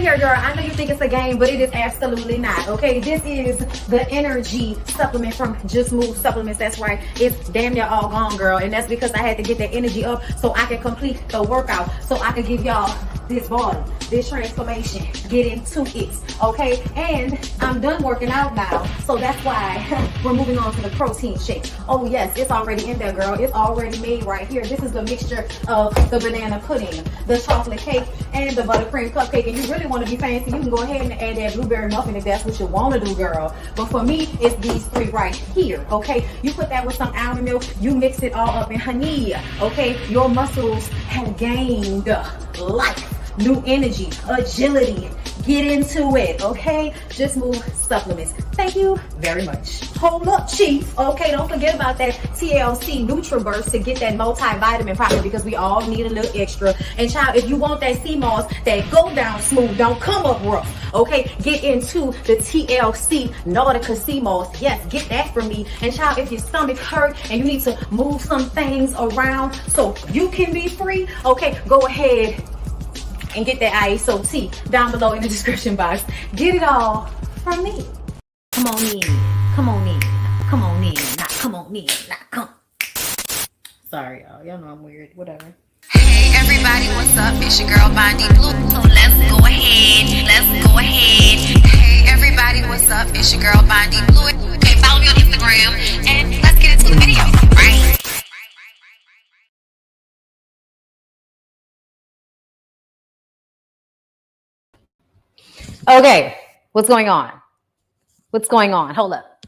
here, girl. I know you think it's a game, but it is absolutely not, okay? This is the energy supplement from Just Move Supplements. That's right. It's damn near all gone, girl. And that's because I had to get that energy up so I can complete the workout, so I can give y'all this body, this transformation, get into it, okay? And I'm done working out now, so that's why we're moving on to the protein shake. Oh yes, it's already in there, girl. It's already made right here. This is the mixture of the banana pudding, the chocolate cake, and the buttercream cupcake. And you really want to be fancy, you can go ahead and add that blueberry muffin if that's what you want to do, girl. But for me, it's these three right here, okay? You put that with some almond milk, you mix it all up in honey, okay? Your muscles have gained life. New energy, agility, get into it, okay? Just Move Supplements. Thank you very much. Hold up, Chief. Okay, don't forget about that TLC NutriBurst to get that multivitamin product because we all need a little extra. And child, if you want that sea moss that go down smooth, don't come up rough, okay? Get into the TLC Nautica sea moss. Yes, get that from me. And child, if your stomach hurt and you need to move some things around so you can be free, okay, go ahead and get that ISOT down below in the description box. Get it all from me. Come on in, come on in, come on in, not come on in, not come. Sorry, y'all know I'm weird, whatever. Hey everybody, what's up? It's your girl BondyBlue. So let's go ahead. Hey everybody, what's up? It's your girl BondyBlue. Okay, follow me on Instagram and let's get into the video, right? Okay, what's going on? What's going on? Hold up.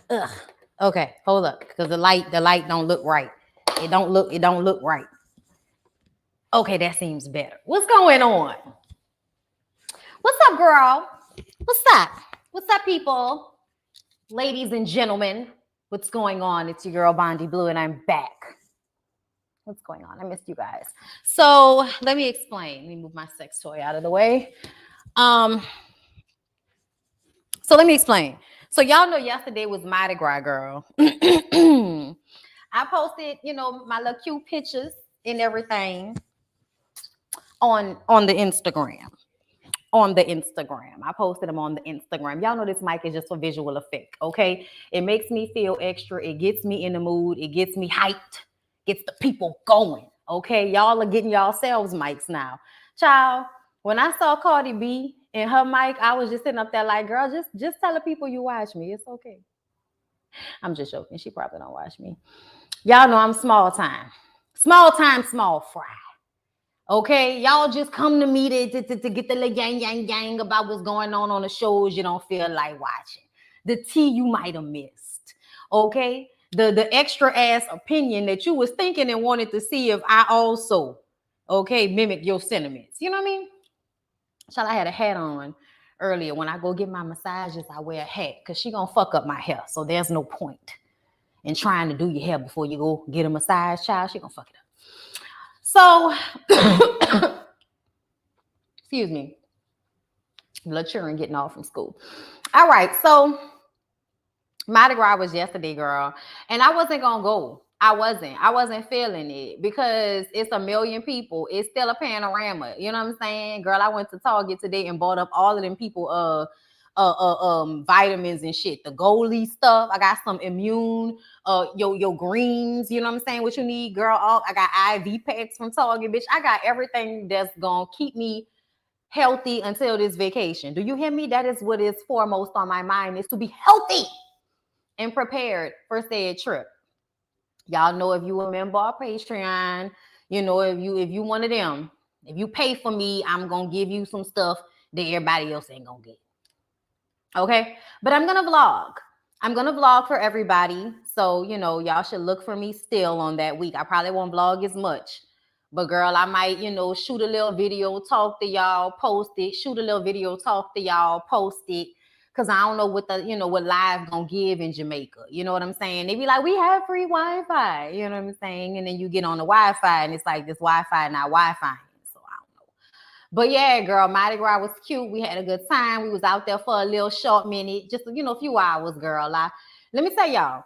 Ugh. Okay, hold up, because the light don't look right. It don't look right. Okay, that seems better. What's going on? What's up, girl? What's up? What's up, people? Ladies and gentlemen, what's going on? It's your girl BondyBlue, and I'm back. What's going on? I missed you guys. So let me explain. Let me move my sex toy out of the way. So let me explain. So y'all know yesterday was Mardi Gras, girl. I posted, my little cute pictures and everything on the Instagram. I posted them on the Instagram. Y'all know this mic is just for visual effect, okay? It makes me feel extra. It gets me in the mood. It gets me hyped. Gets the people going, okay? Y'all are getting yourselves mics now. Child, when I saw Cardi B and her mic, I was just sitting up there like, girl, just tell the people you watch me. It's okay. I'm just joking. She probably don't watch me. Y'all know I'm small time, small fry. Okay, y'all just come to me to get the little yang about what's going on the shows you don't feel like watching. The tea you might have missed, okay? The extra ass opinion that you was thinking and wanted to see if I also, okay, mimic your sentiments. You know what I mean? Child, I had a hat on earlier. When I go get my massages, I wear a hat because she gonna fuck up my hair. So there's no point in trying to do your hair before you go get a massage, child. She gonna fuck it up. So, excuse me, little children getting off from school. All right, so Mardi Gras was yesterday, girl, and I wasn't gonna go. I wasn't feeling it because it's a million people. It's still a panorama. You know what I'm saying, girl? I went to Target today and bought up all of them people vitamins and shit. The Goalie stuff. I got some immune, your greens, you know what I'm saying? What you need, girl. I got IV packs from Target, bitch. I got everything that's gonna keep me healthy until this vacation. Do you hear me? That is what is foremost on my mind, is to be healthy and prepared for said trip. Y'all know, if you a member of Patreon, if you one of them, if you pay for me, I'm gonna give you some stuff that everybody else ain't gonna get. Okay, but I'm gonna vlog for everybody, so y'all should look for me still on that week. I probably won't vlog as much, but girl, I might shoot a little video, talk to y'all, post it, shoot a little video, talk to y'all, post it, because I don't know what what live gonna give in Jamaica. You know what I'm saying? They be like, we have free Wi-Fi, you know what I'm saying? And then you get on the Wi-Fi and it's like, this Wi-Fi not Wi-Fi. But yeah, girl, Mardi Gras was cute. We had a good time. We was out there for a little short minute, just a few hours, girl. Let me tell y'all,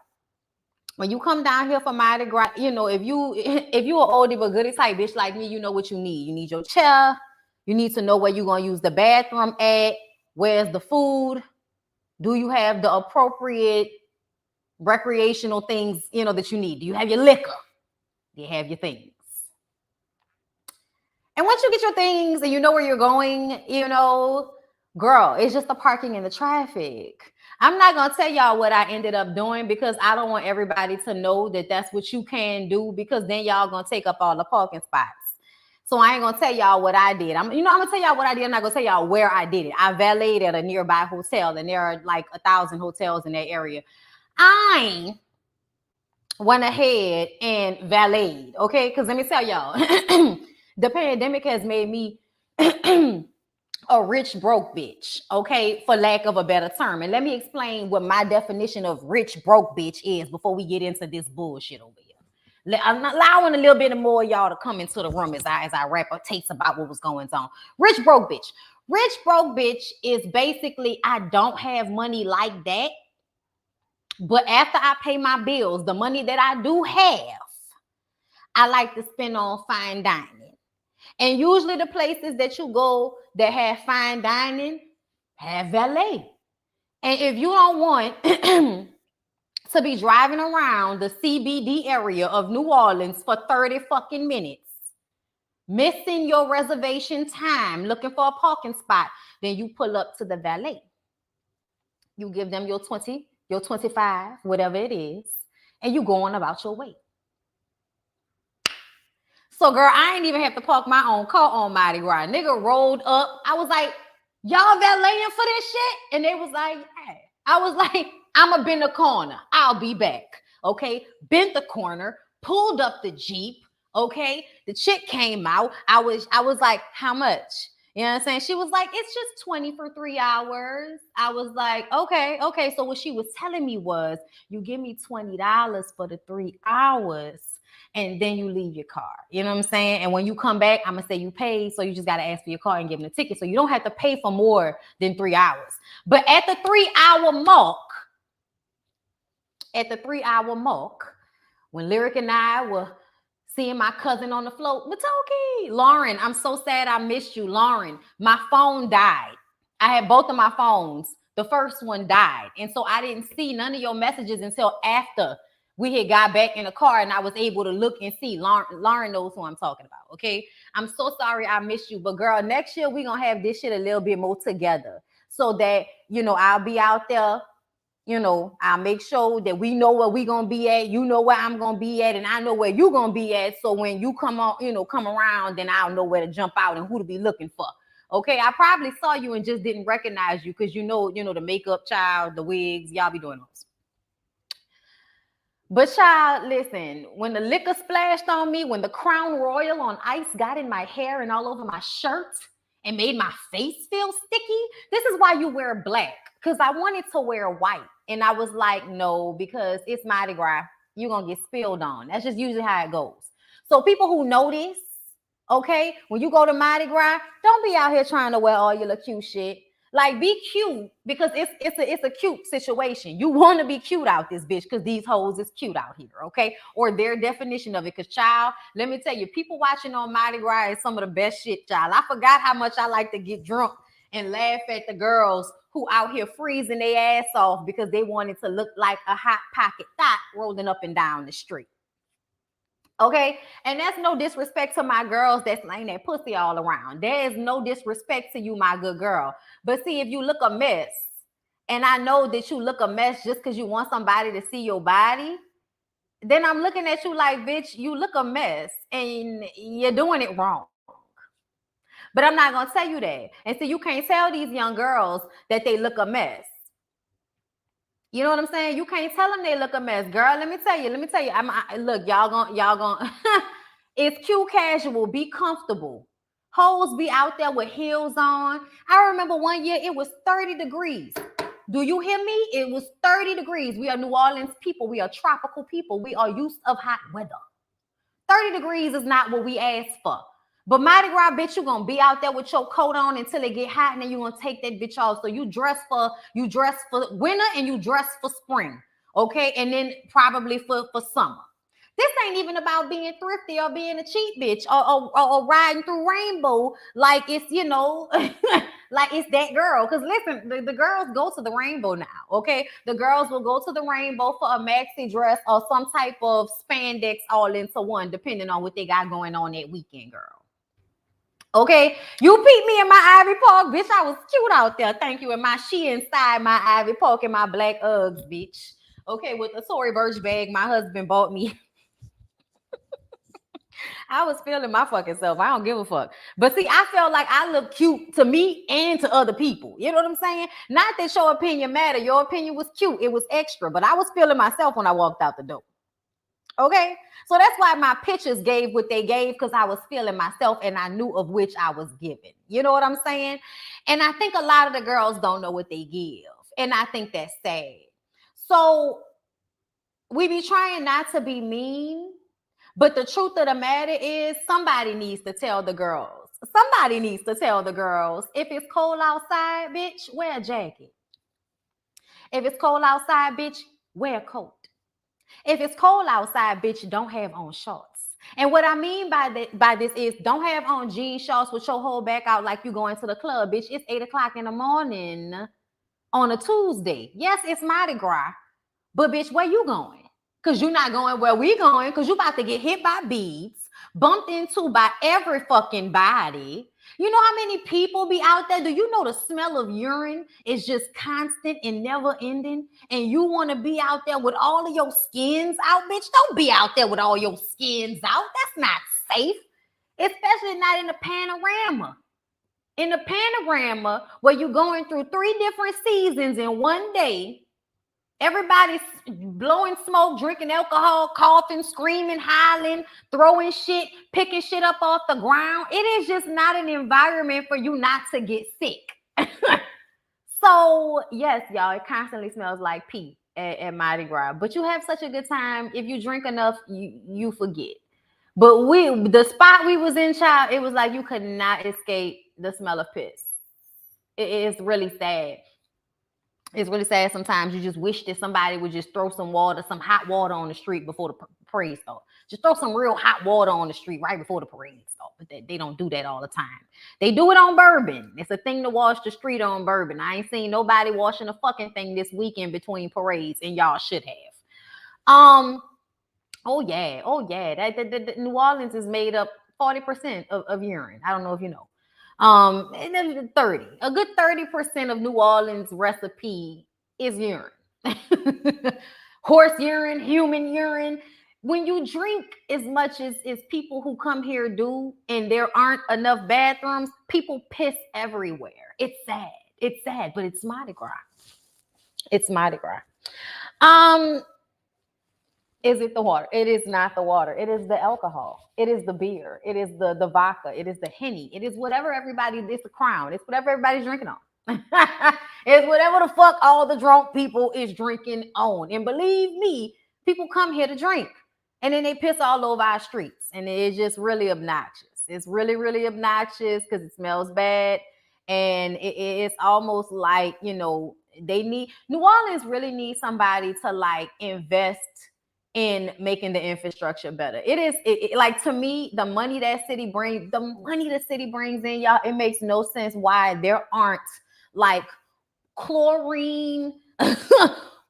when you come down here for Mardi Gras, if you an oldie but goodie type bitch like me, you know what you need. You need your chair, You need to know where you're going to use the bathroom at. Where's the food? Do you have the appropriate recreational things, that you need? Do you have your liquor? Do you have your things? And once you get your things and you know where you're going, girl, it's just the parking and the traffic. I'm not going to tell y'all what I ended up doing because I don't want everybody to know that that's what you can do, because then y'all going to take up all the parking spots. So I ain't going to tell y'all what I did. I'm going to tell y'all what I did. I'm not going to tell y'all where I did it. I valeted at a nearby hotel, and there are like 1,000 hotels in that area. I went ahead and valeted, okay? Because let me tell y'all, the pandemic has made me a rich broke bitch, okay, for lack of a better term. And let me explain what my definition of rich broke bitch is before we get into this bullshit over here. I'm allowing a little bit more of y'all to come into the room as I wrap up takes about what was going on. Rich broke bitch. Rich broke bitch is basically I don't have money like that, but after I pay my bills, the money that I do have, I like to spend on fine dining. And usually the places that you go that have fine dining have valet. And if you don't want to be driving around the CBD area of New Orleans for 30 fucking minutes, missing your reservation time, looking for a parking spot, then you pull up to the valet. You give them your 20, your 25, whatever it is, and you go on about your way. So, girl, I ain't even have to park my own car on Mardi Gras. Nigga rolled up. I was like, y'all valeting for this shit? And they was like, hey. I was like, I'ma bend the corner. I'll be back. Okay. Bent the corner, pulled up the Jeep. Okay. The chick came out. I was like, how much? You know what I'm saying? She was like, it's just 20 for 3 hours. I was like, okay. So what she was telling me was, you give me $20 for the 3 hours. And then you leave your car. You know what I'm saying? And when you come back, I'm going to say you paid. So you just got to ask for your car and give them a ticket. So you don't have to pay for more than 3 hours. But at the 3 hour mark, when Lyric and I were seeing my cousin on the float, Matoki, Lauren, I'm so sad I missed you. Lauren, my phone died. I had both of my phones. The first one died. And so I didn't see none of your messages until after we had got back in the car and I was able to look and see. Lauren knows who I'm talking about, okay? I'm so sorry I missed you. But, girl, next year we're going to have this shit a little bit more together so that, I'll be out there. I'll make sure that we know where we're going to be at. You know where I'm going to be at, and I know where you're going to be at. So when you come around, then I'll know where to jump out and who to be looking for. Okay, I probably saw you and just didn't recognize you because the makeup child, the wigs, y'all be doing those. But child, listen, when the liquor splashed on me, when the Crown Royal on ice got in my hair and all over my shirt and made my face feel sticky, this is why you wear black. Because I wanted to wear white. And I was like, no, because it's Mardi Gras. You're going to get spilled on. That's just usually how it goes. So people who know this, okay, when you go to Mardi Gras, don't be out here trying to wear all your little cute shit. Like, be cute, because it's a cute situation. You want to be cute out this bitch because these hoes is cute out here, okay? Or their definition of it. Because, child, let me tell you, people watching on Mardi Gras is some of the best shit, child. I forgot how much I like to get drunk and laugh at the girls who out here freezing their ass off because they wanted to look like a hot pocket thot rolling up and down the street. Okay, and that's no disrespect to my girls that's laying that pussy all around. There is no disrespect to you, my good girl. But see, if you look a mess, and I know that you look a mess just because you want somebody to see your body, then I'm looking at you like, bitch, you look a mess and you're doing it wrong. But I'm not going to tell you that. And so you can't tell these young girls that they look a mess. You know what I'm saying? You can't tell them they look a mess, girl. Let me tell you. Look, y'all gonna. It's cute casual. Be comfortable. Hoes be out there with heels on. I remember one year it was 30 degrees. Do you hear me? It was 30 degrees. We are New Orleans people. We are tropical people. We are used of hot weather. 30 degrees is not what we asked for. But Mardi Gras, bitch, you're going to be out there with your coat on until it get hot, and then you're going to take that bitch off. So you dress for winter and you dress for spring, okay? And then probably for summer. This ain't even about being thrifty or being a cheap bitch or riding through rainbow like it's, like it's that girl. Because listen, the girls go to the rainbow now, okay? The girls will go to the rainbow for a maxi dress or some type of spandex all into one, depending on what they got going on that weekend, girl. Okay, you peep me in my Ivy Park, bitch. I was cute out there. Thank you. And my she inside my Ivy Park and my black Uggs, bitch. Okay, with the Tory Burch bag my husband bought me. I was feeling my fucking self. I don't give a fuck. But see, I felt like I look cute to me and to other people. You know what I'm saying? Not that your opinion matter. Your opinion was cute. It was extra. But I was feeling myself when I walked out the door. Okay? So that's why my pictures gave what they gave, because I was feeling myself and I knew of which I was giving. You know what I'm saying? And I think a lot of the girls don't know what they give. And I think that's sad. So we be trying not to be mean. But the truth of the matter is somebody needs to tell the girls. Somebody needs to tell the girls, if it's cold outside, bitch, wear a jacket. If it's cold outside, bitch, wear a coat. If it's cold outside, bitch, don't have on shorts. And what I mean by this is don't have on jean shorts with your whole back out like you going to the club, bitch. It's 8 o'clock in the morning on a Tuesday. Yes, it's Mardi Gras, but bitch, where you going? Because you're not going where we going, because you about to get hit by beads, bumped into by every fucking body. You know how many people be out there? Do you know the smell of urine is just constant and never ending? And you want to be out there with all of your skins out, bitch? Don't be out there with all your skins out. That's not safe, especially not in the panorama. In the panorama, where you're going through 3 different seasons in one day, everybody's blowing smoke, drinking alcohol, coughing, screaming, hollering, throwing shit, picking shit up off the ground. It is just not an environment for you not to get sick. So, yes, y'all, it constantly smells like pee at Mardi Gras. But you have such a good time. If you drink enough, you forget. But the spot we was in, child, it was like you could not escape the smell of piss. It's really sad. It's really sad sometimes. You just wish that somebody would just throw some hot water on the street before the parade starts. Just throw some real hot water on the street right before the parade starts. But they don't do that all the time. They do it on Bourbon. It's a thing to wash the street on Bourbon. I ain't seen nobody washing a fucking thing this weekend between parades, and y'all should have. Oh yeah. That New Orleans is made up 40% of urine. I don't know if you know. 30. A good 30% of New Orleans recipe is urine. Horse urine, human urine. When you drink as much as people who come here do, and there aren't enough bathrooms, people piss everywhere. It's sad, but it's Mardi Gras. It's Mardi Gras. Is it the water? It is not the water. It is the alcohol. It is the beer. It is the vodka. It is the Henny. It is whatever it's the Crown. It's whatever everybody's drinking on. It's whatever the fuck all the drunk people is drinking on. And believe me, people come here to drink. And then they piss all over our streets. And it's just really obnoxious. It's really, really obnoxious because it smells bad. And it's almost like, New Orleans really needs somebody to like invest in making the infrastructure better. It is like, to me, the money the city brings in, y'all, it makes no sense why there aren't like chlorine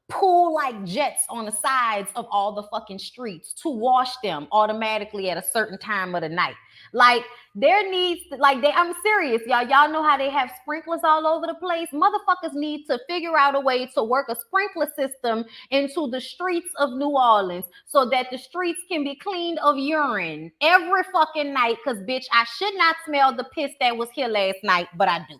pool like jets on the sides of all the fucking streets to wash them automatically at a certain time of the night. Like there needs to, I'm serious, y'all. Y'all know how they have sprinklers all over the place. Motherfuckers need to figure out a way to work a sprinkler system into the streets of New Orleans so that the streets can be cleaned of urine every fucking night. Cause bitch, I should not smell the piss that was here last night, but I do.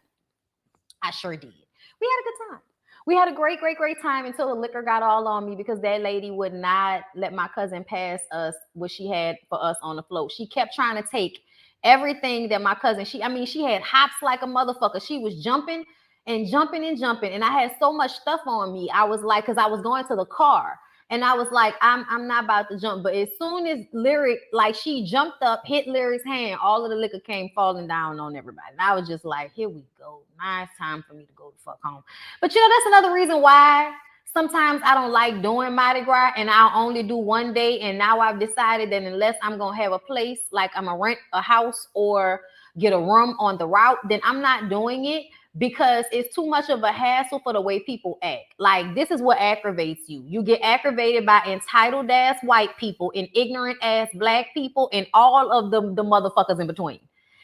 I sure did. We had a good time. We had a great, great, great time until the liquor got all on me because that lady would not let my cousin pass us what she had for us on the float. She kept trying to take everything that my cousin, she had hops like a motherfucker. She was jumping and jumping and jumping. And I had so much stuff on me. I was like, because I was going to the car. And I was like, I'm not about to jump. But as soon as Lyric, like she jumped up, hit Lyric's hand, all of the liquor came falling down on everybody. And I was just like, here we go. Now it's time for me to go the fuck home. But that's another reason why sometimes I don't like doing Mardi Gras and I'll only do one day. And now I've decided that unless I'm going to have a place, like I'm going to rent a house or get a room on the route, then I'm not doing it because it's too much of a hassle for the way people act. Like, this is what aggravates you. You get aggravated by entitled ass white people and ignorant ass black people and all of the motherfuckers in between.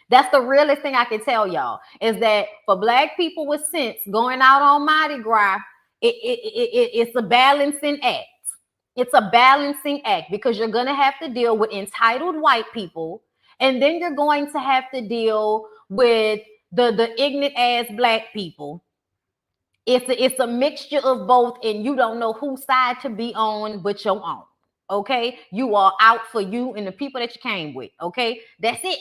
That's the realest thing I can tell y'all, is that for black people with sense going out on Mardi Gras, it's a balancing act. It's a balancing act because you're going to have to deal with entitled white people, and then you're going to have to deal with the ignorant ass black people. It's a mixture of both, and you don't know whose side to be on but your own. Okay, you are out for you and the people that you came with. Okay, that's it.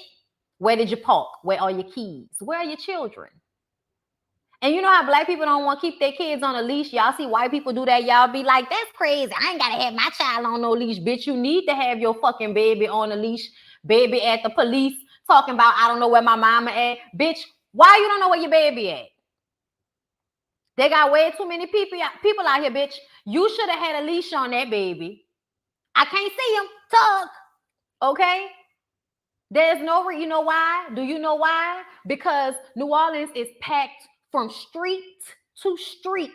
Where did you park? Where are your keys? Where are your children? And you know how black people don't want to keep their kids on a leash? Y'all see white people do that. Y'all be like, that's crazy. I ain't got to have my child on no leash. Bitch, you need to have your fucking baby on a leash. Baby at the police talking about, I don't know where my mama at. Bitch, why you don't know where your baby at? They got way too many people out here, bitch. You should have had a leash on that baby. I can't see him. Tug. Okay? There's no, you know why? Do you know why? Because New Orleans is packed from street to street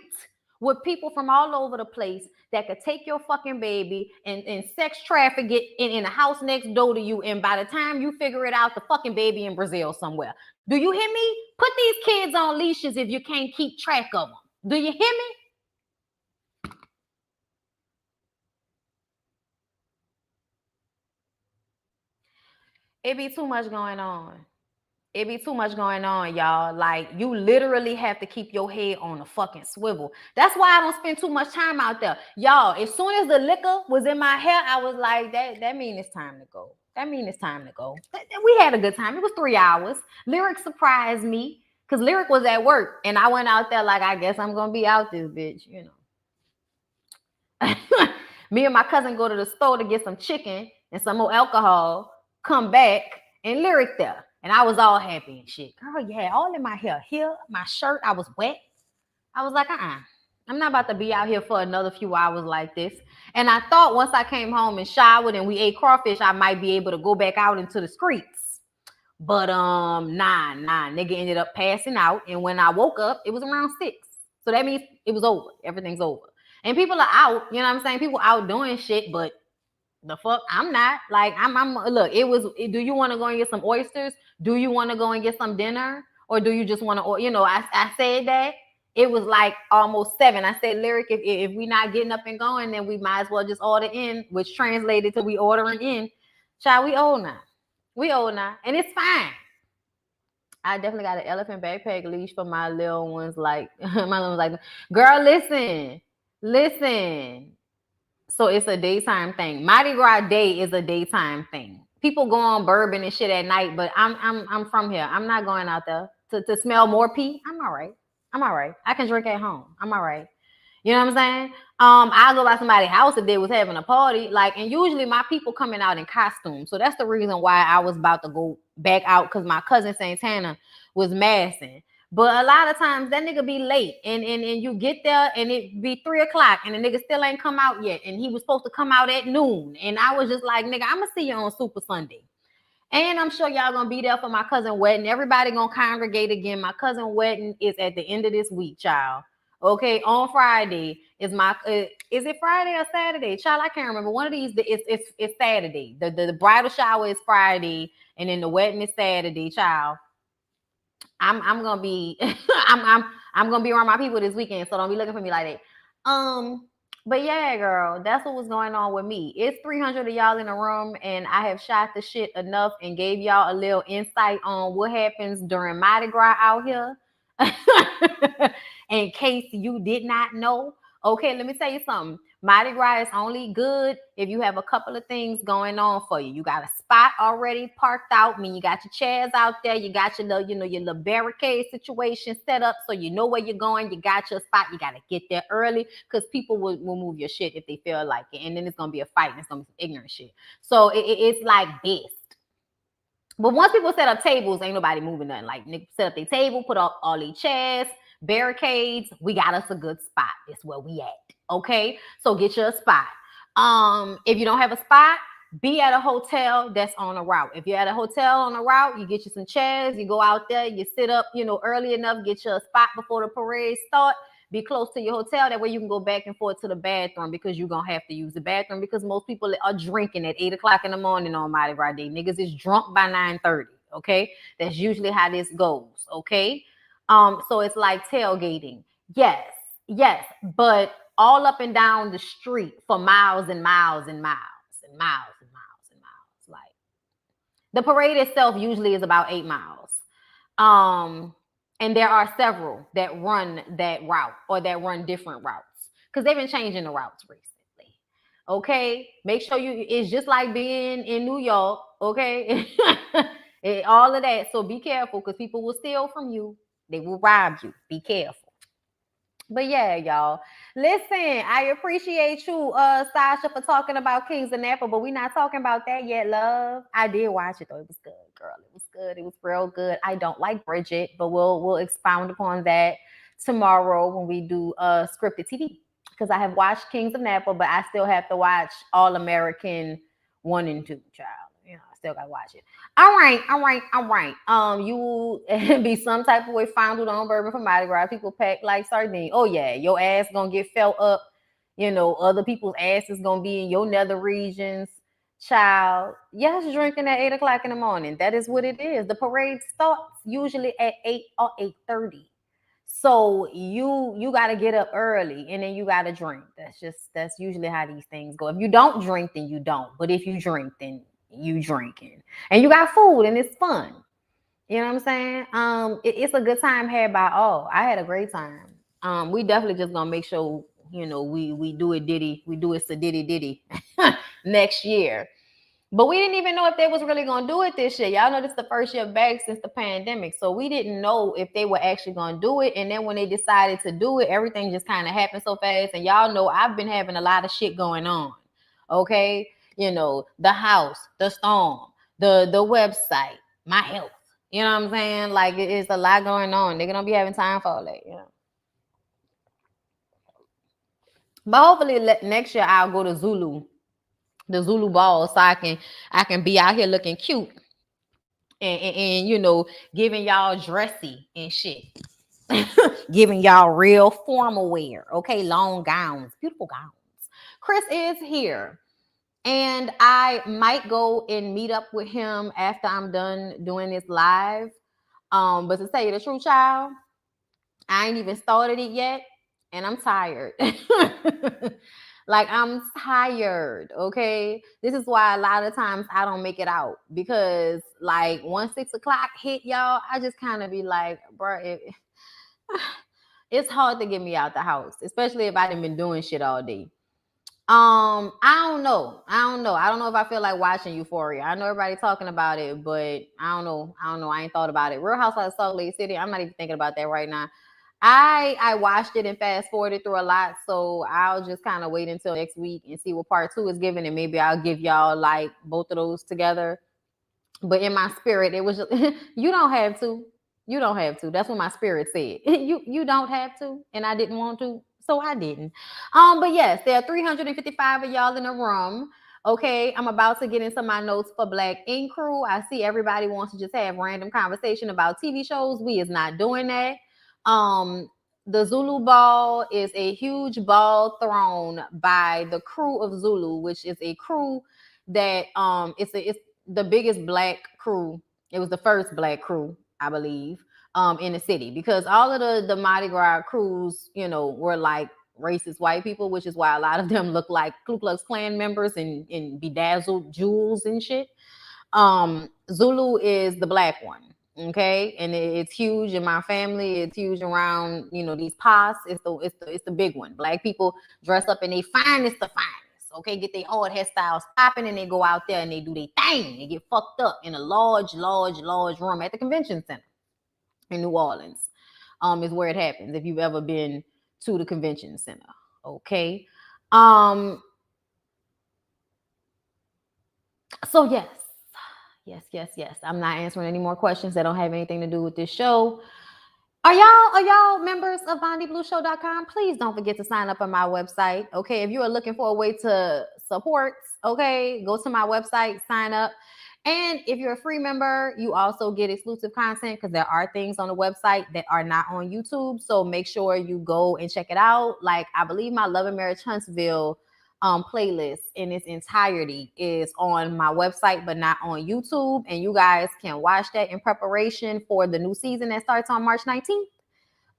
with people from all over the place that could take your fucking baby and sex traffic it in a house next door to you. And by the time you figure it out, the fucking baby in Brazil somewhere. Do you hear me? Put these kids on leashes if you can't keep track of them. Do you hear me? It be too much going on. It be too much going on, y'all. Like, you literally have to keep your head on a fucking swivel. That's why I don't spend too much time out there. Y'all, as soon as the liquor was in my hair, I was like, that means it's time to go. That means it's time to go. We had a good time. It was 3 hours. Lyric surprised me because Lyric was at work. And I went out there like, I guess I'm going to be out this bitch, you know. Me and my cousin go to the store to get some chicken and some more alcohol, come back, and Lyric there. And I was all happy and shit. Girl, you had all in my hair. Here, my shirt, I was wet. I was like, I'm not about to be out here for another few hours like this. And I thought once I came home and showered and we ate crawfish, I might be able to go back out into the streets. But nah, nigga ended up passing out. And when I woke up, it was around 6. So that means it was over. Everything's over. And people are out, you know what I'm saying? People out doing shit, but the fuck, I'm not. Like, I'm look, do you want to go and get some oysters? Do you want to go and get some dinner? Or do you just want to, you know, I said that. It was like almost 7. I said, Lyric, if we not getting up and going, then we might as well just order in, which translated to we ordering in. Child, we old now. We old now. And it's fine. I definitely got an elephant backpack leash for my little ones. Like, my little ones like, girl, listen. So it's a daytime thing. Mardi Gras Day is a daytime thing. People go on bourbon and shit at night, but I'm from here. I'm not going out there to smell more pee. I'm all right. I can drink at home. I'm all right. You know what I'm saying? I'll go by somebody's house if they was having a party. Like, and usually my people coming out in costumes. So that's the reason why I was about to go back out, because my cousin Santana was massing. But a lot of times that nigga be late and you get there and it be 3 o'clock and the nigga still ain't come out yet. And he was supposed to come out at noon. And I was just like, nigga, I'm gonna see you on Super Sunday. And I'm sure y'all gonna be there for my cousin wedding. Everybody gonna congregate again. My cousin wedding is at the end of this week, child. Okay, on Friday is is it Friday or Saturday? Child, I can't remember. One of these, it's Saturday. The bridal shower is Friday and then the wedding is Saturday, child. I'm gonna be I'm gonna be around my people this weekend, so don't be looking for me like that. But yeah, girl, that's what was going on with me. It's 300 of y'all in the room, and I have shot the shit enough and gave y'all a little insight on what happens during Mardi Gras out here. In case you did not know. Okay, let me tell you something. Mardi Gras is only good if you have a couple of things going on for you. You got a spot already parked out. I mean, you got your chairs out there. You got your little, your little barricade situation set up so you know where you're going. You got your spot. You got to get there early because people will move your shit if they feel like it. And then it's going to be a fight and it's going to be some ignorant shit. So it's like best. But once people set up tables, ain't nobody moving nothing. Like, niggas set up their table, put up all their chairs, Barricades, we got us a good spot. It's where we at. Okay, so get you a spot. If you don't have a spot, be at a hotel that's on a route. If you're at a hotel on a route, you get you some chairs, you go out there, you sit up, early enough, get you a spot before the parade start. Be close to your hotel. That way you can go back and forth to the bathroom because you're going to have to use the bathroom because most people are drinking at 8 o'clock in the morning on Mardi Gras Day. Niggas is drunk by 9:30, okay? That's usually how this goes, okay? So it's like tailgating. Yes, but all up and down the street for miles and miles and miles and miles and miles and miles. Like the parade itself usually is about 8 miles. And there are several that run that route or that run different routes because they've been changing the routes recently. Okay, make sure it's just like being in New York. Okay, all of that. So be careful because people will steal from you. They will rob you. Be careful. But yeah, y'all. Listen, I appreciate you, Sasha, for talking about Kings of Napa, but we're not talking about that yet, love. I did watch it though. It was good, girl. It was good. It was real good. I don't like Bridget, but we'll expound upon that tomorrow when we do scripted TV. Because I have watched Kings of Napa, but I still have to watch All American 1 and 2, child. I still gotta watch it. All right. You will be some type of way founded on bourbon from Mardi Gras. People pack like sardines. Oh yeah, your ass gonna get felt up. Other people's ass is gonna be in your nether regions. Child, yes, drinking at 8 o'clock in the morning. That is what it is. The parade starts usually at 8 or 8:30. So you got to get up early and then you got to drink. That's usually how these things go. If you don't drink, then you don't. But if you drink, then you drinking. And you got food and it's fun. You know what I'm saying? It's a good time had by all. I had a great time. We definitely just gonna make sure, we do it diddy. We do it so diddy next year. But we didn't even know if they was really going to do it this year. Y'all know this is the first year back since the pandemic. So we didn't know if they were actually going to do it. And then when they decided to do it, everything just kind of happened so fast. And y'all know I've been having a lot of shit going on. Okay? The house, the storm, the website, my health. You know what I'm saying? Like it's a lot going on. They're going to be having time for all that, But hopefully next year I'll go to the Zulu ball, so I can be out here looking cute and giving y'all dressy and shit. Giving y'all real formal wear. Okay, long gowns, beautiful gowns. Chris is here. And I might go and meet up with him after I'm done doing this live. But to tell you the truth, child, I ain't even started it yet. And I'm tired. Like I'm tired, okay? This is why a lot of times I don't make it out because like once 6 o'clock hit, y'all, I just kind of be like, bro, it's hard to get me out the house, especially if I done been doing shit all day. I don't know. I don't know if I feel like watching Euphoria. I know everybody talking about it, but I don't know. I ain't thought about it. Real Housewives of Salt Lake City. I'm not even thinking about that right now. I watched it and fast forwarded through a lot, so I'll just kind of wait until next week and see what part 2 is given, and maybe I'll give y'all like both of those together. But in my spirit, it was just, you don't have to. You don't have to. That's what my spirit said. You don't have to, and I didn't want to, so I didn't. But yes, there are 355 of y'all in the room. Okay, I'm about to get into my notes for Black Ink Crew. I see everybody wants to just have random conversation about TV shows. We is not doing that. The Zulu ball is a huge ball thrown by the crew of Zulu, which is a crew that it's the biggest Black crew. It was the first Black crew, I believe, in the city, because all of the Mardi Gras crews, were like racist white people, which is why a lot of them look like Ku Klux Klan members and bedazzled jewels and shit. Zulu is the Black one. Okay, and it's huge in my family. It's huge around these pots. It's the big one. Black people dress up in their finest of finest. Okay, get their hard hairstyles popping, and they go out there and they do their thing. They get fucked up in a large room at the convention center in New Orleans. Is where it happens. If you've ever been to the convention center, okay. So yes. I'm not answering any more questions that don't have anything to do with this show. Are y'all members of BondyBlueShow.com? Please don't forget to sign up on my website. Okay, if you are looking for a way to support, okay, go to my website, sign up. And if you're a free member, you also get exclusive content because there are things on the website that are not on YouTube. So make sure you go and check it out. Like I believe my Love and Marriage Huntsville playlist in its entirety is on my website, but not on YouTube. And you guys can watch that in preparation for the new season that starts on March 19th.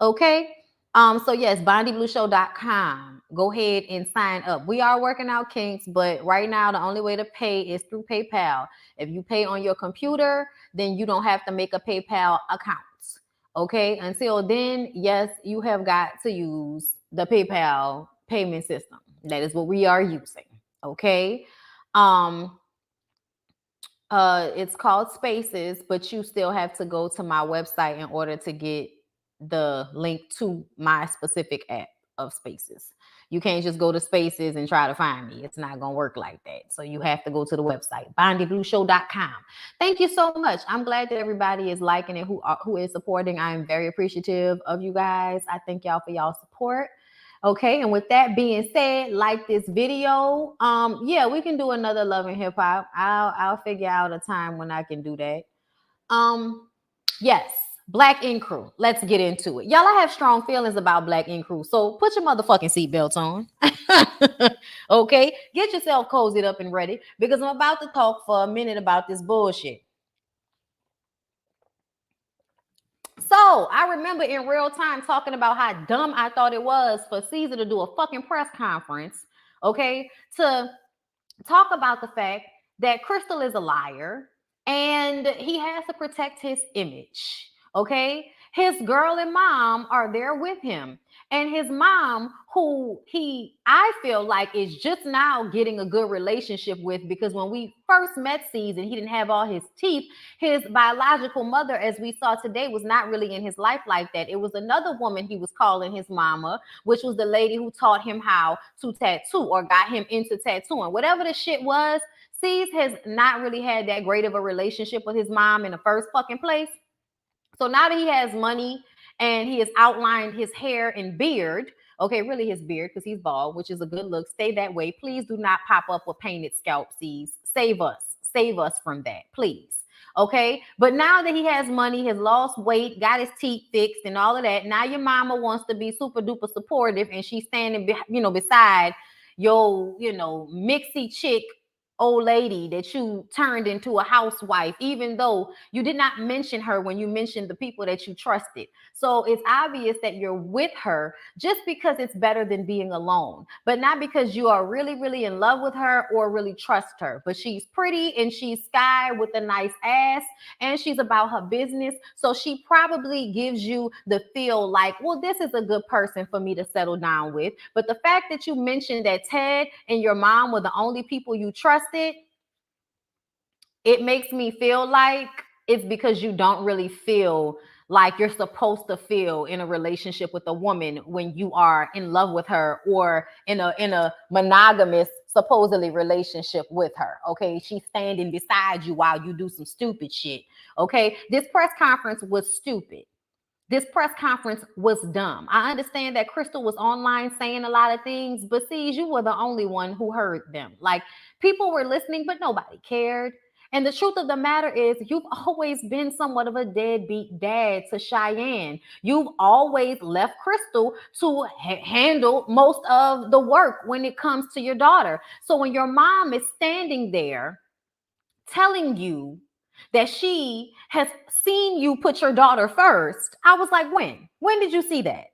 Okay. So yes, BondyBlueShow.com. Go ahead and sign up. We are working out kinks, but right now the only way to pay is through PayPal. If you pay on your computer, then you don't have to make a PayPal account. Okay. Until then, yes, you have got to use the PayPal payment system. That is what we are using. Okay. It's called Spaces, but you still have to go to my website in order to get the link to my specific app of Spaces. You can't just go to Spaces and try to find me. It's not going to work like that. So you have to go to the website, BondyBlueShow.com. Thank you so much. I'm glad that everybody is liking it, who is supporting. I am very appreciative of you guys. I thank y'all for y'all support. Okay, and with that being said, like this video, yeah, we can do another Love and Hip Hop. I'll figure out a time when I can do that. Yes, Black Ink Crew. Let's get into it. Y'all, I have strong feelings about Black Ink Crew, so put your motherfucking seatbelts on. Okay, get yourself cozied up and ready because I'm about to talk for a minute about this bullshit. So I remember in real time talking about how dumb I thought it was for Caesar to do a fucking press conference, okay, to talk about the fact that Crystal is a liar and he has to protect his image, okay? His girl and mom are there with him. And his mom, who I feel like is just now getting a good relationship with, because when we first met Caesar, he didn't have all his teeth. His biological mother, as we saw today, was not really in his life like that. It was another woman he was calling his mama, which was the lady who taught him how to tattoo or got him into tattooing. Whatever the shit was, Caesar has not really had that great of a relationship with his mom in the first fucking place. So now that he has money and he has outlined his hair and beard, okay, really his beard because he's bald, which is a good look. Stay that way. Please do not pop up with painted scalp, C's. Save us from that, please. Okay, but now that he has money, has lost weight, got his teeth fixed, and all of that, now your mama wants to be super duper supportive, and she's standing, beside your, mixy chick old lady that you turned into a housewife, even though you did not mention her when you mentioned the people that you trusted. So it's obvious that you're with her just because it's better than being alone, but not because you are really, really in love with her or really trust her. But she's pretty and she's sky with a nice ass and she's about her business. So she probably gives you the feel like, well, this is a good person for me to settle down with. But the fact that you mentioned that Ted and your mom were the only people you trusted, it makes me feel like it's because you don't really feel like you're supposed to feel in a relationship with a woman when you are in love with her or in a monogamous supposedly relationship with her. Okay, she's standing beside you while you do some stupid shit. Okay, this press conference was stupid. This press conference was dumb. I understand that Crystal was online saying a lot of things, but see, you were the only one who heard them. Like, people were listening, but nobody cared. And the truth of the matter is, you've always been somewhat of a deadbeat dad to Cheyenne. You've always left Crystal to handle most of the work when it comes to your daughter. So when your mom is standing there telling you that she has seen you put your daughter first, I was like, when? When did you see that?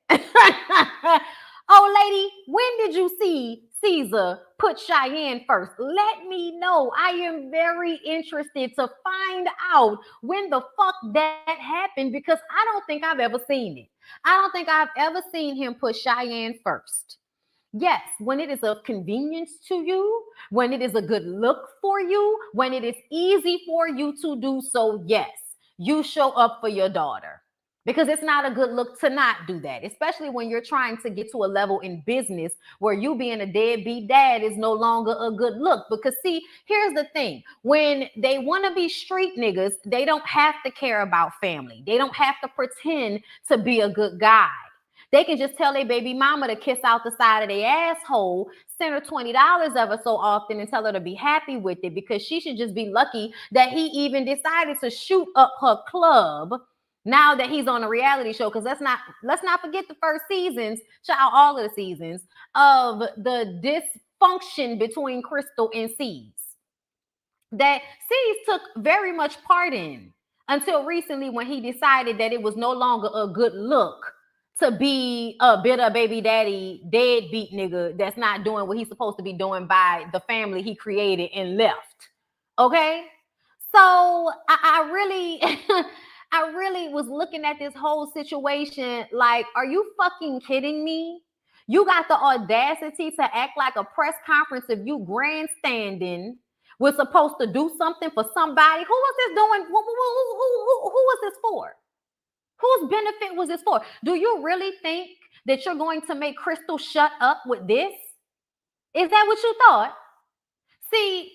Oh, lady, when did you see Caesar put Cheyenne first? Let me know. I am very interested to find out when the fuck that happened because I don't think I've ever seen it. I don't think I've ever seen him put Cheyenne first. Yes, when it is of convenience to you, when it is a good look for you, when it is easy for you to do so, yes, you show up for your daughter. Because it's not a good look to not do that, especially when you're trying to get to a level in business where you being a deadbeat dad is no longer a good look. Because see, here's the thing. When they want to be street niggas, they don't have to care about family. They don't have to pretend to be a good guy. They can just tell their baby mama to kiss out the side of their asshole, send her $20 ever so often and tell her to be happy with it, because she should just be lucky that he even decided to shoot up her club now that he's on a reality show. Because let's not forget the first seasons, shout out all of the seasons of the dysfunction between Crystal and C's that C's took very much part in, until recently when he decided that it was no longer a good look to be a bitter baby daddy deadbeat nigga that's not doing what he's supposed to be doing by the family he created and left. Okay, so I really I really was looking at this whole situation like, are you fucking kidding me? You got the audacity to act like a press conference if you grandstanding was supposed to do something for somebody. Who was this doing? Who was this for? Whose benefit was this for? Do you really think that you're going to make Crystal shut up with this? Is that what you thought? See,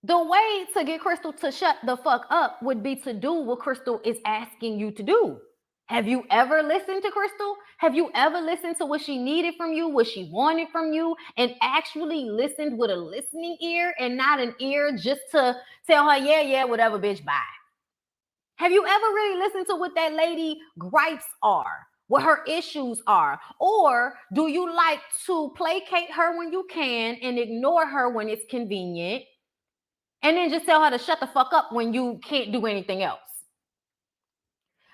the way to get Crystal to shut the fuck up would be to do what Crystal is asking you to do. Have you ever listened to Crystal? Have you ever listened to what she needed from you, what she wanted from you, and actually listened with a listening ear and not an ear just to tell her, yeah, whatever, bitch, bye? Have you ever really listened to what that lady gripes are, what her issues are? Or do you like to placate her when you can and ignore her when it's convenient, and then just tell her to shut the fuck up when you can't do anything else?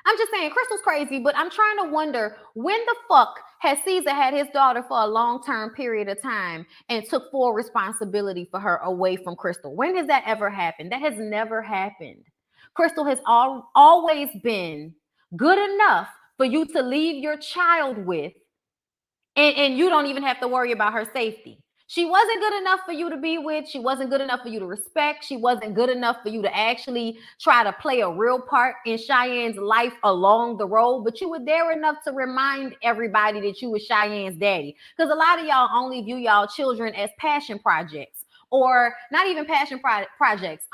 I'm just saying, Crystal's crazy, but I'm trying to wonder, when the fuck has Caesar had his daughter for a long-term period of time and took full responsibility for her away from Crystal? When has that ever happened? That has never happened. Crystal has always been good enough for you to leave your child with, and you don't even have to worry about her safety. She wasn't good enough for you to be with. She wasn't good enough for you to respect. She wasn't good enough for you to actually try to play a real part in Cheyenne's life along the road. But you were there enough to remind everybody that you were Cheyenne's daddy. Because a lot of y'all only view y'all children as passion projects, or not even passion projects.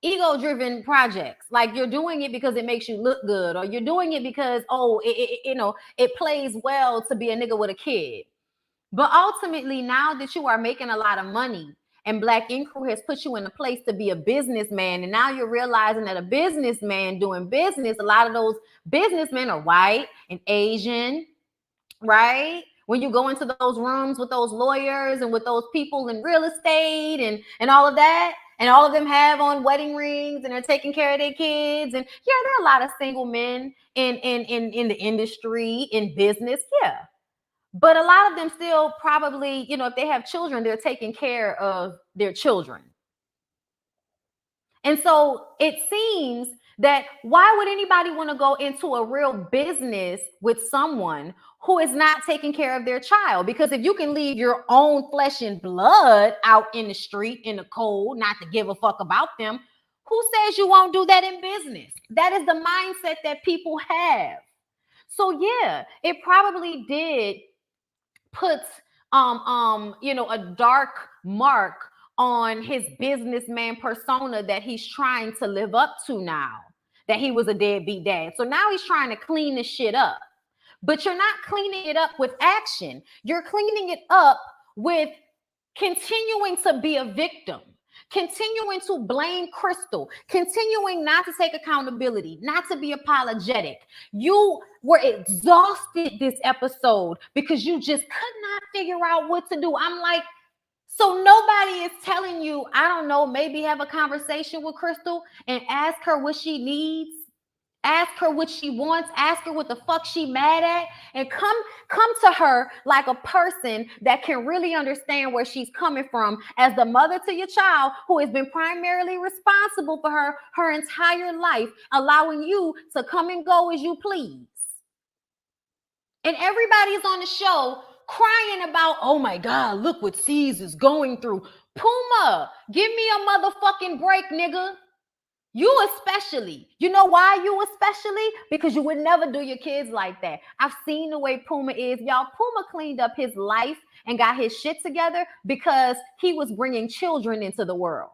Ego-driven projects. Like, you're doing it because it makes you look good, or you're doing it because it plays well to be a nigga with a kid. But ultimately, now that you are making a lot of money and Black Ink Crew has put you in a place to be a businessman, and now you're realizing that a businessman doing business, a lot of those businessmen are white and Asian, right? When you go into those rooms with those lawyers and with those people in real estate and all of that, and all of them have on wedding rings and they're taking care of their kids. And yeah, there are a lot of single men in the industry, in business, yeah. But a lot of them still probably, if they have children, they're taking care of their children. And so it seems that why would anybody want to go into a real business with someone who is not taking care of their child? Because if you can leave your own flesh and blood out in the street, in the cold, not to give a fuck about them, who says you won't do that in business? That is the mindset that people have. So yeah, it probably did put a dark mark on his businessman persona that he's trying to live up to now that he was a deadbeat dad. So now he's trying to clean the shit up. But you're not cleaning it up with action. You're cleaning it up with continuing to be a victim, continuing to blame Crystal, continuing not to take accountability, not to be apologetic. You were exhausted this episode because you just could not figure out what to do. I'm like, so nobody is telling you, I don't know, maybe have a conversation with Crystal and ask her what she needs, ask her what she wants, ask her what the fuck she mad at, and come to her like a person that can really understand where she's coming from as the mother to your child, who has been primarily responsible for her entire life, allowing you to come and go as you please. And everybody's on the show crying about, oh my God, look what C's is going through. Puma, give me a motherfucking break, nigga. You especially. You know why you especially? Because you would never do your kids like that. I've seen the way Puma is. Y'all, Puma cleaned up his life and got his shit together because he was bringing children into the world.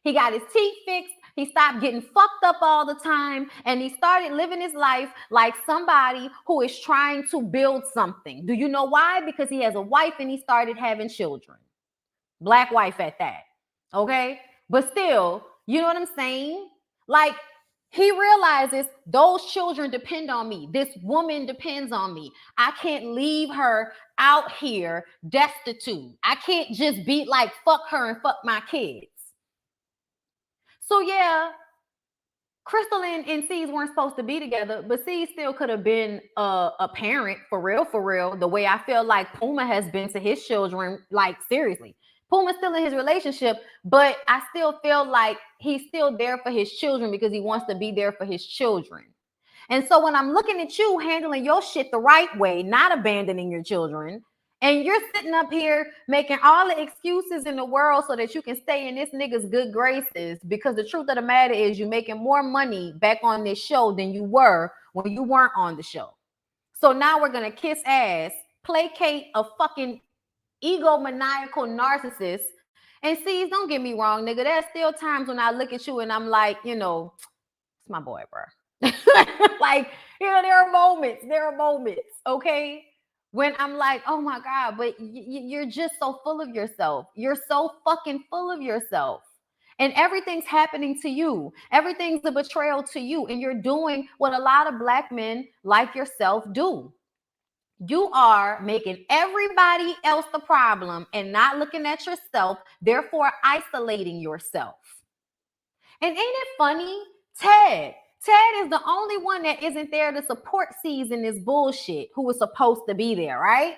He got his teeth fixed. He stopped getting fucked up all the time. And he started living his life like somebody who is trying to build something. Do you know why? Because he has a wife and he started having children. Black wife at that. Okay? But still, you know what I'm saying? Like, he realizes those children depend on me. This woman depends on me. I can't leave her out here destitute. I can't just be like, fuck her and fuck my kids. So yeah, Crystal and C's weren't supposed to be together, but C still could have been a parent for real, the way I feel like Puma has been to his children, like seriously. Puma's still in his relationship, but I still feel like he's still there for his children because he wants to be there for his children. And so when I'm looking at you handling your shit the right way, not abandoning your children, and you're sitting up here making all the excuses in the world so that you can stay in this nigga's good graces, because the truth of the matter is you're making more money back on this show than you were when you weren't on the show. So now we're going to kiss ass, placate a fucking egomaniacal narcissist. And see, don't get me wrong, nigga. There's still times when I look at you and I'm like, you know, it's my boy, bro. Like, you know, there are moments, okay, when I'm like, oh my God, but you're just so full of yourself. You're so fucking full of yourself. And everything's happening to you. Everything's a betrayal to you. And you're doing what a lot of Black men like yourself do. You are making everybody else the problem and not looking at yourself, therefore isolating yourself. And ain't it funny? Ted is the only one that isn't there to support C's in this bullshit, who was supposed to be there, right?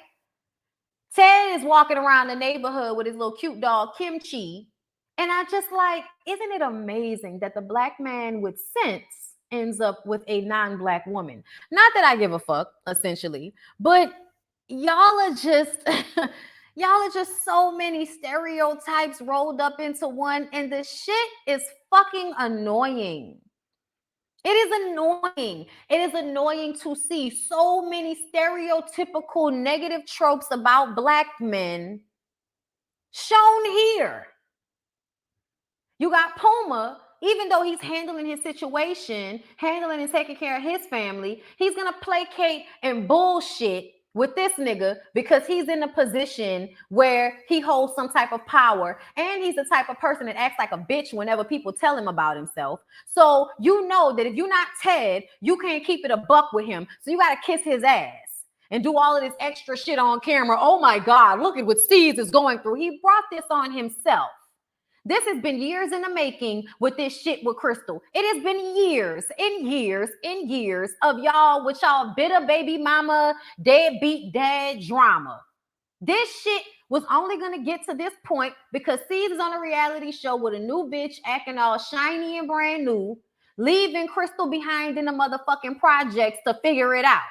Ted is walking around the neighborhood with his little cute dog, Kimchi. And I just like, isn't it amazing that the Black man with sense ends up with a non-Black woman? Not that I give a fuck, essentially, but y'all are just... y'all are just so many stereotypes rolled up into one, and the shit is fucking annoying. It is annoying. It is annoying to see so many stereotypical negative tropes about Black men shown here. You got Puma, even though he's handling his situation, handling and taking care of his family, he's going to placate and bullshit with this nigga because he's in a position where he holds some type of power, and he's the type of person that acts like a bitch whenever people tell him about himself. So you know that if you're not Ted, you can't keep it a buck with him. So you got to kiss his ass and do all of this extra shit on camera. Oh my God, look at what Steve is going through. He brought this on himself. This has been years in the making with this shit with Crystal. It has been years and years and years of y'all with y'all bitter baby mama, deadbeat dad drama. This shit was only going to get to this point because Steve is on a reality show with a new bitch acting all shiny and brand new, leaving Crystal behind in the motherfucking projects to figure it out.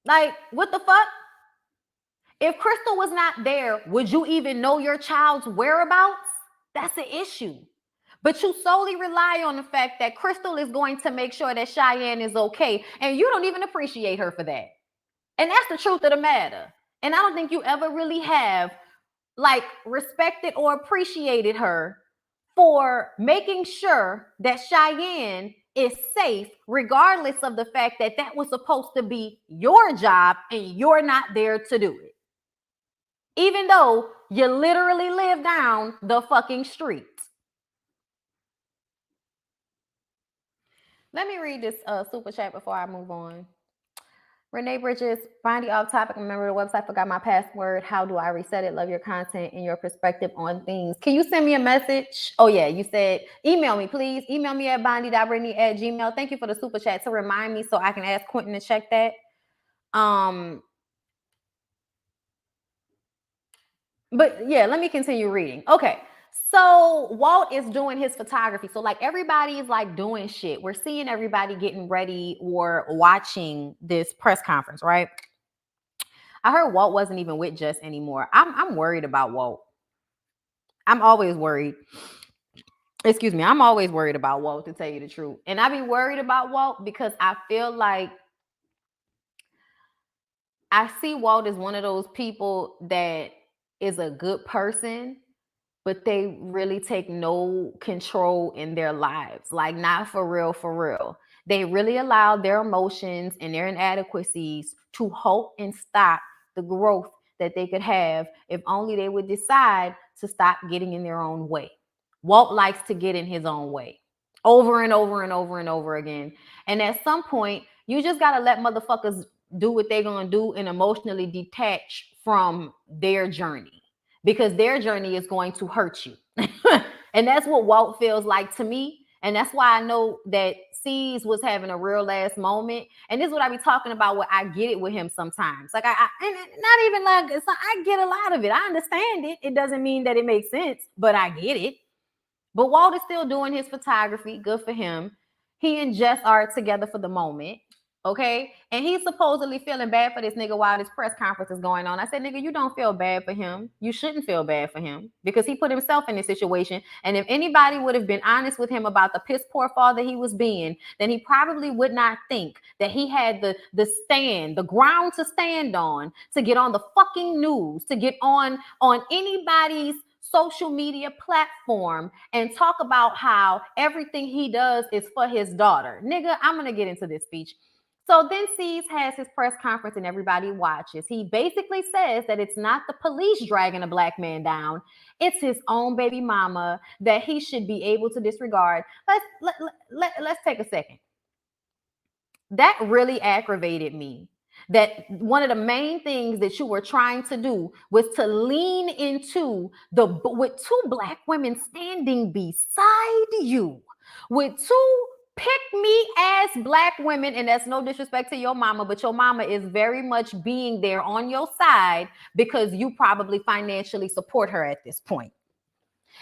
Like, what the fuck? If Crystal was not there, would you even know your child's whereabouts? That's the issue. But you solely rely on the fact that Crystal is going to make sure that Cheyenne is okay, and you don't even appreciate her for that. And that's the truth of the matter. And I don't think you ever really have, like, respected or appreciated her for making sure that Cheyenne is safe, regardless of the fact that that was supposed to be your job and you're not there to do it. Even though you literally live down the fucking street. Let me read this super chat before I move on. Renee Bridges, Bondy off topic. Remember the website, forgot my password. How do I reset it? Love your content and your perspective on things. Can you send me a message? Oh yeah, you said email me, please. Email me at bondy.brittany@gmail. Thank you for the super chat to remind me so I can ask Quentin to check that. But yeah, let me continue reading. Okay. So Walt is doing his photography. So like everybody is like doing shit. We're seeing everybody getting ready or watching this press conference, right? I heard Walt wasn't even with Jess anymore. I'm worried about Walt. I'm always worried. Excuse me. I'm always worried about Walt, to tell you the truth. And I be worried about Walt because I feel like I see Walt as one of those people that is a good person, but they really take no control in their lives. Like, not for real, for real. They really allow their emotions and their inadequacies to halt and stop the growth that they could have if only they would decide to stop getting in their own way. Walt likes to get in his own way over and over and over and over again. And at some point, you just got to let motherfuckers do what they're going to do and emotionally detach from their journey, because their journey is going to hurt you. And that's what Walt feels like to me. And that's why I know that C's was having a real last moment. And this is what I be talking about, where I get it with him sometimes. Like, I and not even like, I get a lot of it. I understand it. It doesn't mean that it makes sense, but I get it. But Walt is still doing his photography. Good for him. He and Jess are together for the moment. Okay. And he's supposedly feeling bad for this nigga while this press conference is going on. I said, nigga, you don't feel bad for him. You shouldn't feel bad for him, because he put himself in this situation. And if anybody would have been honest with him about the piss poor father he was being, then he probably would not think that he had the ground to stand on, to get on the fucking news, to get on anybody's social media platform and talk about how everything he does is for his daughter. Nigga, I'm going to get into this speech. So then C's has his press conference and everybody watches. He basically says that it's not the police dragging a black man down. It's his own baby mama that he should be able to disregard. Let's take a second. That really aggravated me. That one of the main things that you were trying to do was to lean into with two black women standing beside you, with two pick-me-ass black women. And that's no disrespect to your mama, but your mama is very much being there on your side because you probably financially support her at this point.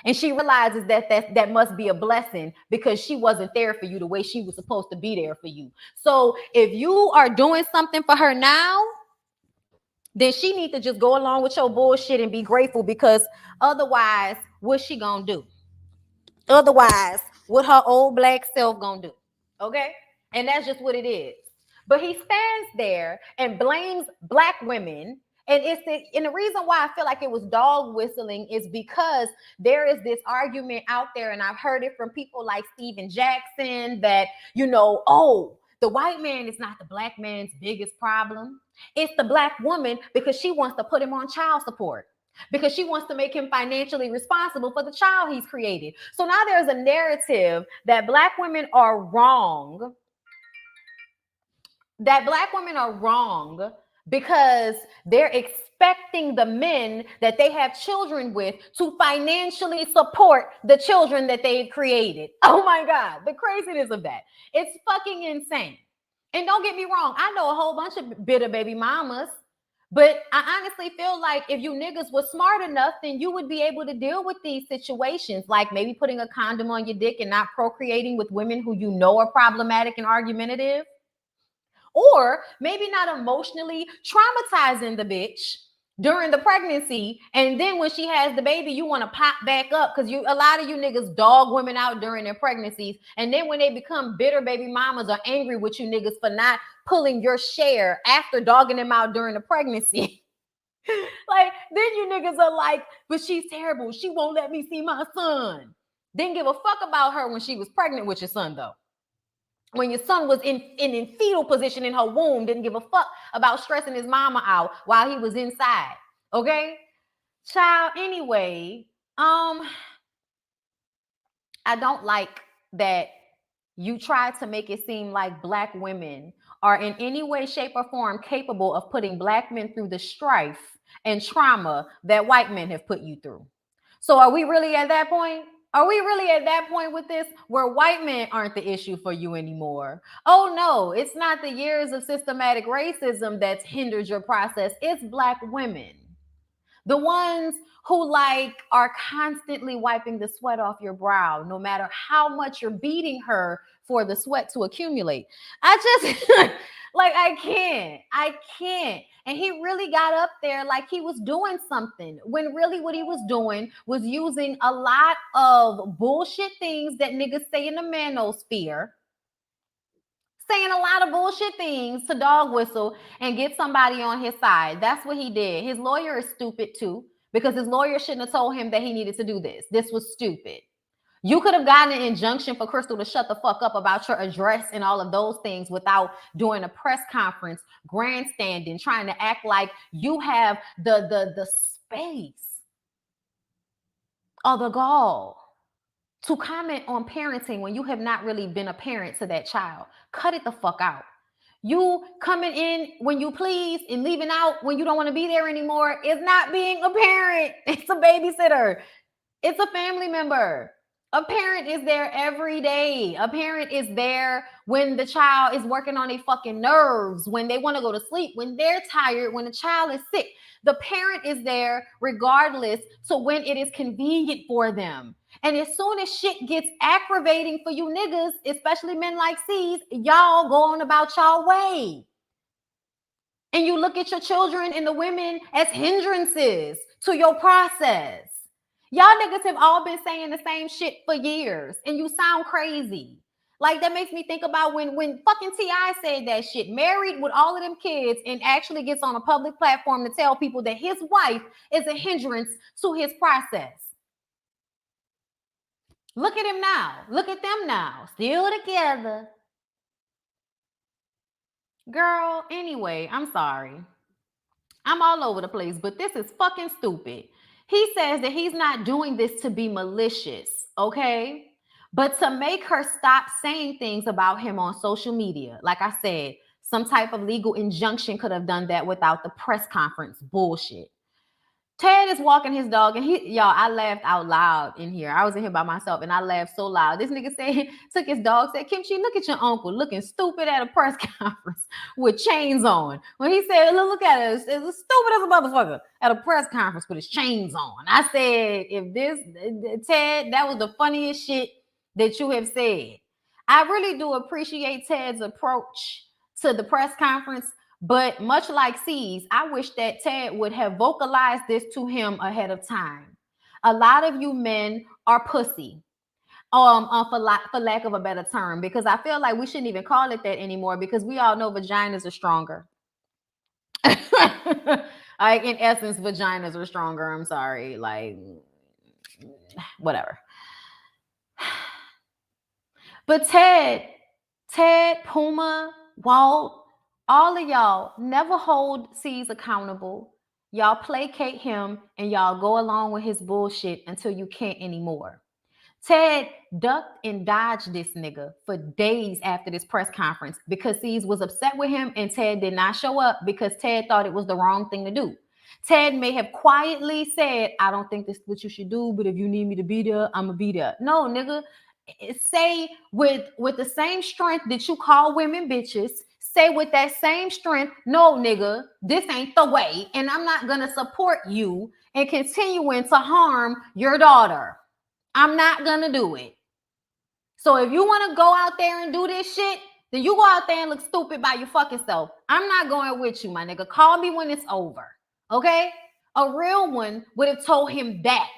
And she realizes that must be a blessing, because she wasn't there for you the way she was supposed to be there for you. So if you are doing something for her now, then she needs to just go along with your bullshit and be grateful, because otherwise, what's she gonna do? Otherwise, what her old black self gonna do? Okay? And that's just what it is. But he stands there and blames black women. And the reason why I feel like it was dog whistling is because there is this argument out there, and I've heard it from people like Steven Jackson, that, oh, the white man is not the black man's biggest problem. It's the black woman, because she wants to put him on child support, because she wants to make him financially responsible for the child he's created. So now there's a narrative that black women are wrong. That black women are wrong because they're expecting the men that they have children with to financially support the children that they've created. Oh my God, the craziness of that. It's fucking insane. And don't get me wrong, I know a whole bunch of bitter baby mamas, but I honestly feel like if you niggas were smart enough, then you would be able to deal with these situations, like maybe putting a condom on your dick and not procreating with women who you know are problematic and argumentative. Or maybe not emotionally traumatizing the bitch during the pregnancy, and then when she has the baby, you want to pop back up, because a lot of you niggas dog women out during their pregnancies, and then when they become bitter baby mamas are angry with you niggas for not pulling your share after dogging them out during the pregnancy. Like, then you niggas are like, but she's terrible, she won't let me see my son. Didn't give a fuck about her when she was pregnant with your son, though. When your son was in fetal position in her womb, didn't give a fuck about stressing his mama out while he was inside. Okay? Child, anyway, I don't like that you try to make it seem like black women are in any way, shape, or form capable of putting black men through the strife and trauma that white men have put you through. So are we really at that point? Are we really at that point with this, where white men aren't the issue for you anymore? Oh no, it's not the years of systematic racism that's hindered your process. It's black women. The ones who are constantly wiping the sweat off your brow, no matter how much you're beating her for the sweat to accumulate. Like, I can't. And he really got up there like he was doing something, when really what he was doing was using a lot of bullshit things that niggas say in the manosphere, saying a lot of bullshit things to dog whistle and get somebody on his side. That's what he did. His lawyer is stupid too, because his lawyer shouldn't have told him that he needed to do this. This was stupid. You could have gotten an injunction for Crystal to shut the fuck up about your address and all of those things without doing a press conference, grandstanding, trying to act like you have the space or the gall to comment on parenting when you have not really been a parent to that child. Cut it the fuck out. You coming in when you please and leaving out when you don't want to be there anymore is not being a parent. It's a babysitter. It's a family member. A parent is there every day. A parent is there when the child is working on their fucking nerves, when they want to go to sleep, when they're tired, when the child is sick. The parent is there regardless, so when it is convenient for them. And as soon as shit gets aggravating for you niggas, especially men like C's, y'all go on about y'all way. And you look at your children and the women as hindrances to your process. Y'all niggas have all been saying the same shit for years, and you sound crazy. Like, that makes me think about when fucking T.I. said that shit, married with all of them kids, and actually gets on a public platform to tell people that his wife is a hindrance to his process. Look at him now. Look at them now. Still together. Girl, anyway, I'm sorry. I'm all over the place, but this is fucking stupid. He says that he's not doing this to be malicious, okay? But to make her stop saying things about him on social media. Like I said, some type of legal injunction could have done that without the press conference bullshit. Ted is walking his dog, and y'all, I laughed out loud in here. I was in here by myself, and I laughed so loud. This nigga said, took his dog, said, Kimchi, look at your uncle looking stupid at a press conference with chains on. When he said, look at us, it's as stupid as a motherfucker at a press conference with his chains on. I said, if this, Ted, that was the funniest shit that you have said. I really do appreciate Ted's approach to the press conference. But much like C's, I wish that Ted would have vocalized this to him ahead of time. A lot of you men are pussy, for lack of a better term, because I feel like we shouldn't even call it that anymore, because we all know vaginas are stronger. Like, in essence, vaginas are stronger. I'm sorry. Like, whatever. But Ted, Puma, Walt, all of y'all never hold C's accountable. Y'all placate him and y'all go along with his bullshit until you can't anymore. Ted ducked and dodged this nigga for days after this press conference because C's was upset with him, and Ted did not show up because Ted thought it was the wrong thing to do. Ted may have quietly said, I don't think this is what you should do, but if you need me to be there, I'm gonna be there. No, nigga, say with the same strength that you call women bitches, say with that same strength, no, nigga, this ain't the way, and I'm not gonna support you in continuing to harm your daughter. I'm not gonna do it. So if you want to go out there and do this shit, then you go out there and look stupid by your fucking self. I'm not going with you, my nigga. Call me when it's over, okay? A real one would have told him that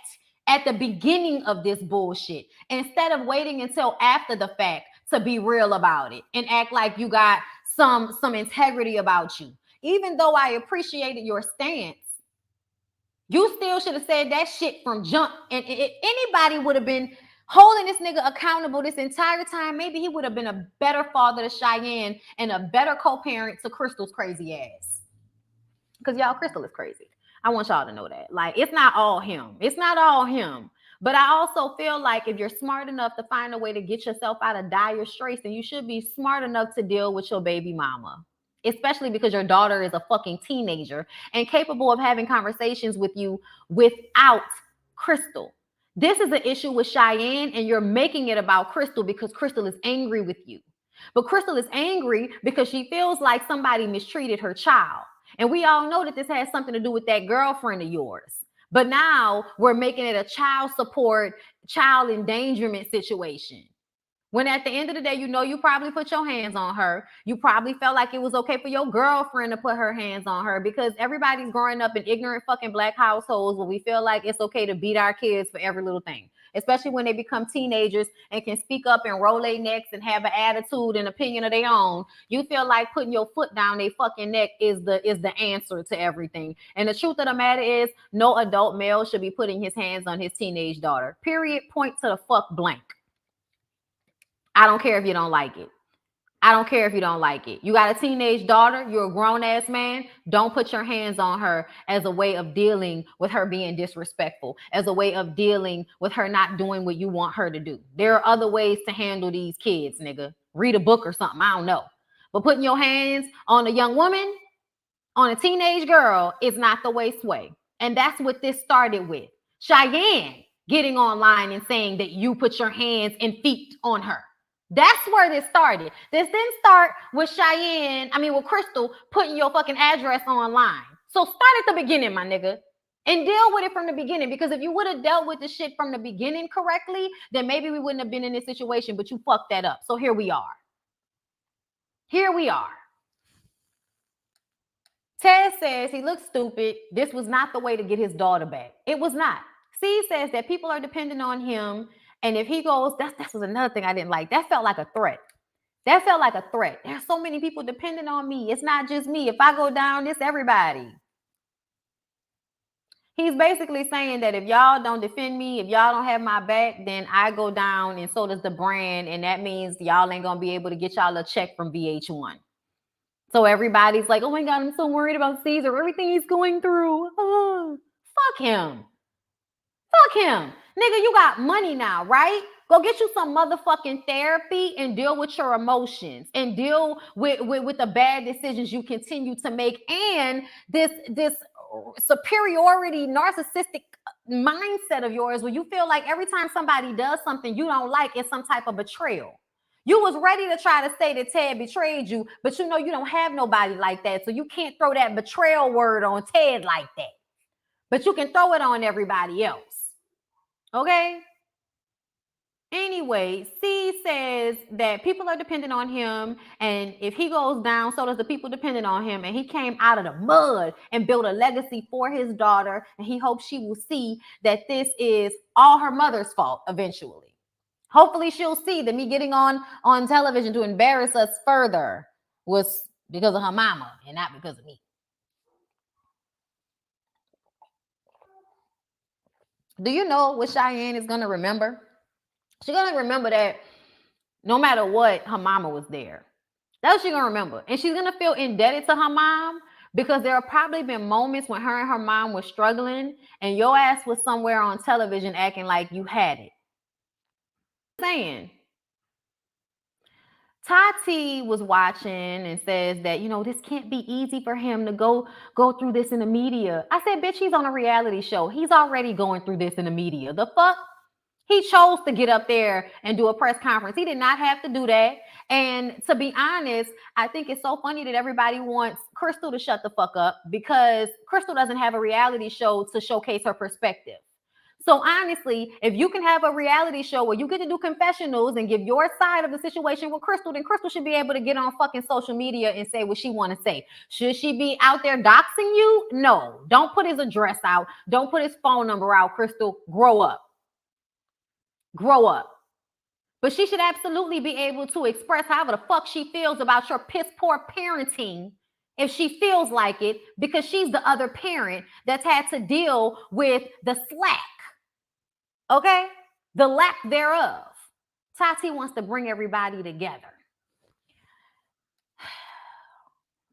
at the beginning of this bullshit, instead of waiting until after the fact to be real about it and act like you got some integrity about you. Even though I appreciated your stance, you still should have said that shit from jump. And if anybody would have been holding this nigga accountable this entire time, maybe he would have been a better father to Cheyenne and a better co-parent to Crystal's crazy ass. Because y'all, Crystal is crazy. I want y'all to know that. Like, it's not all him. It's not all him. But I also feel like if you're smart enough to find a way to get yourself out of dire straits, then you should be smart enough to deal with your baby mama. Especially because your daughter is a fucking teenager and capable of having conversations with you without Crystal. This is an issue with Cheyenne, and you're making it about Crystal because Crystal is angry with you. But Crystal is angry because she feels like somebody mistreated her child. And we all know that this has something to do with that girlfriend of yours. But now we're making it a child support, child endangerment situation. When at the end of the day, you know, you probably put your hands on her. You probably felt like it was okay for your girlfriend to put her hands on her, because everybody's growing up in ignorant fucking black households where we feel like it's okay to beat our kids for every little thing, especially when they become teenagers and can speak up and roll their necks and have an attitude and opinion of their own. You feel like putting your foot down their fucking neck is the answer to everything. And the truth of the matter is, no adult male should be putting his hands on his teenage daughter. Period. Point to the fuck blank. I don't care if you don't like it. I don't care if you don't like it. You got a teenage daughter, you're a grown-ass man, don't put your hands on her as a way of dealing with her being disrespectful, as a way of dealing with her not doing what you want her to do. There are other ways to handle these kids, nigga. Read a book or something, I don't know. But putting your hands on a young woman, on a teenage girl, is not the way sway. And that's what this started with. Cheyenne getting online and saying that you put your hands and feet on her. That's where this started. This didn't start with with Crystal putting your fucking address online. So start at the beginning, my nigga, and deal with it from the beginning. Because if you would have dealt with the shit from the beginning correctly, then maybe we wouldn't have been in this situation, but you fucked that up. So here we are. Here we are. Ted says he looks stupid. This was not the way to get his daughter back. It was not. C says that people are dependent on him. And if he goes, that was another thing I didn't like. That felt like a threat. That felt like a threat. There's so many people dependent on me. It's not just me. If I go down, it's everybody. He's basically saying that if y'all don't defend me, if y'all don't have my back, then I go down and so does the brand. And that means y'all ain't going to be able to get y'all a check from VH1. So everybody's like, oh my God, I'm so worried about Caesar, everything he's going through. Oh, fuck him. Fuck him. Nigga, you got money now, right? Go get you some motherfucking therapy and deal with your emotions and deal with the bad decisions you continue to make and this superiority, narcissistic mindset of yours where you feel like every time somebody does something you don't like, it's some type of betrayal. You was ready to try to say that Ted betrayed you, but you know you don't have nobody like that, so you can't throw that betrayal word on Ted like that. But you can throw it on everybody else. Okay? Anyway, C says that people are dependent on him, and if he goes down, so does the people dependent on him, and he came out of the mud and built a legacy for his daughter, and he hopes she will see that this is all her mother's fault eventually. Hopefully she'll see that me getting on television to embarrass us further was because of her mama and not because of me. Do you know what Cheyenne is going to remember? She's going to remember that no matter what, her mama was there. That's what she's going to remember. And she's going to feel indebted to her mom because there have probably been moments when her and her mom were struggling and your ass was somewhere on television acting like you had it. Saying. Tati was watching and says that, you know, this can't be easy for him to go through this in the media. I said, bitch, he's on a reality show. He's already going through this in the media. The fuck? He chose to get up there and do a press conference. He did not have to do that. And to be honest, I think it's so funny that everybody wants Crystal to shut the fuck up because Crystal doesn't have a reality show to showcase her perspective. So honestly, if you can have a reality show where you get to do confessionals and give your side of the situation with Crystal, then Crystal should be able to get on fucking social media and say what she want to say. Should she be out there doxing you? No. Don't put his address out. Don't put his phone number out, Crystal. Grow up. Grow up. But she should absolutely be able to express however the fuck she feels about your piss poor parenting if she feels like it, because she's the other parent that's had to deal with the slack. Okay? The lack thereof. Tati wants to bring everybody together.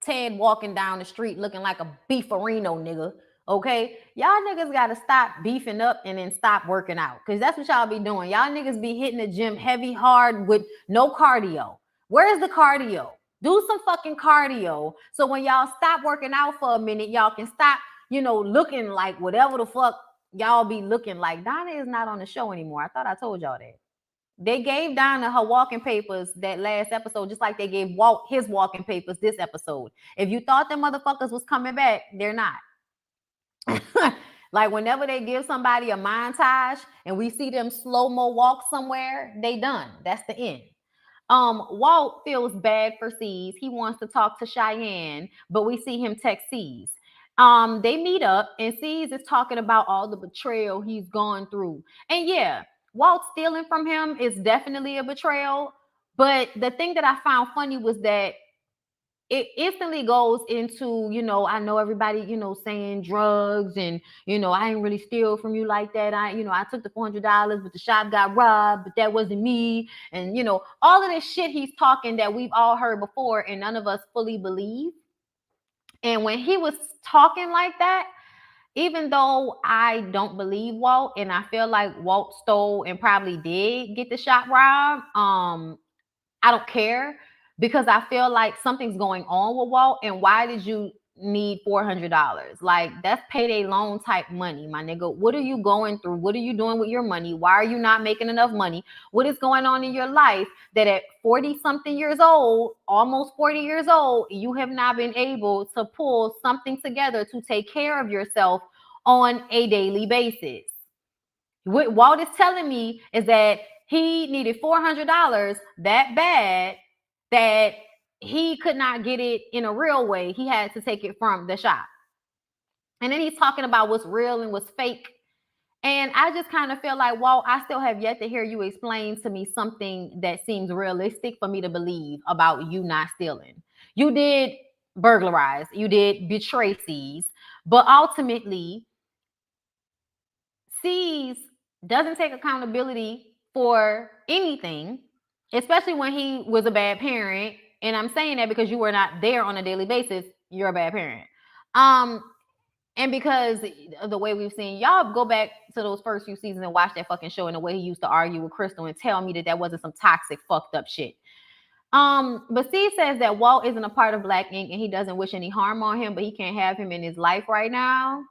Ted walking down the street looking like a beefarino nigga. Okay? Y'all niggas got to stop beefing up and then stop working out. Because that's what y'all be doing. Y'all niggas be hitting the gym heavy, hard with no cardio. Where's the cardio? Do some fucking cardio. So when y'all stop working out for a minute, y'all can stop, looking like whatever the fuck y'all be looking like. Donna is not on the show anymore. I thought I told y'all that. They gave Donna her walking papers that last episode, just like they gave Walt his walking papers this episode. If you thought them motherfuckers was coming back, they're not. Like whenever they give somebody a montage and we see them slow-mo walk somewhere, they done. That's the end. Walt feels bad for C's. He wants to talk to Cheyenne, but we see him text C's. They meet up and C's is talking about all the betrayal he's gone through. And yeah, Walt stealing from him is definitely a betrayal. But the thing that I found funny was that it instantly goes into, I know everybody, saying drugs and, I ain't really steal from you like that. I took the $400, but the shop got robbed, but that wasn't me. And, all of this shit he's talking that we've all heard before and none of us fully believe. And when he was talking like that, even though I don't believe Walt and I feel like Walt stole and probably did get the shop robbed, I don't care because I feel like something's going on with Walt. And why did you need $400? Like, that's payday loan type money, my nigga. What are you going through? What are you doing with your money? Why are you not making enough money? What is going on in your life that at 40 something years old, almost 40 years old, you have not been able to pull something together to take care of yourself on a daily basis? What Walt is telling me is that he needed $400 that bad that he could not get it in a real way. He had to take it from the shop. And then he's talking about what's real and what's fake. And I just kind of feel like, Walt, I still have yet to hear you explain to me something that seems realistic for me to believe about you not stealing. You did burglarize, you did betray C's, but ultimately, C's doesn't take accountability for anything, especially when he was a bad parent. And I'm saying that because you were not there on a daily basis, you're a bad parent. And because of the way we've seen, y'all go back to those first few seasons and watch that fucking show and the way he used to argue with Crystal and tell me that that wasn't some toxic, fucked up shit. But Steve says that Walt isn't a part of Black Ink and he doesn't wish any harm on him, but he can't have him in his life right now.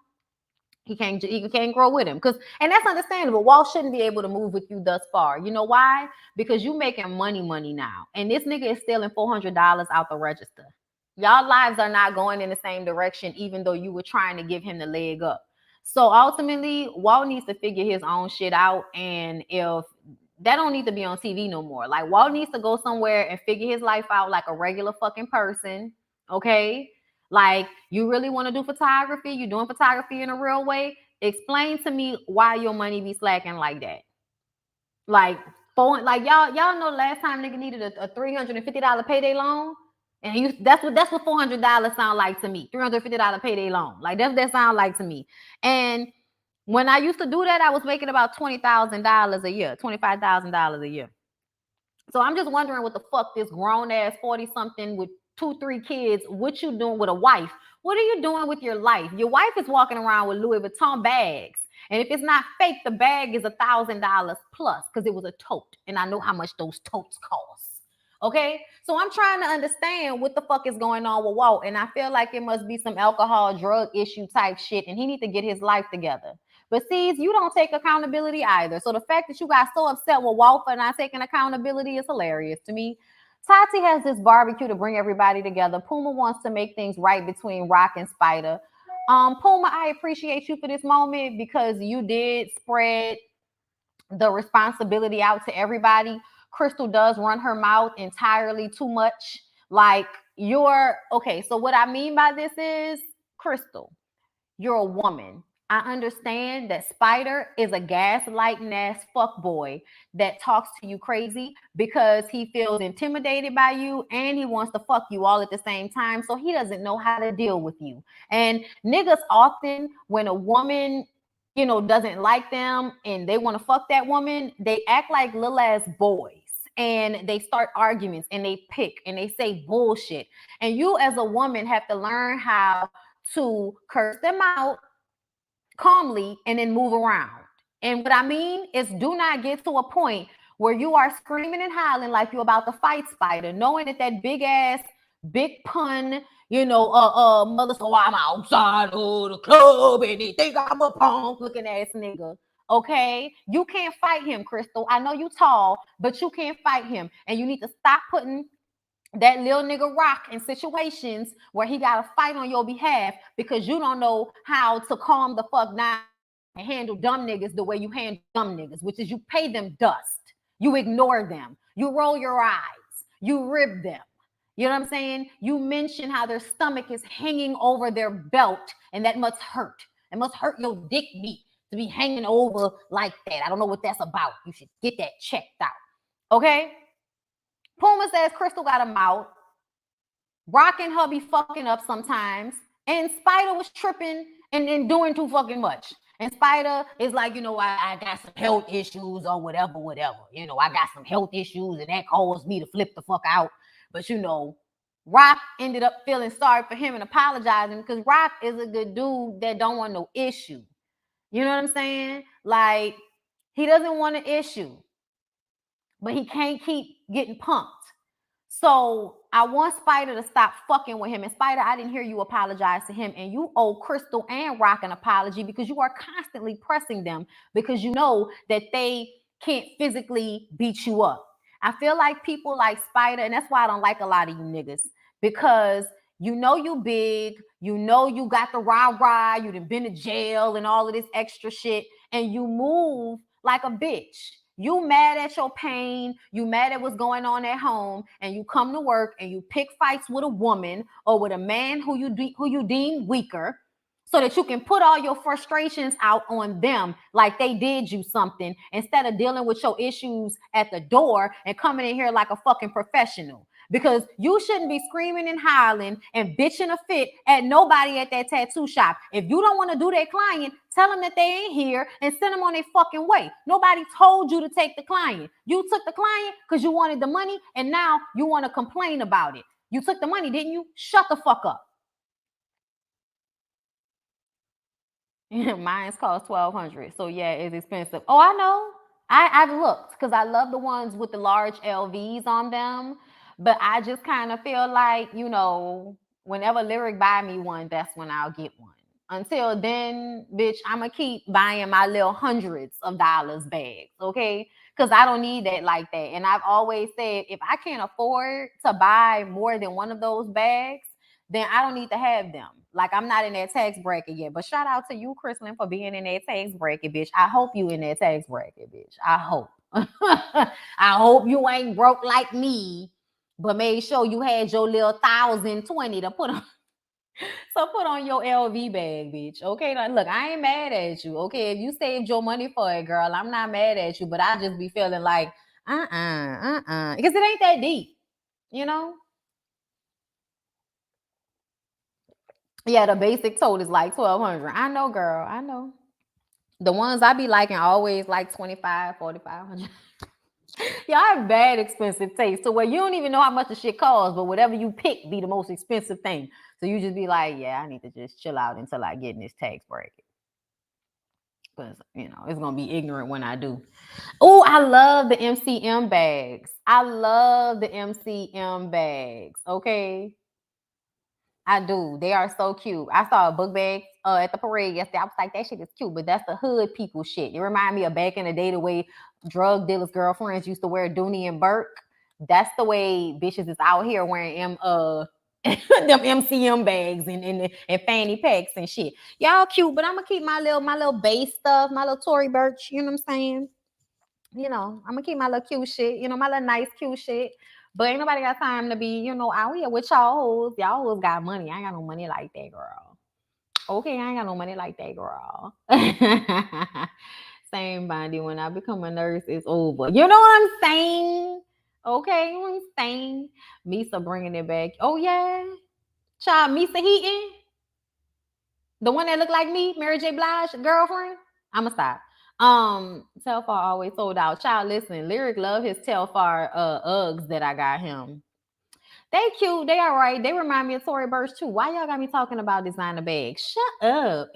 He can't grow with him. And that's understandable. Walt shouldn't be able to move with you thus far. You know why? Because you making money now. And this nigga is stealing $400 out the register. Y'all lives are not going in the same direction, even though you were trying to give him the leg up. So ultimately, Walt needs to figure his own shit out. And if that don't need to be on TV no more. Like, Walt needs to go somewhere and figure his life out like a regular fucking person. Okay? Like, you really want to do photography? You doing photography in a real way? Explain to me why your money be slacking like that. Like, y'all know the last time nigga needed a $350 payday loan? And that's what $400 sound like to me. $350 payday loan. Like, that's what that sound like to me. And when I used to do that, I was making about $20,000 a year, $25,000 a year. So I'm just wondering what the fuck this grown ass 40-something with 2-3 kids, what you doing with a wife? What are you doing with your life? Your wife is walking around with Louis Vuitton bags. And if it's not fake, the bag is $1,000 plus because it was a tote. And I know how much those totes cost. Okay? So I'm trying to understand what the fuck is going on with Walt. And I feel like it must be some alcohol, drug issue type shit. And he needs to get his life together. But see, you don't take accountability either. So the fact that you got so upset with Walt for not taking accountability is hilarious to me. Tati has this barbecue to bring everybody together. Puma wants to make things right between Rock and Spider. Puma, I appreciate you for this moment because you did spread the responsibility out to everybody. Crystal does run her mouth entirely too much. Like, okay, so what I mean by this is, Crystal, you're a woman. I understand that Spider is a gaslighting ass fuckboy that talks to you crazy because he feels intimidated by you and he wants to fuck you all at the same time. So he doesn't know how to deal with you. And niggas often, when a woman, doesn't like them and they want to fuck that woman, they act like little ass boys. And they start arguments and they pick and they say bullshit. And you as a woman have to learn how to curse them out calmly and then move around. And what I mean is, do not get to a point where you are screaming and howling like you're about to fight Spider, knowing that big ass, big pun, mother, so I'm outside of the club and they think I'm a punk looking ass nigga. Okay, you can't fight him, Crystal. I know you tall, but you can't fight him, and you need to stop putting that little nigga Rock in situations where he got to fight on your behalf because you don't know how to calm the fuck down and handle dumb niggas the way you handle dumb niggas, which is you pay them dust. You ignore them. You roll your eyes. You rib them. You know what I'm saying? You mention how their stomach is hanging over their belt, and that must hurt. It must hurt your dick meat to be hanging over like that. I don't know what that's about. You should get that checked out. Okay? Puma says Crystal got a mouth. Rockin' her be fucking up sometimes. And Spider was tripping and doing too fucking much. And Spider is like, I got some health issues or whatever. I got some health issues and that caused me to flip the fuck out. But Rock ended up feeling sorry for him and apologizing because Rock is a good dude that don't want no issue. You know what I'm saying? Like, he doesn't want an issue, but he can't keep getting punked. So I want Spider to stop fucking with him. And Spider, I didn't hear you apologize to him. And you owe Crystal and Rock an apology because you are constantly pressing them because you know that they can't physically beat you up. I feel like people like Spider, and that's why I don't like a lot of you niggas, because you big, you got the rah-rah, you done been to jail and all of this extra shit, and you move like a bitch. You mad at your pain, you mad at what's going on at home, and you come to work and you pick fights with a woman or with a man who you deem weaker, so that you can put all your frustrations out on them like they did you something instead of dealing with your issues at the door and coming in here like a fucking professional. Because you shouldn't be screaming and hollering and bitching a fit at nobody at that tattoo shop. If you don't want to do that client, tell them that they ain't here and send them on their fucking way. Nobody told you to take the client. You took the client because you wanted the money, and now you want to complain about it. You took the money, didn't you? Shut the fuck up. Mine's cost $1,200. So yeah, it's expensive. Oh, I know. I've looked because I love the ones with the large LVs on them. But I just kind of feel like, whenever Lyric buy me one, that's when I'll get one. Until then, bitch, I'm going to keep buying my little hundreds of dollars bags, okay? Because I don't need that like that. And I've always said, if I can't afford to buy more than one of those bags, then I don't need to have them. Like, I'm not in that tax bracket yet. But shout out to you, Jocelyn, for being in that tax bracket, bitch. I hope you in that tax bracket, bitch. I hope. I hope you ain't broke like me, but made sure you had your little 1,020 to put on. So put on your LV bag, bitch. Okay, now look, I ain't mad at you. Okay, if you saved your money for it, girl, I'm not mad at you. But I just be feeling like, because it ain't that deep, Yeah, the basic tote is like $1,200. I know, girl. I know. The ones I be liking always like $2,500, $4,500. Y'all have bad expensive taste to where you don't even know how much the shit costs, but whatever you pick be the most expensive thing. So you just be like, yeah, I need to just chill out until I get in this tax bracket. Because, it's going to be ignorant when I do. Oh, I love the MCM bags. Okay? I do. They are so cute. I saw a book bag at the parade yesterday. I was like, that shit is cute, but that's the hood people shit. It remind me of back in the day, the way drug dealers' girlfriends used to wear Dooney and Burke. That's the way bitches is out here wearing them MCM bags and fanny packs and shit. Y'all cute, but I'm gonna keep my little base stuff, my little Tory Burch. You know what I'm saying? I'm gonna keep my little cute shit. My little nice cute shit. But ain't nobody got time to be, out here with y'all hoes. Y'all hoes got money. I ain't got no money like that, girl. Okay, I ain't got no money like that, girl. Same, Bondy. When I become a nurse, it's over. You know what I'm saying? Okay, you know what I'm saying? Misa bringing it back. Oh, yeah. Child, Misa Heaton. The one that looked like me, Mary J. Blige, girlfriend. I'ma stop. Telfar always sold out. Child, listen, Lyric love his Telfar Uggs that I got him. They cute. They all right. They remind me of Tory Burch too. Why y'all got me talking about designer bags? Shut up.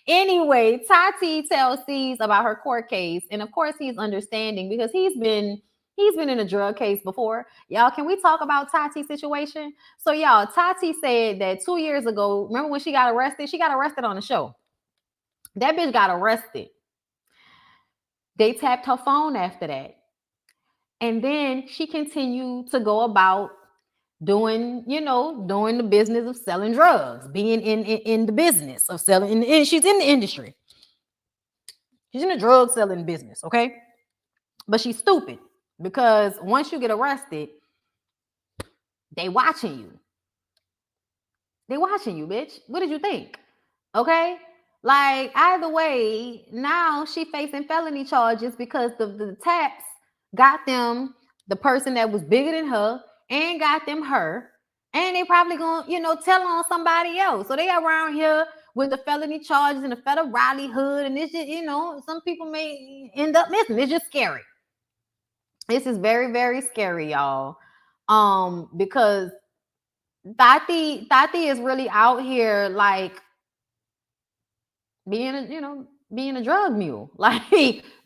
Anyway, Tati tells C's about her court case, and of course he's understanding because he's been in a drug case before. Y'all, can we talk about Tati's situation? So y'all, Tati said that 2 years ago, remember when she got arrested? She got arrested on the show. That bitch got arrested. They tapped her phone after that. And then she continued to go about doing, doing the business of selling drugs, being in the business of selling, and she's in the industry. She's in the drug selling business, okay? But she's stupid because once you get arrested, they watching you. They watching you, bitch. What did you think? Okay? Like, either way, now she facing felony charges because the taps got them the person that was bigger than her and got them her. And they probably gonna, tell on somebody else. So they around here with the felony charges and the federally hood. And it's just, some people may end up missing. It's just scary. This is very, very scary, y'all. Because Tati is really out here like being a drug mule, like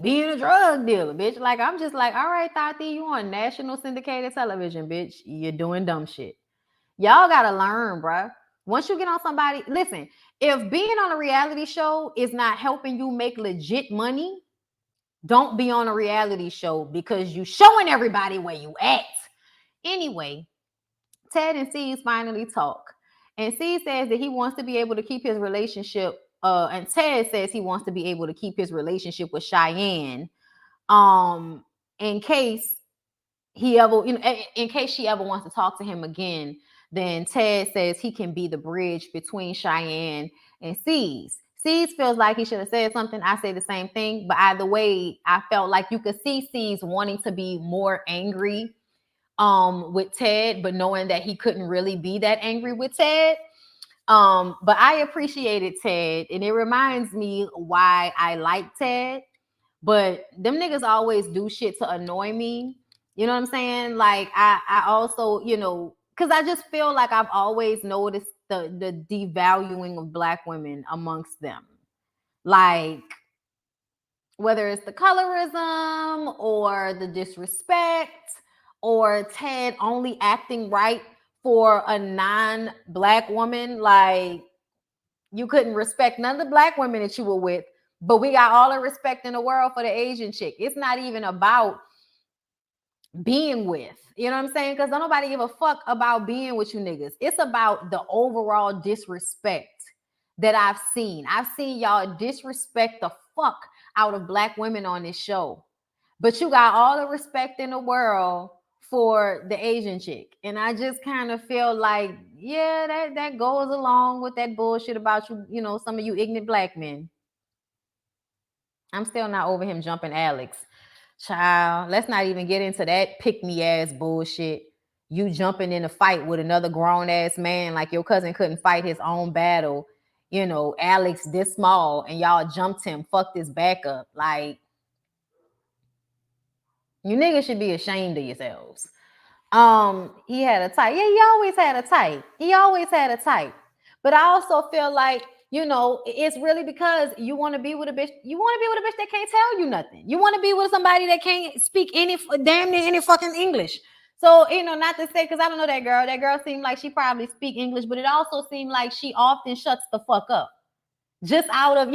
being a drug dealer, bitch. Like, I'm just like, all right, Tati, you on national syndicated television, bitch. You're doing dumb shit. Y'all gotta learn, bruh. Once you get on somebody, listen, if being on a reality show is not helping you make legit money, don't be on a reality show because you showing everybody where you at. Anyway, Ted and C's finally talk. And C says that he wants to be able to keep his relationship. And Ted says he wants to be able to keep his relationship with Cheyenne. In case he ever, in case she ever wants to talk to him again, then Ted says he can be the bridge between Cheyenne and C's. C's feels like he should have said something. I say the same thing, but either way, I felt like you could see C's wanting to be more angry with Ted, but knowing that he couldn't really be that angry with Ted. But I appreciated Ted, and it reminds me why I like Ted. But them niggas always do shit to annoy me. You know what I'm saying? Like, I also, because I just feel like I've always noticed the devaluing of Black women amongst them. Like, whether it's the colorism or the disrespect or Ted only acting right for a non-Black woman. Like, you couldn't respect none of the Black women that you were with, but we got all the respect in the world for the Asian chick. It's not even about being with, you know what I'm saying? Because don't nobody give a fuck about being with you niggas. It's about the overall disrespect that I've seen. I've seen y'all disrespect the fuck out of Black women on this show. But you got all the respect in the world for the Asian chick. And I just kind of feel like, yeah, that goes along with that bullshit about you, some of you ignorant Black men. I'm still not over him jumping Alex. Child, let's not even get into that pick-me-ass bullshit. You jumping in a fight with another grown-ass man like your cousin couldn't fight his own battle. Alex this small, and y'all jumped him, fucked his back up. Like, you niggas should be ashamed of yourselves. He had a type. Yeah, he always had a type. But I also feel like, it's really because you want to be with a bitch. You want to be with a bitch that can't tell you nothing. You want to be with somebody that can't speak damn near any fucking English. So, not to say, because I don't know that girl. That girl seemed like she probably speak English, but it also seemed like she often shuts the fuck up. Just out of,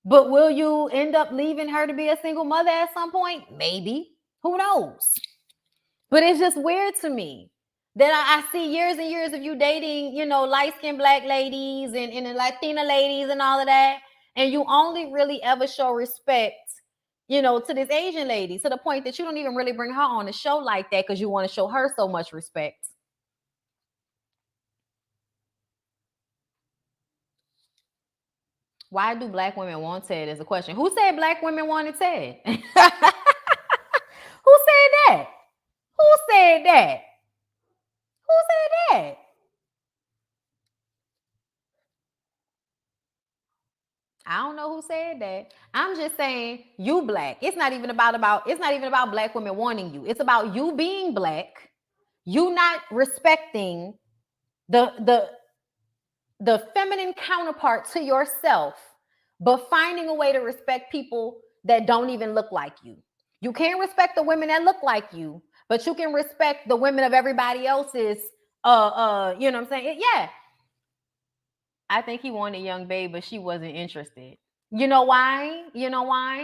But will you end up leaving her to be a single mother at some point? Maybe. Who knows? But it's just weird to me that I see years and years of you dating, light-skinned Black ladies and Latina ladies and all of that. And you only really ever show respect, to this Asian lady, to the point that you don't even really bring her on a show like that because you want to show her so much respect. Why do Black women want Ted is a question. Who said Black women wanted Ted? Who said that? Who said that? Who said that? I don't know who said that. I'm just saying you Black. It's not even about Black women wanting you. It's about you being Black, you not respecting the feminine counterpart to yourself, but finding a way to respect people that don't even look like you. You can't respect the women that look like you, but you can respect the women of everybody else's you know what I'm saying? Yeah. I think he wanted young babe, but she wasn't interested. You know why?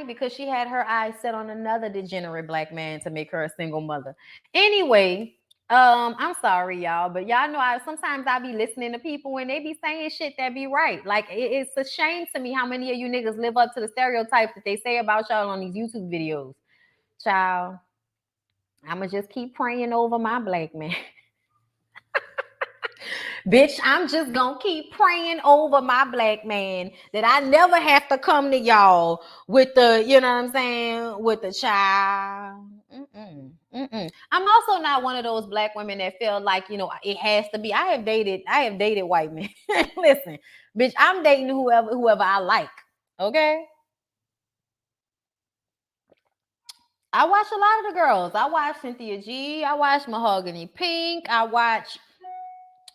Because she had her eyes set on another degenerate Black man to make her a single mother. Anyway, I'm sorry, y'all, but y'all know sometimes I be listening to people when they be saying shit that be right. Like it's a shame to me how many of you niggas live up to the stereotypes that they say about y'all on these YouTube videos. Child, I'ma just keep praying over my black man. Bitch, I'm just gonna keep praying over my black man that I never have to come to y'all with the, you know what I'm saying, with the child. I'm also not one of those black women that feel like, it has to be. I have dated white men. Listen, bitch, I'm dating whoever I like. Okay. I watch a lot of the girls. I watch Cynthia G. I watch Mahogany Pink. I watch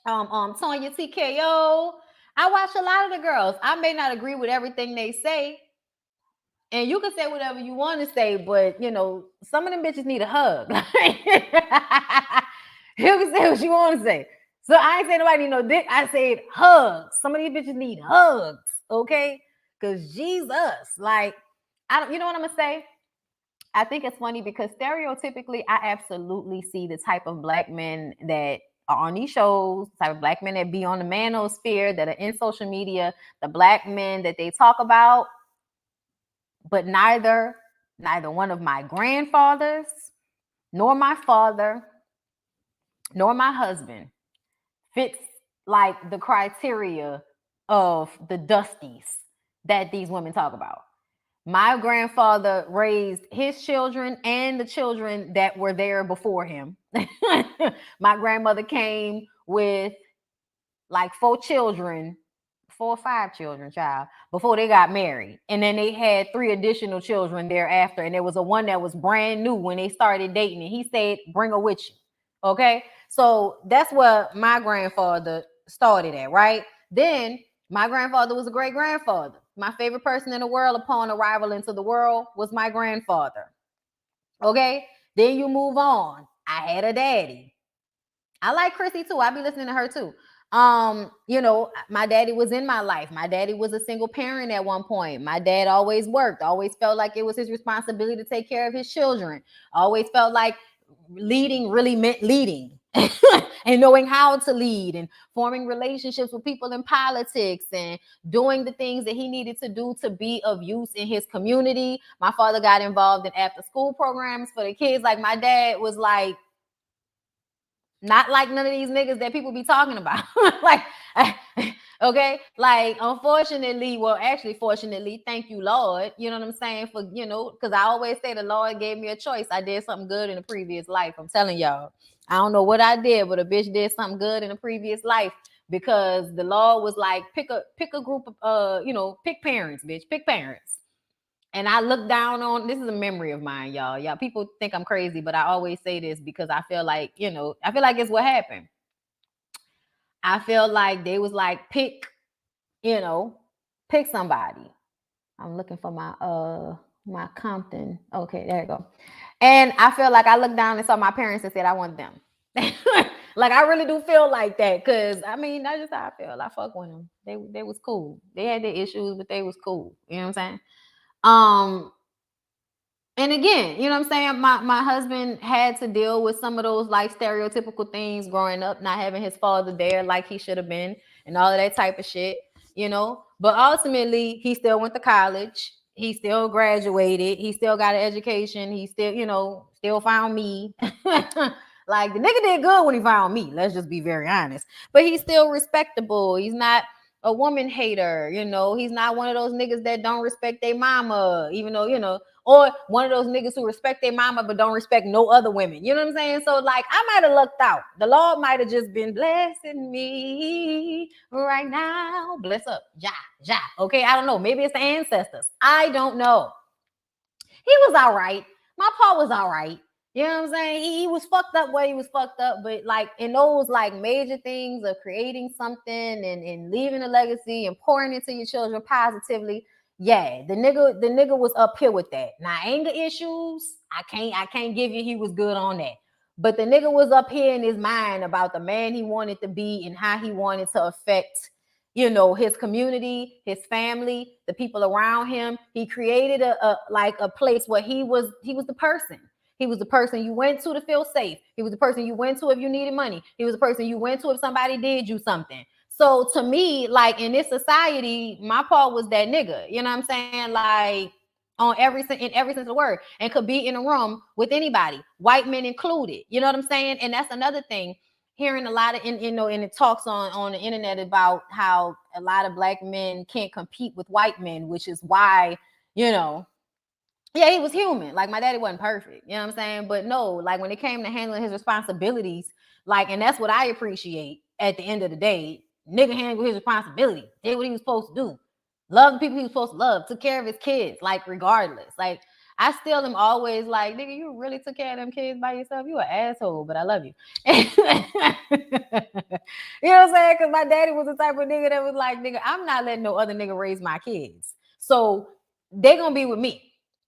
Tonya TKO. I watch a lot of the girls. I may not agree with everything they say, and you can say whatever you want to say, but some of them bitches need a hug. You can say what you want to say. So I ain't saying nobody need no dick. I said hugs. Some of these bitches need hugs, okay? Because Jesus, like, I don't. You know what I'm gonna say? I think it's funny because stereotypically, I absolutely see the type of black men that are on these shows, the type of black men that be on the manosphere, that are in social media, the black men that they talk about, but neither one of my grandfathers, nor my father, nor my husband fits like the criteria of the dusties that these women talk about. My grandfather raised his children and the children that were there before him. My grandmother came with like 4 or 5 children, child, before they got married. And then they had 3 additional children thereafter. And there was one that was brand new when they started dating. And he said, bring her with you. Okay. So that's where my grandfather started at, right? Then my grandfather was a great grandfather. My favorite person in the world upon arrival into the world was my grandfather. Okay. Then you move on. I had a daddy. I like Chrissy too. I be listening to her too. My daddy was in my life. My daddy was a single parent at one point. My dad always worked, always felt like it was his responsibility to take care of his children. Always felt like leading really meant leading. And knowing how to lead and forming relationships with people in politics and doing the things that he needed to do to be of use in his community. My father got involved in after school programs for the kids. Like my dad was like, not like none of these niggas that people be talking about. Like, okay, like unfortunately, well, actually, fortunately, thank you, Lord. You know what I'm saying? For because I always say the Lord gave me a choice. I did something good in a previous life. I'm telling y'all, I don't know what I did, but a bitch did something good in a previous life because the Lord was like, pick a group of pick parents, bitch, pick parents. And I look down on, this is a memory of mine, y'all. Y'all, people think I'm crazy, but I always say this because I feel like, it's what happened. I feel like they was like, pick somebody. I'm looking for my Compton. Okay, there you go. And I feel like I looked down and saw my parents and said, I want them. Like, I really do feel like that because, I mean, that's just how I feel. I fuck with them. They was cool. They had their issues, but they was cool. You know what I'm saying? And again, you know what I'm saying? My husband had to deal with some of those like stereotypical things growing up, not having his father there like he should have been, and all of that type of shit, But ultimately, he still went to college. He still graduated. He still got an education. He still, still found me. Like the nigga did good when he found me. Let's just be very honest. But he's still respectable. He's not a woman hater, He's not one of those niggas that don't respect their mama, even though, or one of those niggas who respect their mama but don't respect no other women. You know what I'm saying? So like I might have lucked out. The Lord might have just been blessing me right now. Bless up. Ja. Okay, I don't know. Maybe it's the ancestors. I don't know. He was all right. My pa was all right. You know what I'm saying? He was fucked up where he was fucked up, but like in those like major things of creating something and leaving a legacy and pouring into your children positively, yeah, the nigga was up here with that. Now anger issues, I can't give you he was good on that. But the nigga was up here in his mind about the man he wanted to be and how he wanted to affect his community, his family, the people around him. He created a place where he was the person. He was the person you went to feel safe. He was the person you went to if you needed money. He was the person you went to if somebody did you something. So to me, like in this society, my Paul was that nigga. You know what I'm saying? Like in every sense of the word, and could be in a room with anybody, white men included. You know what I'm saying? And that's another thing. Hearing a lot of in the talks on the internet about how a lot of black men can't compete with white men, which is why, you know, yeah, he was human. Like my daddy wasn't perfect. You know what I'm saying? But no, like when it came to handling his responsibilities, like, and that's what I appreciate at the end of the day. Nigga handled his responsibility, did what he was supposed to do, love the people he was supposed to love, took care of his kids, like regardless. Like I still am always like, nigga, you really took care of them kids by yourself. You an asshole, but I love you. You know what I'm saying? Because my daddy was the type of nigga that was like, nigga, I'm not letting no other nigga raise my kids. So they gonna be with me.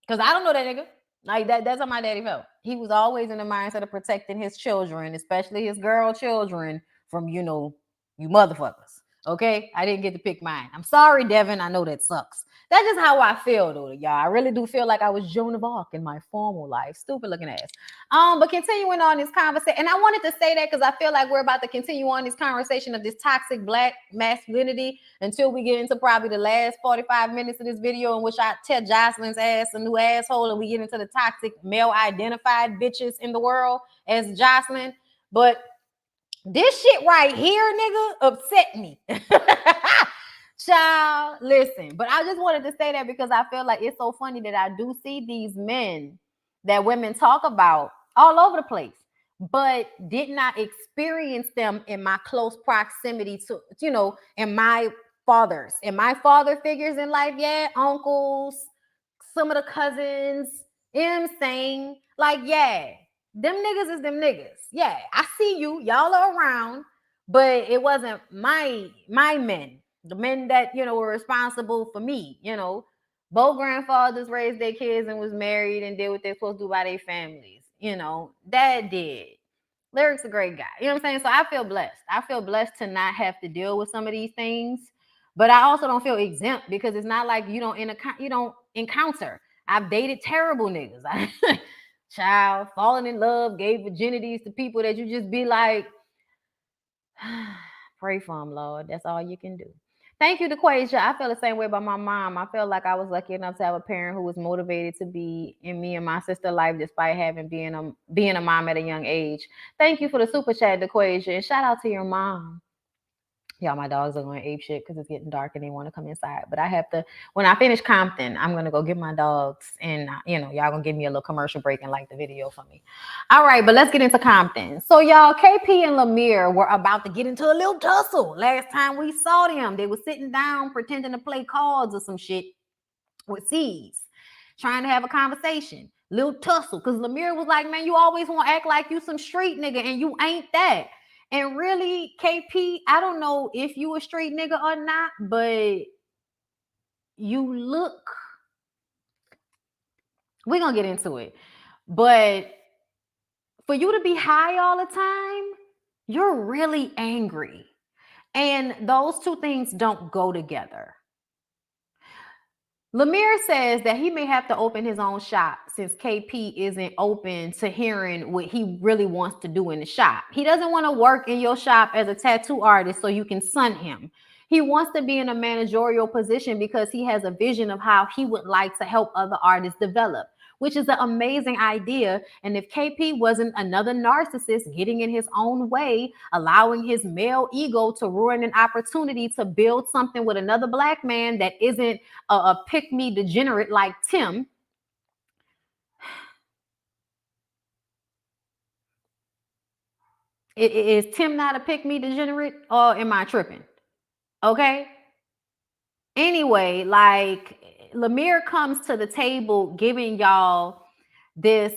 Because I don't know that nigga. Like that's how my daddy felt. He was always in the mindset of protecting his children, especially his girl children, from, you know, you motherfuckers. Okay? I didn't get to pick mine. I'm sorry, Devin. I know that sucks. That's just how I feel, though, y'all. I really do feel like I was Joan of Arc in my formal life. Stupid looking ass. But continuing on this conversation, and I wanted to say that because I feel like we're about to continue on this conversation of this toxic black masculinity until we get into probably the last 45 minutes of this video, in which I tell Jocelyn's ass a new asshole, and we get into the toxic male identified bitches in the world as Jocelyn. But this shit right here, nigga, upset me. Child, listen. But I just wanted to say that because I feel like it's so funny that I do see these men that women talk about all over the place, but did not experience them in my close proximity to, you know, in my father figures in life. Yeah, uncles, some of the cousins, you know what I'm saying? Like, yeah, them niggas is them niggas. Yeah, I see you. Y'all are around, but it wasn't my men. The men that, you know, were responsible for me, you know. Both grandfathers raised their kids and was married and did what they're supposed to do by their families. You know, dad did. Lyric's a great guy. You know what I'm saying? So I feel blessed. I feel blessed to not have to deal with some of these things. But I also don't feel exempt because it's not like you don't encounter. I've dated terrible niggas. Child, falling in love, gave virginities to people that you just be like, pray for them, Lord. That's all you can do. Thank you, DeQuasia. I feel the same way about my mom. I feel like I was lucky enough to have a parent who was motivated to be in me and my sister's life despite having being a mom at a young age. Thank you for the super chat, DeQuasia. And shout out to your mom. Y'all, my dogs are going ape shit because it's getting dark and they want to come inside. But I have to, when I finish Compton, I'm going to go get my dogs. And, you know, y'all going to give me a little commercial break and like the video for me. All right, but let's get into Compton. So, y'all, KP and Lemire were about to get into a little tussle. Last time we saw them, they were sitting down pretending to play cards or some shit with C's, trying to have a conversation. Little tussle. Because Lemire was like, man, you always want to act like you some street nigga and you ain't that. And really, KP, I don't know if you a straight nigga or not, but you look, we're going to get into it. But for you to be high all the time, you're really angry. And those two things don't go together. Lemire says that he may have to open his own shop since KP isn't open to hearing what he really wants to do in the shop. He doesn't want to work in your shop as a tattoo artist so you can sun him. He wants to be in a managerial position because he has a vision of how he would like to help other artists develop, which is an amazing idea. And if KP wasn't another narcissist getting in his own way, allowing his male ego to ruin an opportunity to build something with another black man that isn't a pick-me degenerate like Tim, is Tim not a pick-me degenerate, or am I tripping? Okay. Anyway, like Lemire comes to the table giving y'all this,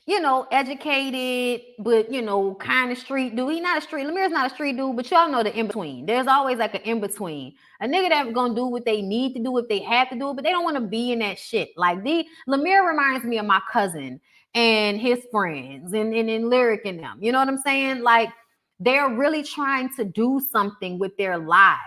you know, educated, but, you know, kind of street dude. He's not a street. Lemire's not a street dude, but y'all know the in-between. There's always like an in-between. A nigga that's gonna do what they need to do if they have to do it, but they don't want to be in that shit. Like Lemire reminds me of my cousin and his friends and Lyric and them. You know what I'm saying? Like they're really trying to do something with their lives.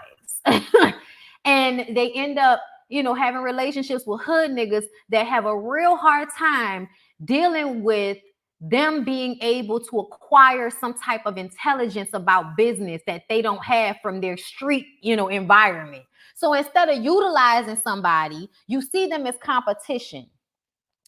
And they end up, you know, having relationships with hood niggas that have a real hard time dealing with them being able to acquire some type of intelligence about business that they don't have from their street, environment. So instead of utilizing somebody, you see them as competition.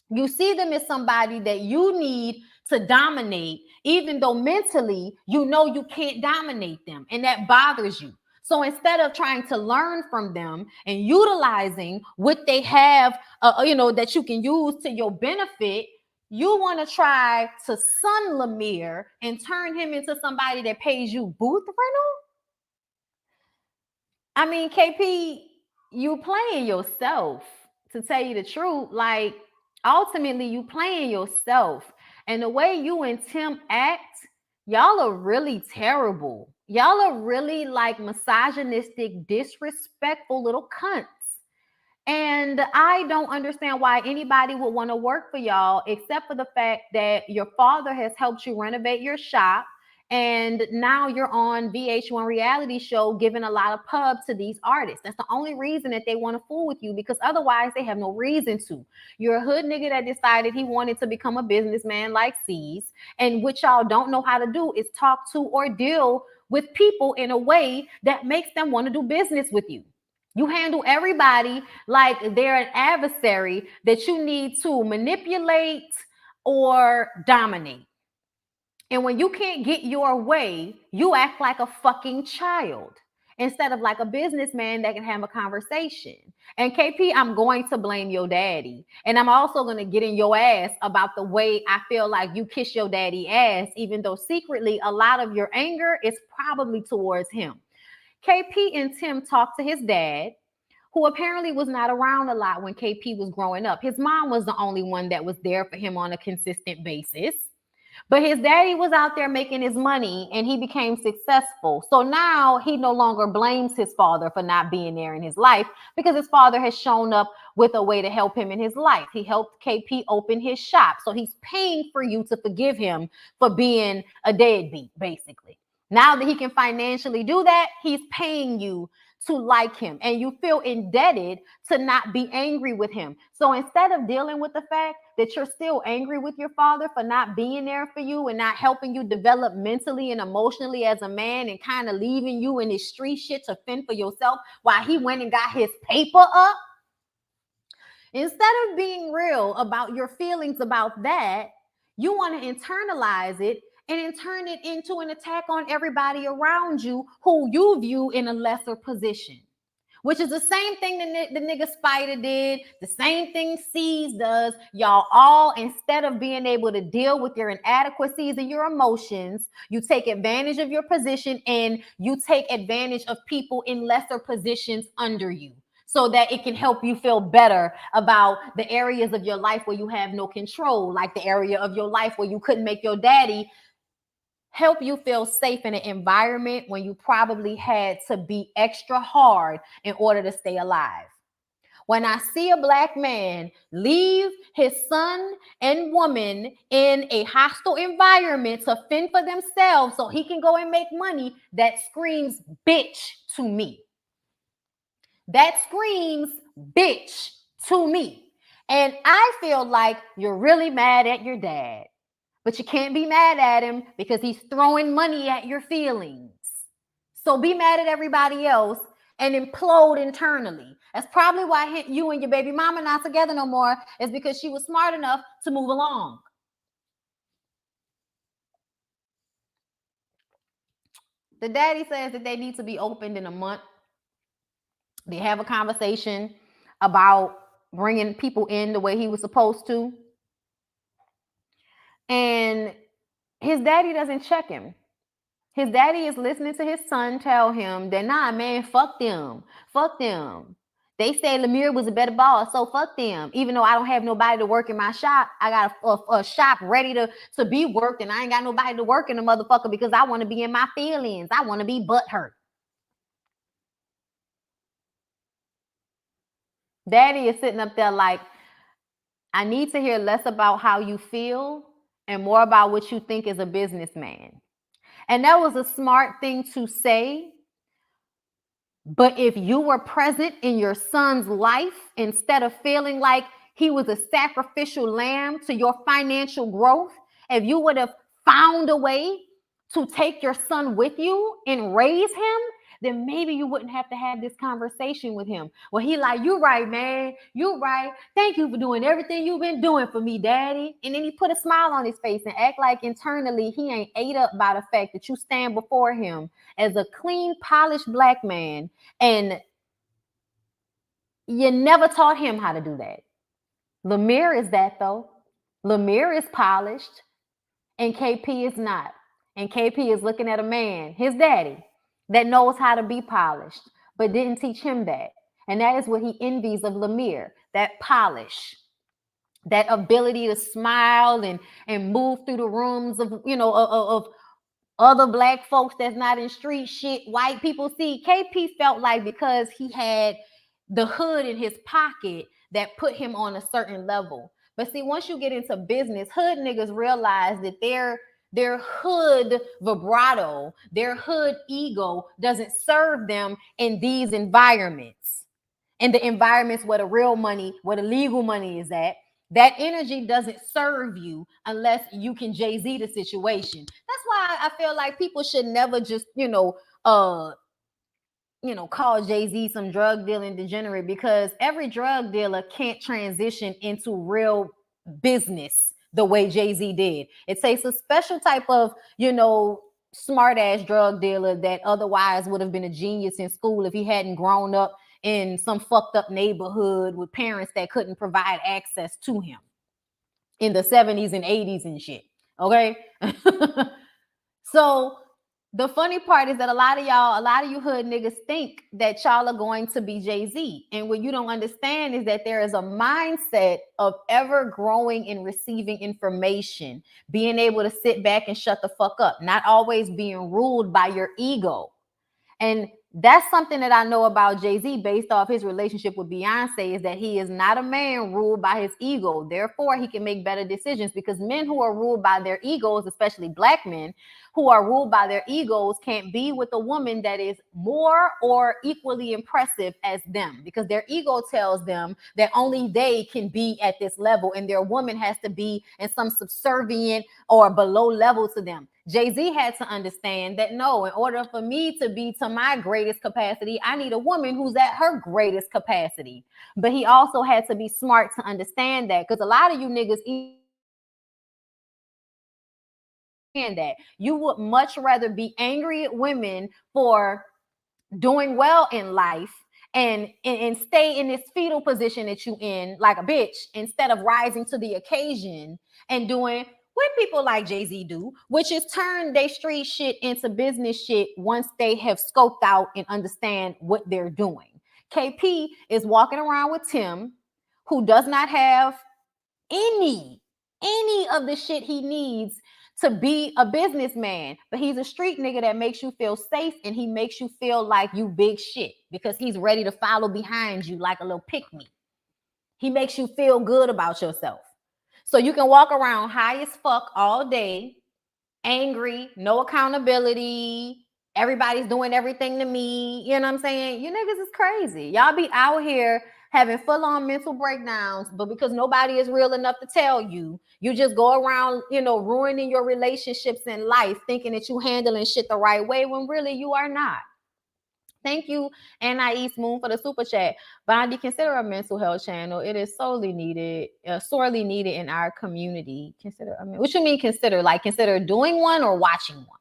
You see them as somebody that you need to dominate, even though mentally you know you can't dominate them, and that bothers you. So instead of trying to learn from them and utilizing what they have, that you can use to your benefit, you want to try to son Lemire and turn him into somebody that pays you booth rental. I mean, KP, you playing yourself, to tell you the truth. Like, ultimately, you playing yourself. And the way you and Tim act, y'all are really terrible. Y'all are really like misogynistic, disrespectful little cunts. And I don't understand why anybody would want to work for y'all, except for the fact that your father has helped you renovate your shop. And now you're on VH1 reality show giving a lot of pub to these artists. That's the only reason that they want to fool with you, because otherwise they have no reason to. You're a hood nigga that decided he wanted to become a businessman like C's. And what y'all don't know how to do is talk to or deal with people in a way that makes them want to do business with you. You handle everybody like they're an adversary that you need to manipulate or dominate. And when you can't get your way, you act like a fucking child instead of like a businessman that can have a conversation. And KP, I'm going to blame your daddy. And I'm also going to get in your ass about the way I feel like you kiss your daddy ass, even though secretly a lot of your anger is probably towards him. KP and Tim talked to his dad, who apparently was not around a lot when KP was growing up. His mom was the only one that was there for him on a consistent basis. But his daddy was out there making his money and he became successful. So now he no longer blames his father for not being there in his life, because his father has shown up with a way to help him in his life. He helped KP open his shop. So he's paying for you to forgive him for being a deadbeat, basically. Now that he can financially do that, he's paying you to like him, and you feel indebted to not be angry with him. So instead of dealing with the fact that you're still angry with your father for not being there for you and not helping you develop mentally and emotionally as a man, and kind of leaving you in this street shit to fend for yourself while he went and got his paper up, instead of being real about your feelings about that, you want to internalize it and then turn it into an attack on everybody around you who you view in a lesser position, which is the same thing the nigga Spider did, the same thing C's does. Y'all all, instead of being able to deal with your inadequacies and your emotions, you take advantage of your position and you take advantage of people in lesser positions under you, so that it can help you feel better about the areas of your life where you have no control, like the area of your life where you couldn't make your daddy help you feel safe in an environment when you probably had to be extra hard in order to stay alive. When I see a Black man leave his son and woman in a hostile environment to fend for themselves so he can go and make money, that screams bitch to me. That screams bitch to me. And I feel like you're really mad at your dad. But you can't be mad at him because he's throwing money at your feelings. So be mad at everybody else and implode internally. That's probably why you and your baby mama not together no more, is because she was smart enough to move along. The daddy says that they need to be opened in a month. They have a conversation about bringing people in the way he was supposed to. And his daddy doesn't check him. His daddy is listening to his son tell him that, nah, man, fuck them. Fuck them. They said Lemire was a better boss, so fuck them. Even though I don't have nobody to work in my shop, I got a shop ready to be worked, and I ain't got nobody to work in the motherfucker because I want to be in my feelings. I want to be butthurt. Daddy is sitting up there like, I need to hear less about how you feel and more about what you think as a businessman. And that was a smart thing to say. But if you were present in your son's life, instead of feeling like he was a sacrificial lamb to your financial growth, if you would have found a way to take your son with you and raise him, then maybe you wouldn't have to have this conversation with him. Well, he like, you right, man. You right. Thank you for doing everything you've been doing for me, daddy. And then he put a smile on his face and act like internally he ain't ate up by the fact that you stand before him as a clean, polished black man. And you never taught him how to do that. Lemire is that though. Lemire is polished and KP is not. And KP is looking at a man, his daddy, that knows how to be polished, but didn't teach him that. And that is what he envies of Lemire, that polish, that ability to smile and move through the rooms of, of other black folks that's not in street shit, white people. See, KP felt like because he had the hood in his pocket that put him on a certain level. But see, once you get into business, hood niggas realize that their hood vibrato, their hood ego doesn't serve them in these environments. In the environments where the real money, where the legal money is at, that energy doesn't serve you unless you can Jay-Z the situation. That's why I feel like people should never just, call Jay-Z some drug dealing degenerate, because every drug dealer can't transition into real business the way Jay-Z did. It takes a special type of, smart ass drug dealer that otherwise would have been a genius in school if he hadn't grown up in some fucked up neighborhood with parents that couldn't provide access to him in the 70s and 80s and shit. Okay. So the funny part is that a lot of you hood niggas think that y'all are going to be Jay-Z. And what you don't understand is that there is a mindset of ever growing and receiving information, being able to sit back and shut the fuck up, not always being ruled by your ego. And that's something that I know about Jay-Z based off his relationship with Beyonce, is that he is not a man ruled by his ego. Therefore, he can make better decisions, because men who are ruled by their egos, especially black men who are ruled by their egos, can't be with a woman that is more or equally impressive as them, because their ego tells them that only they can be at this level and their woman has to be in some subservient or below level to them. Jay-Z had to understand that no, in order for me to be to my greatest capacity, I need a woman who's at her greatest capacity. But he also had to be smart to understand that, because a lot of you niggas that you would much rather be angry at women for doing well in life and stay in this fetal position that you in like a bitch, instead of rising to the occasion and doing what people like Jay-Z do, which is turn their street shit into business shit once they have scoped out and understand what they're doing. KP is walking around with Tim, who does not have any of the shit he needs to be a businessman, but he's a street nigga that makes you feel safe, and he makes you feel like you big shit because he's ready to follow behind you like a little pick-me. He makes you feel good about yourself. So you can walk around high as fuck all day, angry, no accountability. Everybody's doing everything to me. You know what I'm saying? You niggas is crazy. Y'all be out here having full-on mental breakdowns, but because nobody is real enough to tell you, you just go around, ruining your relationships in life, thinking that you handling shit the right way when really you are not. Thank you, Anais Moon, for the super chat. Bondi, consider a mental health channel. It is sorely needed in our community. What you mean consider? Like consider doing one or watching one?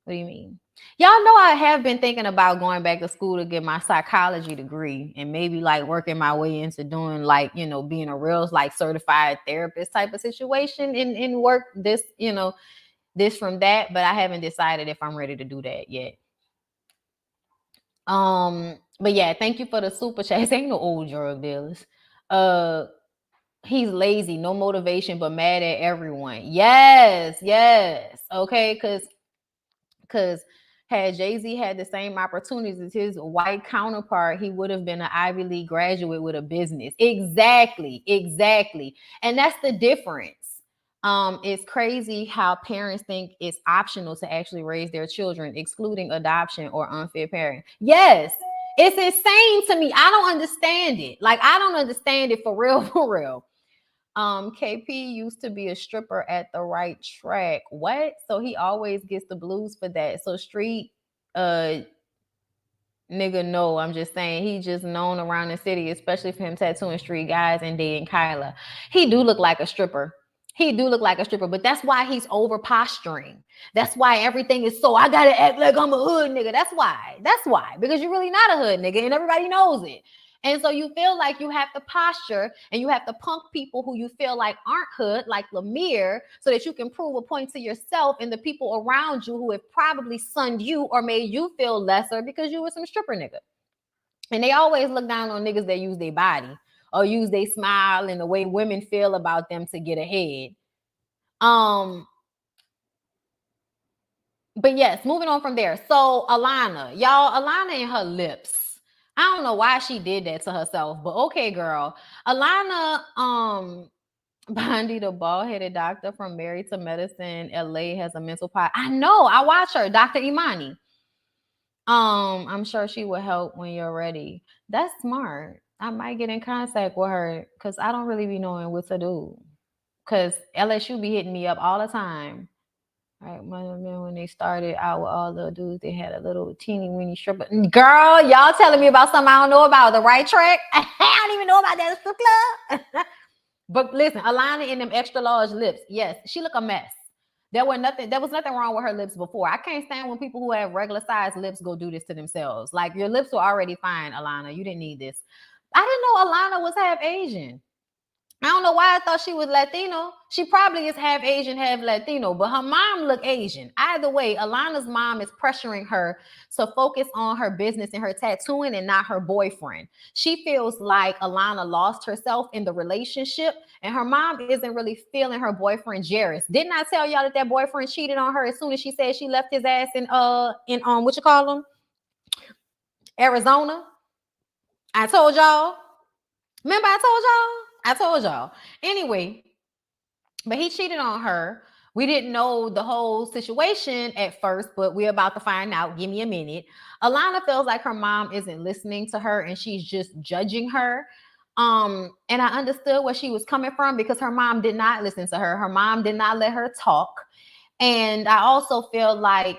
What do you mean? Y'all know I have been thinking about going back to school to get my psychology degree and maybe like working my way into doing like, being a real like certified therapist type of situation and work this, this from that. But I haven't decided if I'm ready to do that yet. But yeah, thank you for the super chat. This ain't no old drug dealers. He's lazy, no motivation, but mad at everyone. Yes. Okay, because had Jay-Z had the same opportunities as his white counterpart, he would have been an Ivy League graduate with a business. Exactly. And that's the difference. It's crazy how parents think it's optional to actually raise their children, excluding adoption or unfair parenting. Yes, It's insane to me. I don't understand it. Like, I don't understand it for real, for real. KP used to be a stripper at the right track. What? So he always gets the blues for that. So street nigga, no, I'm just saying he just known around the city, especially for him tattooing street guys and dating Kyla. He do look like a stripper. He do look like a stripper, but that's why he's over posturing. That's why everything is so, I gotta act like I'm a hood nigga. That's why. That's why. Because you're really not a hood nigga and everybody knows it. And so you feel like you have to posture and you have to punk people who you feel like aren't hood, like Lemire, so that you can prove a point to yourself and the people around you who have probably sunned you or made you feel lesser because you were some stripper nigga. And they always look down on niggas that use their body or use their smile and the way women feel about them to get ahead. But yes, moving on from there. So Alana, y'all, Alana and her lips. I don't know why she did that to herself, but okay, girl. Alana, Bondi, the bald-headed doctor from Married to Medicine, LA, has a mental pot. I know, I watch her, Dr. Imani. I'm sure she will help when you're ready. That's smart. I might get in contact with her because I don't really be knowing what to do. Because LSU be hitting me up all the time. Right, when they started out with all the dudes, they had a little teeny weeny stripper. Girl, y'all telling me about something I don't know about. The right track? I don't even know about that strip club. But listen, Alana in them extra large lips. Yes, she look a mess. There was nothing wrong with her lips before. I can't stand when people who have regular sized lips go do this to themselves. Like, your lips were already fine, Alana. You didn't need this. I didn't know Alana was half Asian. I don't know why I thought she was Latino. She probably is half Asian, half Latino, but her mom looked Asian. Either way, Alana's mom is pressuring her to focus on her business and her tattooing and not her boyfriend. She feels like Alana lost herself in the relationship, and her mom isn't really feeling her boyfriend, Jairus. Didn't I tell y'all that boyfriend cheated on her as soon as she said she left his ass in what you call them? Arizona? I told y'all. Remember I told y'all. Anyway, but he cheated on her. We didn't know the whole situation at first, but we're about to find out. Give me a minute. Alana feels like her mom isn't listening to her and she's just judging her. And I understood where she was coming from because her mom did not listen to her. Her mom did not let her talk. And I also feel like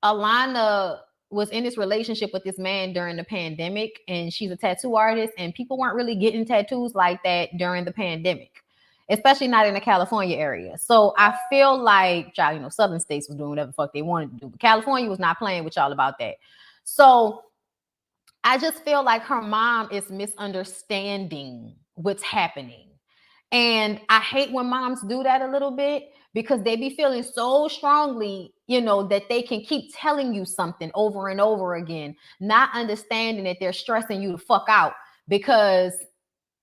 Alana was in this relationship with this man during the pandemic, and she's a tattoo artist, and people weren't really getting tattoos like that during the pandemic, especially not in the California area. So I feel like, y'all, southern states was doing whatever the fuck they wanted to do, but California was not playing with y'all about that. So I just feel like her mom is misunderstanding what's happening. And I hate when moms do that a little bit because they be feeling so strongly, that they can keep telling you something over and over again, not understanding that they're stressing you the fuck out because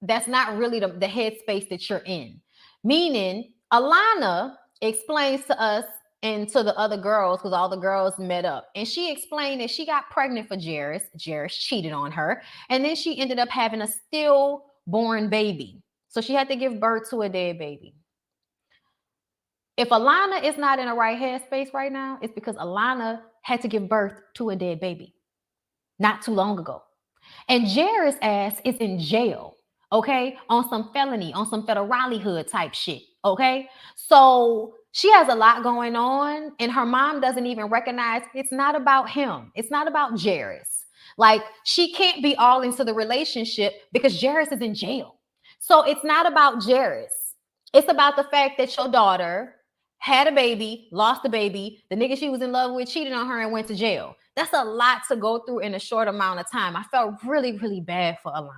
that's not really the headspace that you're in. Meaning, Alana explains to us and to the other girls, because all the girls met up, and she explained that she got pregnant for Jairus. Jairus cheated on her, and then she ended up having a stillborn baby. So she had to give birth to a dead baby. If Alana is not in the right headspace right now, it's because Alana had to give birth to a dead baby not too long ago. And Jairus' ass is in jail, okay? On some felony, on some federale hood type shit, okay? So she has a lot going on, and her mom doesn't even recognize it's not about him. It's not about Jairus. Like, she can't be all into the relationship because Jairus is in jail. So it's not about Jairus. It's about the fact that your daughter had a baby, lost the baby, the nigga she was in love with cheated on her and went to jail. That's a lot to go through in a short amount of time. I felt really, really bad for Alana.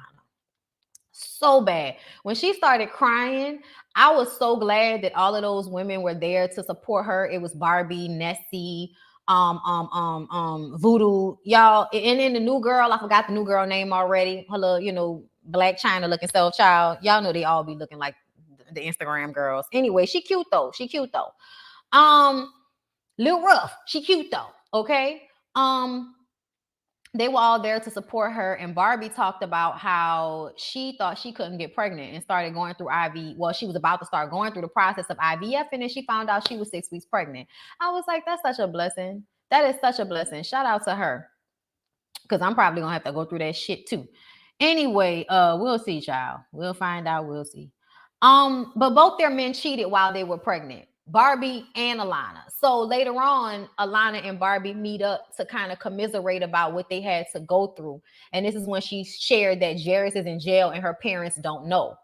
So bad. When she started crying, I was so glad that all of those women were there to support her. It was Barbie, Nessie, Voodoo, y'all. And then the new girl, I forgot the new girl name already. Her little, Black China looking self child. Y'all know they all be looking like the Instagram girls. Anyway, she cute though. Lil Rough, she cute though. Okay. They were all there to support her, and Barbie talked about how she thought she couldn't get pregnant and started going through IV. Well, she was about to start going through the process of IVF, and then she found out she was 6 weeks pregnant. I was like, that's such a blessing. That is such a blessing. Shout out to her. Because I'm probably gonna have to go through that shit too. Anyway, we'll see, child. We'll find out. We'll see. But both their men cheated while they were pregnant, Barbie and Alana. So later on, Alana and Barbie meet up to kind of commiserate about what they had to go through. And this is when she shared that Jairus is in jail and her parents don't know.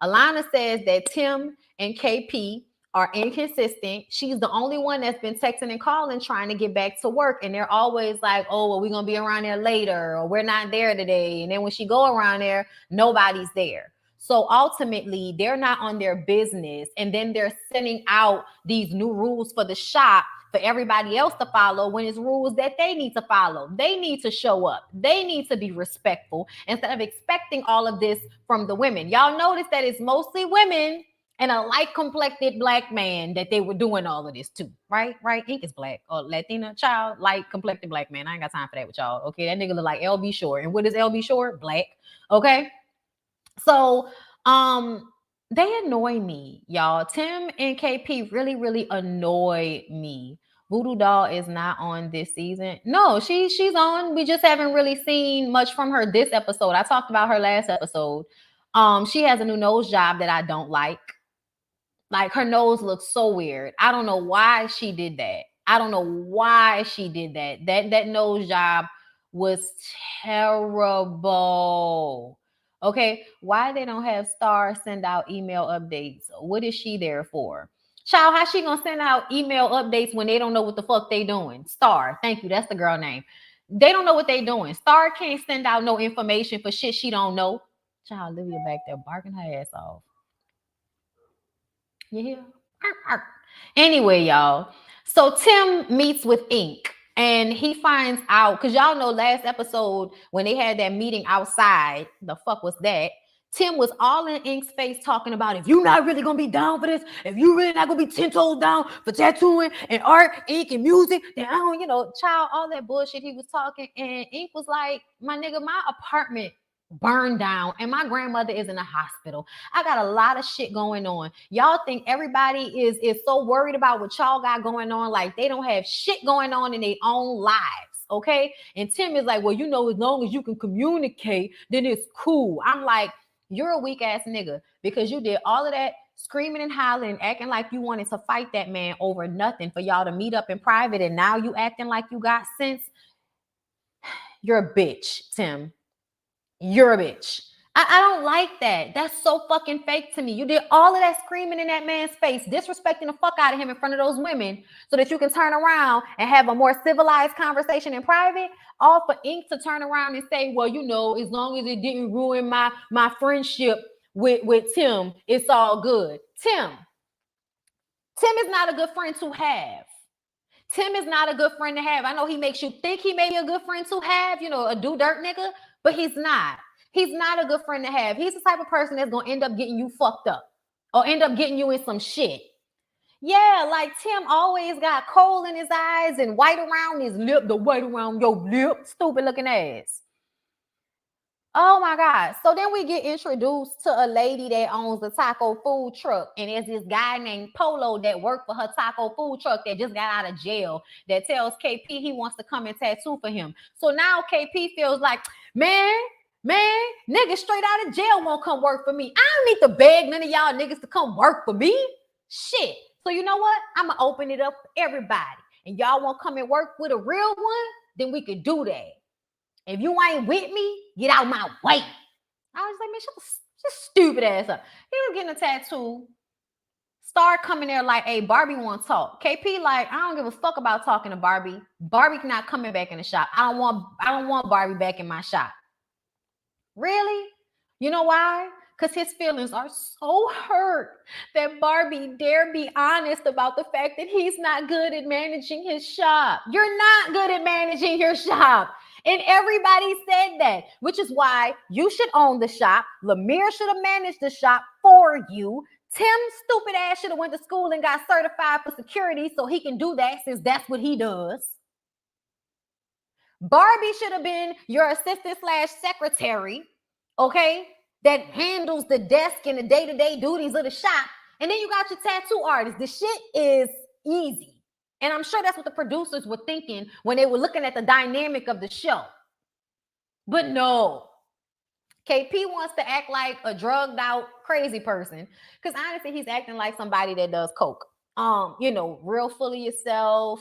Alana says that Tim and KP are inconsistent. She's the only one that's been texting and calling trying to get back to work. And they're always like, oh, well, we're going to be around there later, or we're not there today. And then when she go around there, nobody's there. So ultimately, they're not on their business. And then they're sending out these new rules for the shop for everybody else to follow when it's rules that they need to follow. They need to show up. They need to be respectful instead of expecting all of this from the women. Y'all notice that it's mostly women and a light-complected black man that they were doing all of this too, right? Right? Ink is black. Or Latina child, light-complected black man. I ain't got time for that with y'all, okay? That nigga look like LB Short. And what is LB Short? Black, okay? So, they annoy me, y'all. Tim and KP really, really annoy me. Voodoo Doll is not on this season. No, she's on. We just haven't really seen much from her this episode. I talked about her last episode. She has a new nose job that I don't like. Like, her nose looks so weird. I don't know why she did that. I don't know why she did that. That nose job was terrible. Okay, why they don't have Star send out email updates? What is she there for? Child, how she gonna send out email updates when they don't know what the fuck they doing? Star, thank you, that's the girl name. They don't know what they doing. Star can't send out no information for shit she don't know. Child, Olivia back there barking her ass off. You hear? Anyway, y'all. So Tim meets with Ink and he finds out, because y'all know last episode when they had that meeting outside, the fuck was that? Tim was all in Ink's face talking about, if you're not really going to be down for this, if you really not going to be 10 toes down for tattooing and art, ink and music, then I don't, child, all that bullshit he was talking. And Ink was like, my nigga, my apartment burned down and my grandmother is in the hospital. I got a lot of shit going on. Y'all think everybody is so worried about what y'all got going on, like they don't have shit going on in their own lives, okay? And Tim is like, well, as long as you can communicate, then it's cool. I'm like, you're a weak ass nigga because you did all of that screaming and hollering, acting like you wanted to fight that man over nothing for y'all to meet up in private, and now you acting like you got sense. You're a bitch, Tim. You're a bitch. I don't like that. That's so fucking fake to me. You did all of that screaming in that man's face, disrespecting the fuck out of him in front of those women so that you can turn around and have a more civilized conversation in private, all for Ink to turn around and say, well, as long as it didn't ruin my friendship with Tim, it's all good. Tim is not a good friend to have. Tim is not a good friend to have. I know he makes you think he may be a good friend to have, a do dirt nigga, but he's not. He's not a good friend to have. He's the type of person that's going to end up getting you fucked up or end up getting you in some shit. Yeah, like Tim always got coal in his eyes and white around his lip, the white around your lip, stupid looking ass. Oh my God. So then we get introduced to a lady that owns a taco food truck. And there's this guy named Polo that worked for her taco food truck that just got out of jail that tells KP he wants to come and tattoo for him. So now KP feels like, man, niggas straight out of jail won't come work for me. I don't need to beg none of y'all niggas to come work for me. Shit. So you know what? I'm going to open it up for everybody. And y'all won't come and work with a real one? Then we could do that. If you ain't with me, get out my way. I was like, man, shut this stupid ass up. He was getting a tattoo. Star coming there like, hey, Barbie want to talk. KP like, I don't give a fuck about talking to Barbie. Barbie not coming back in the shop. I don't want Barbie back in my shop. Really? You know why? Because his feelings are so hurt that Barbie dare be honest about the fact that he's not good at managing his shop. You're not good at managing your shop. And everybody said that, which is why you should own the shop. Lemire should have managed the shop for you. Tim's stupid ass should have went to school and got certified for security so he can do that since that's what he does. Barbie should have been your assistant/secretary, okay, that handles the desk and the day-to-day duties of the shop. And then you got your tattoo artist. The shit is easy. And I'm sure that's what the producers were thinking when they were looking at the dynamic of the show. But no, KP wants to act like a drugged out crazy person. Because honestly, he's acting like somebody that does coke. Real full of yourself,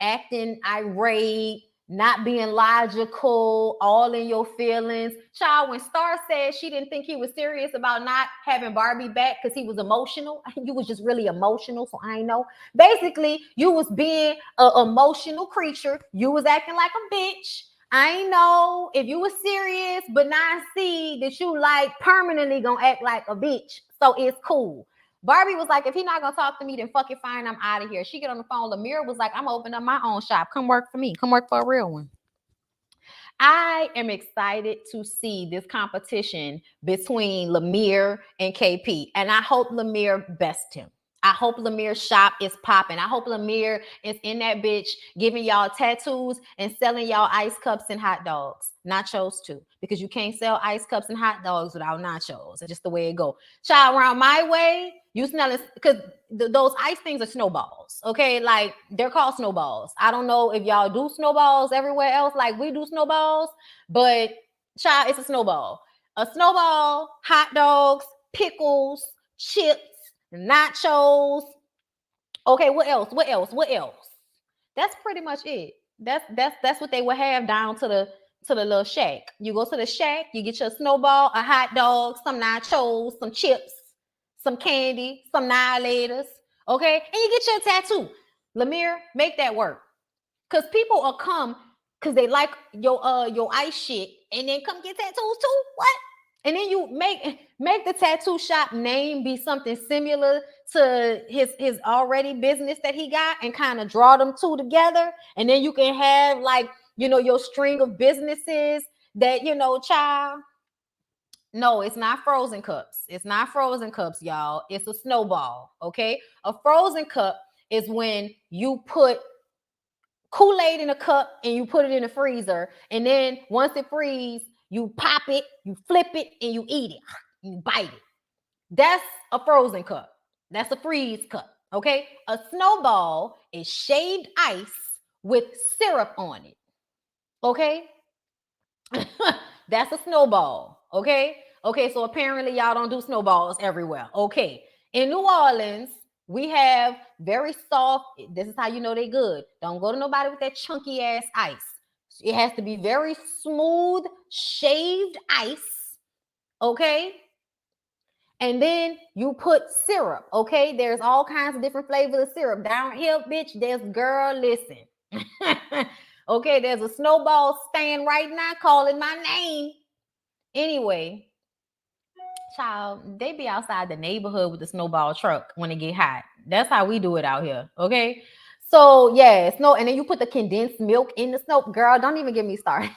acting irate, not being logical, all in your feelings. Child, when Star said she didn't think he was serious about not having Barbie back because he was emotional, you was just really emotional. So I know. Basically, you was being an emotional creature. You was acting like a bitch. I know if you were serious, but now I see that you like permanently gonna act like a bitch. So it's cool. Barbie was like, if he not gonna talk to me, then fuck it, fine, I'm out of here. She get on the phone. Lemire was like, I'm gonna open up my own shop. Come work for me. Come work for a real one. I am excited to see this competition between Lemire and KP, and I hope Lemire bests him. I hope Lemire's shop is popping. I hope Lemire is in that bitch giving y'all tattoos and selling y'all ice cups and hot dogs. Nachos too, because you can't sell ice cups and hot dogs without nachos. It's just the way it go. Child, around my way, you smell it because those ice things are snowballs. Okay, like they're called snowballs. I don't know if y'all do snowballs everywhere else, like we do snowballs, but child, it's a snowball. A snowball, hot dogs, pickles, chips, nachos. Okay, what else? What else? What else? That's pretty much it. That's what they would have down to the little shack. You go to the shack, you get your snowball, a hot dog, some nachos, some chips, some candy, some annihilators. Okay, and you get your tattoo. Lemire, make that work. Cause people will come because they like your ice shit and then come get tattoos too. What? And then you make the tattoo shop name be something similar to his already business that he got and kind of draw them two together. And then you can have like, your string of businesses that, child. No, it's not frozen cups. It's not frozen cups, y'all. It's a snowball. Okay. A frozen cup is when you put Kool-Aid in a cup and you put it in the freezer. And then once it freezes, you pop it, you flip it, and you eat it. You bite it. That's a frozen cup. That's a freeze cup. Okay. A snowball is shaved ice with syrup on it. Okay. That's a snowball. Okay. Okay. So apparently y'all don't do snowballs everywhere. Okay. In New Orleans, we have very soft. This is how you know they good. Don't go to nobody with that chunky ass ice. It has to be very smooth, shaved ice. Okay. And then you put syrup. Okay. There's all kinds of different flavors of syrup. Down here, bitch, there's girl, listen. Okay. There's a snowball stand right now calling my name. Anyway, child, they be outside the neighborhood with the snowball truck when it get hot. That's how we do it out here. Okay. So yeah, snow, and then you put the condensed milk in the snow. Girl, don't even get me started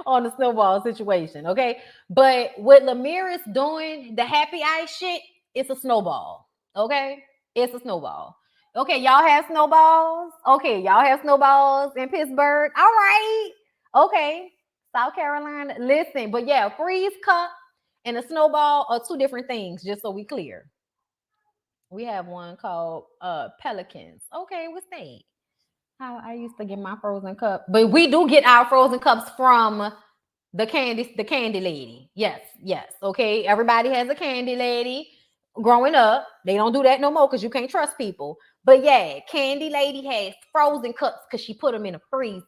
on the snowball situation. Okay. But what Lemire is doing, the happy ice shit, it's a snowball. Okay. It's a snowball. Okay, y'all have snowballs. Okay, y'all have snowballs in Pittsburgh. All right. Okay. South Carolina. Listen, but yeah, freeze cup and a snowball are two different things, just so we clear. We have one called Pelicans. Okay, what's that? How I used to get my frozen cup. But we do get our frozen cups from the candy lady. Yes, yes. Okay. Everybody has a candy lady. Growing up, they don't do that no more because you can't trust people. But yeah, candy lady has frozen cups because she put them in a freezer.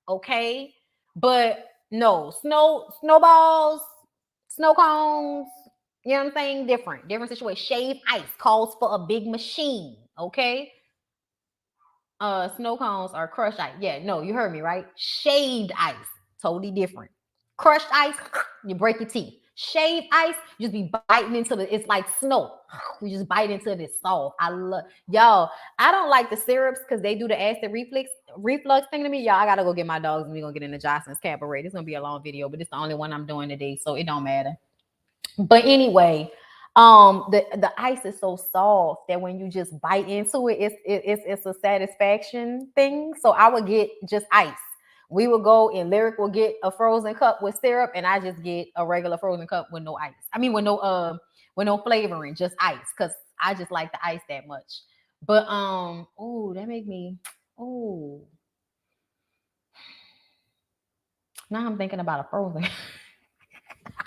Okay. But no, snowballs, snow cones, you know what I'm saying? Different situation. Shaved ice calls for a big machine. Okay. Snow cones are crushed ice. Yeah, no, you heard me, right? Shaved ice, totally different. Crushed ice, you break your teeth. Shaved ice, you just be biting into it's like snow. You just bite into it, it's soft. I love y'all. I don't like the syrups because they do the acid reflux thing to me. Y'all, I gotta go get my dogs and we're gonna get into Jocelyn's Cabaret. It's gonna be a long video, but it's the only one I'm doing today, so it don't matter. But anyway, the ice is so soft that when you just bite into it, it's a satisfaction thing. So I would get just ice. We would go and Lyric will get a frozen cup with syrup, and I just get a regular frozen cup with no ice. I mean, with no flavoring, just ice, because I just like the ice that much. But oh, that make me oh. Now I'm thinking about a frozen.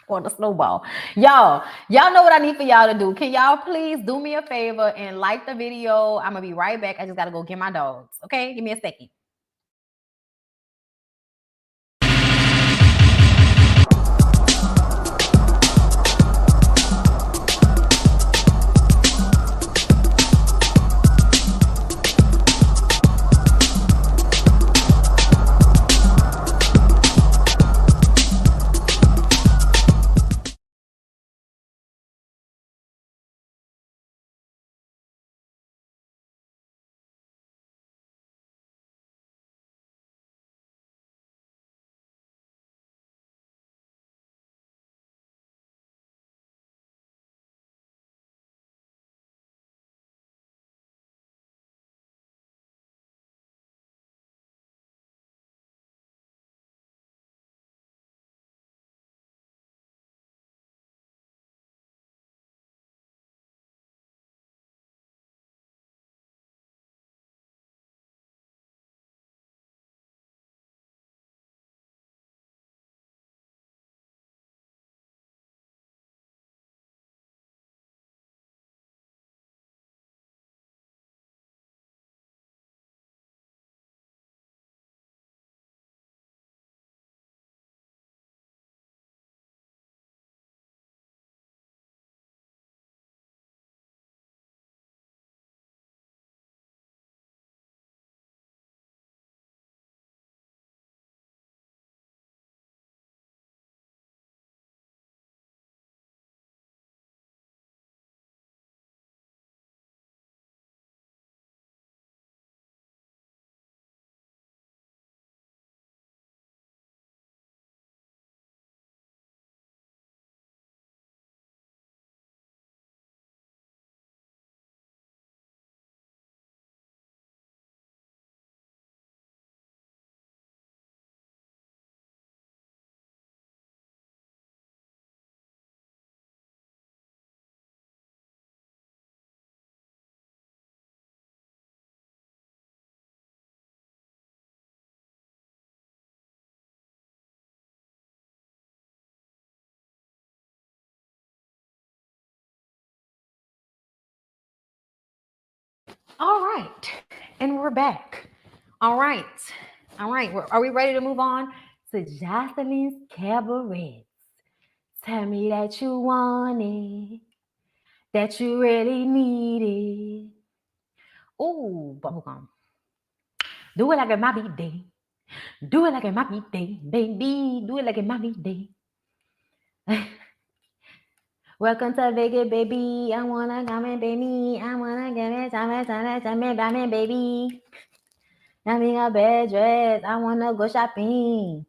Or the snowball. Y'all know what I need for y'all to do. Can y'all please do me a favor and like the video? I'm gonna be right back. I just gotta go get my dogs. Okay, give me a second. All right, and we're back. All right, all right. Are we ready to move on to Joseline's Cabaret? Tell me that you want it, that you really need it. Oh, bubblegum. Do it like a my day. Do it like a my day, baby. Do it like a my day. Welcome to Vegas, baby. I wanna come in, baby. I wanna get it, time, baby. Having a bad dress. I wanna go shopping.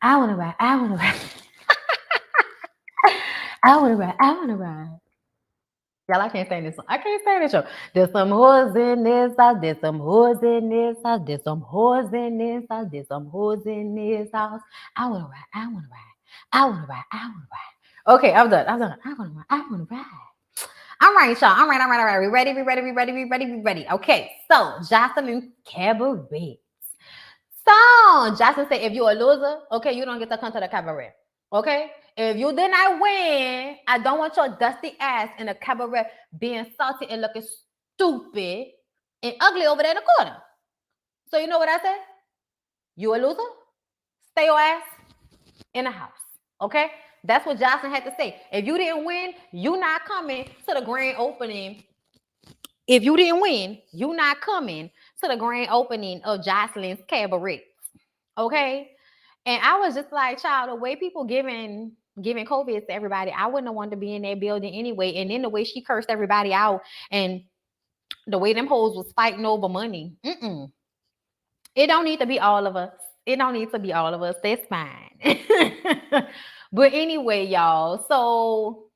I wanna ride. I wanna ride. I wanna ride. I wanna ride. Y'all, I can't stand this. I can't stand this show. There's some whores in this house. There's some whores in this house. There's some whores in this house. There's some whores in this house. I wanna ride. I wanna ride. I wanna ride. I wanna ride. Okay, I'm done. I'm done. I wanna ride. I wanna ride. All right, y'all. All right, all right, all right. We ready? We ready? We ready? We ready? We ready? Okay. So, Jocelyn Cabaret. So, Jocelyn said, if you're a loser, okay, you don't get to come to the cabaret. Okay? If you did not win, I don't want your dusty ass in the cabaret being salty and looking stupid and ugly over there in the corner. So, you know what I said? You a loser? Stay your ass in the house. Okay? That's what Jocelyn had to say. If you didn't win, you not coming to the grand opening. If you didn't win, you not coming to the grand opening of Jocelyn's Cabaret. Okay? And I was just like, child, the way people giving COVID to everybody, I wouldn't have wanted to be in that building anyway. And then the way she cursed everybody out and the way them hoes was fighting over money. It don't need to be all of us. It don't need to be all of us. That's fine. But anyway, y'all, so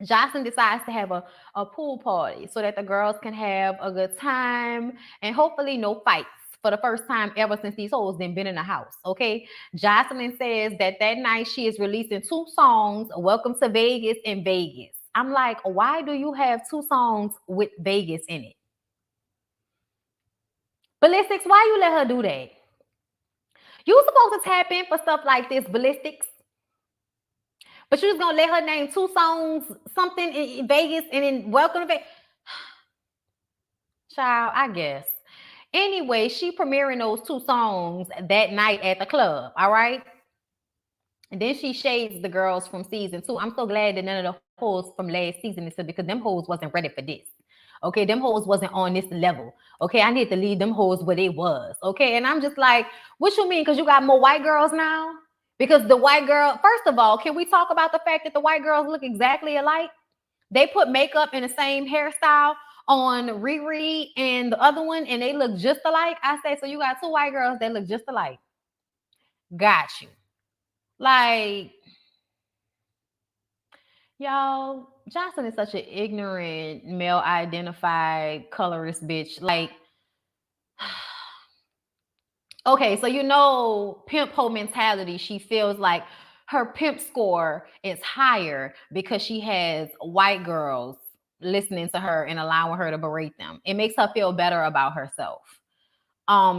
Jocelyn decides to have a pool party so that the girls can have a good time and hopefully no fights for the first time ever since these hoes been in the house. Okay. Jocelyn says that night she is releasing 2 songs, Welcome to Vegas and Vegas. I'm like, why do you have 2 songs with Vegas in it? Ballistics, why you let her do that? You supposed to tap in for stuff like this, ballistics. But you just gonna let her name 2 songs, something in Vegas, and then welcome to Vegas. Child, I guess. Anyway, she premiering those 2 songs that night at the club. All right. And then she shades the girls from season 2. I'm so glad that none of the hoes from last season is because them hoes wasn't ready for this. Okay, them hoes wasn't on this level. Okay, I need to leave them hoes where they was. Okay, and I'm just like, what you mean? Because you got more white girls now? Because the white girl, first of all, can we talk about the fact that the white girls look exactly alike? They put makeup in the same hairstyle on Riri and the other one, and they look just alike. I say, so you got 2 white girls that look just alike. Got you. Like, y'all, Jocelyn is such an ignorant, male-identified, colorist bitch. Like, okay, so you know, pimp hoe mentality. She feels like her pimp score is higher because she has white girls listening to her and allowing her to berate them. It makes her feel better about herself.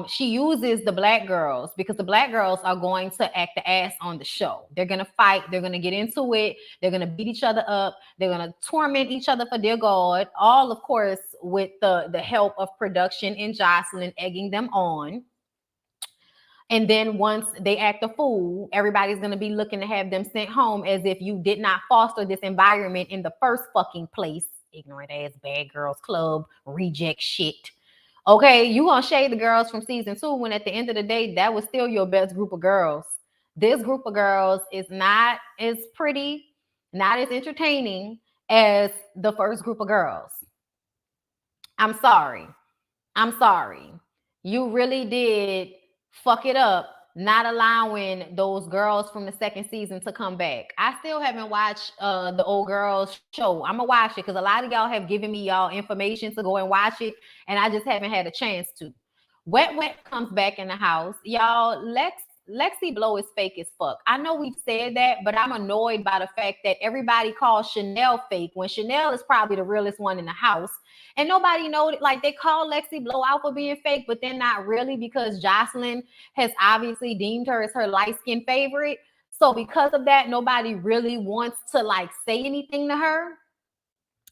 She uses the black girls because the black girls are going to act the ass on the show. They're gonna fight, they're gonna get into it, they're gonna beat each other up, they're gonna torment each other for their God, all of course with the help of production and Jocelyn egging them on. And then once they act a fool, everybody's going to be looking to have them sent home as if you did not foster this environment in the first fucking place. Ignorant ass bad girls club, reject shit. Okay, you gonna shade the girls from season 2 when at the end of the day, that was still your best group of girls. This group of girls is not as pretty, not as entertaining as the first group of girls. I'm sorry. I'm sorry. You really did fuck it up not allowing those girls from the second season to come back. I still haven't watched the old girls show. I'm gonna watch it because a lot of y'all have given me y'all information to go and watch it, and I just haven't had a chance to. Wet Wet comes back in the house. Y'all, Lexi Blow is fake as fuck. I know we've said that, but I'm annoyed by the fact that everybody calls Chanel fake when Chanel is probably the realest one in the house. And nobody knows, like, they call Lexi Blow out for being fake, but then not really because Jocelyn has obviously deemed her as her light-skinned favorite. So because of that, nobody really wants to, like, say anything to her.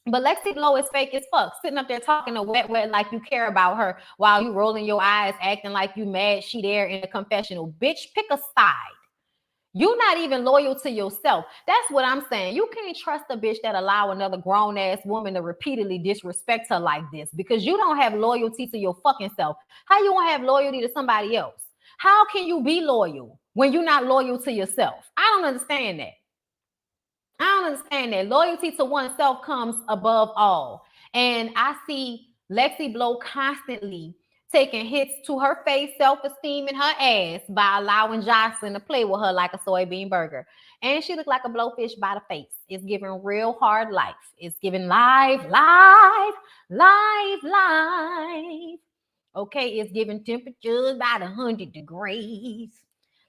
But Lexi Blow is fake as fuck, sitting up there talking to Wet Wet like you care about her while you rolling your eyes, acting like you mad she there in the confessional. Bitch, pick a side. You're not even loyal to yourself. That's what I'm saying. You can't trust a bitch that allow another grown-ass woman to repeatedly disrespect her like this because you don't have loyalty to your fucking self. How you gonna have loyalty to somebody else? How can you be loyal when you're not loyal to yourself? I don't understand that. I don't understand that. Loyalty to oneself comes above all. And I see Lexi Blow constantly taking hits to her face, self-esteem, and her ass by allowing Jocelyn to play with her like a soybean burger. And she looked like a blowfish by the face. It's giving real hard life. It's giving life. Okay, it's giving temperatures by the 100 degrees.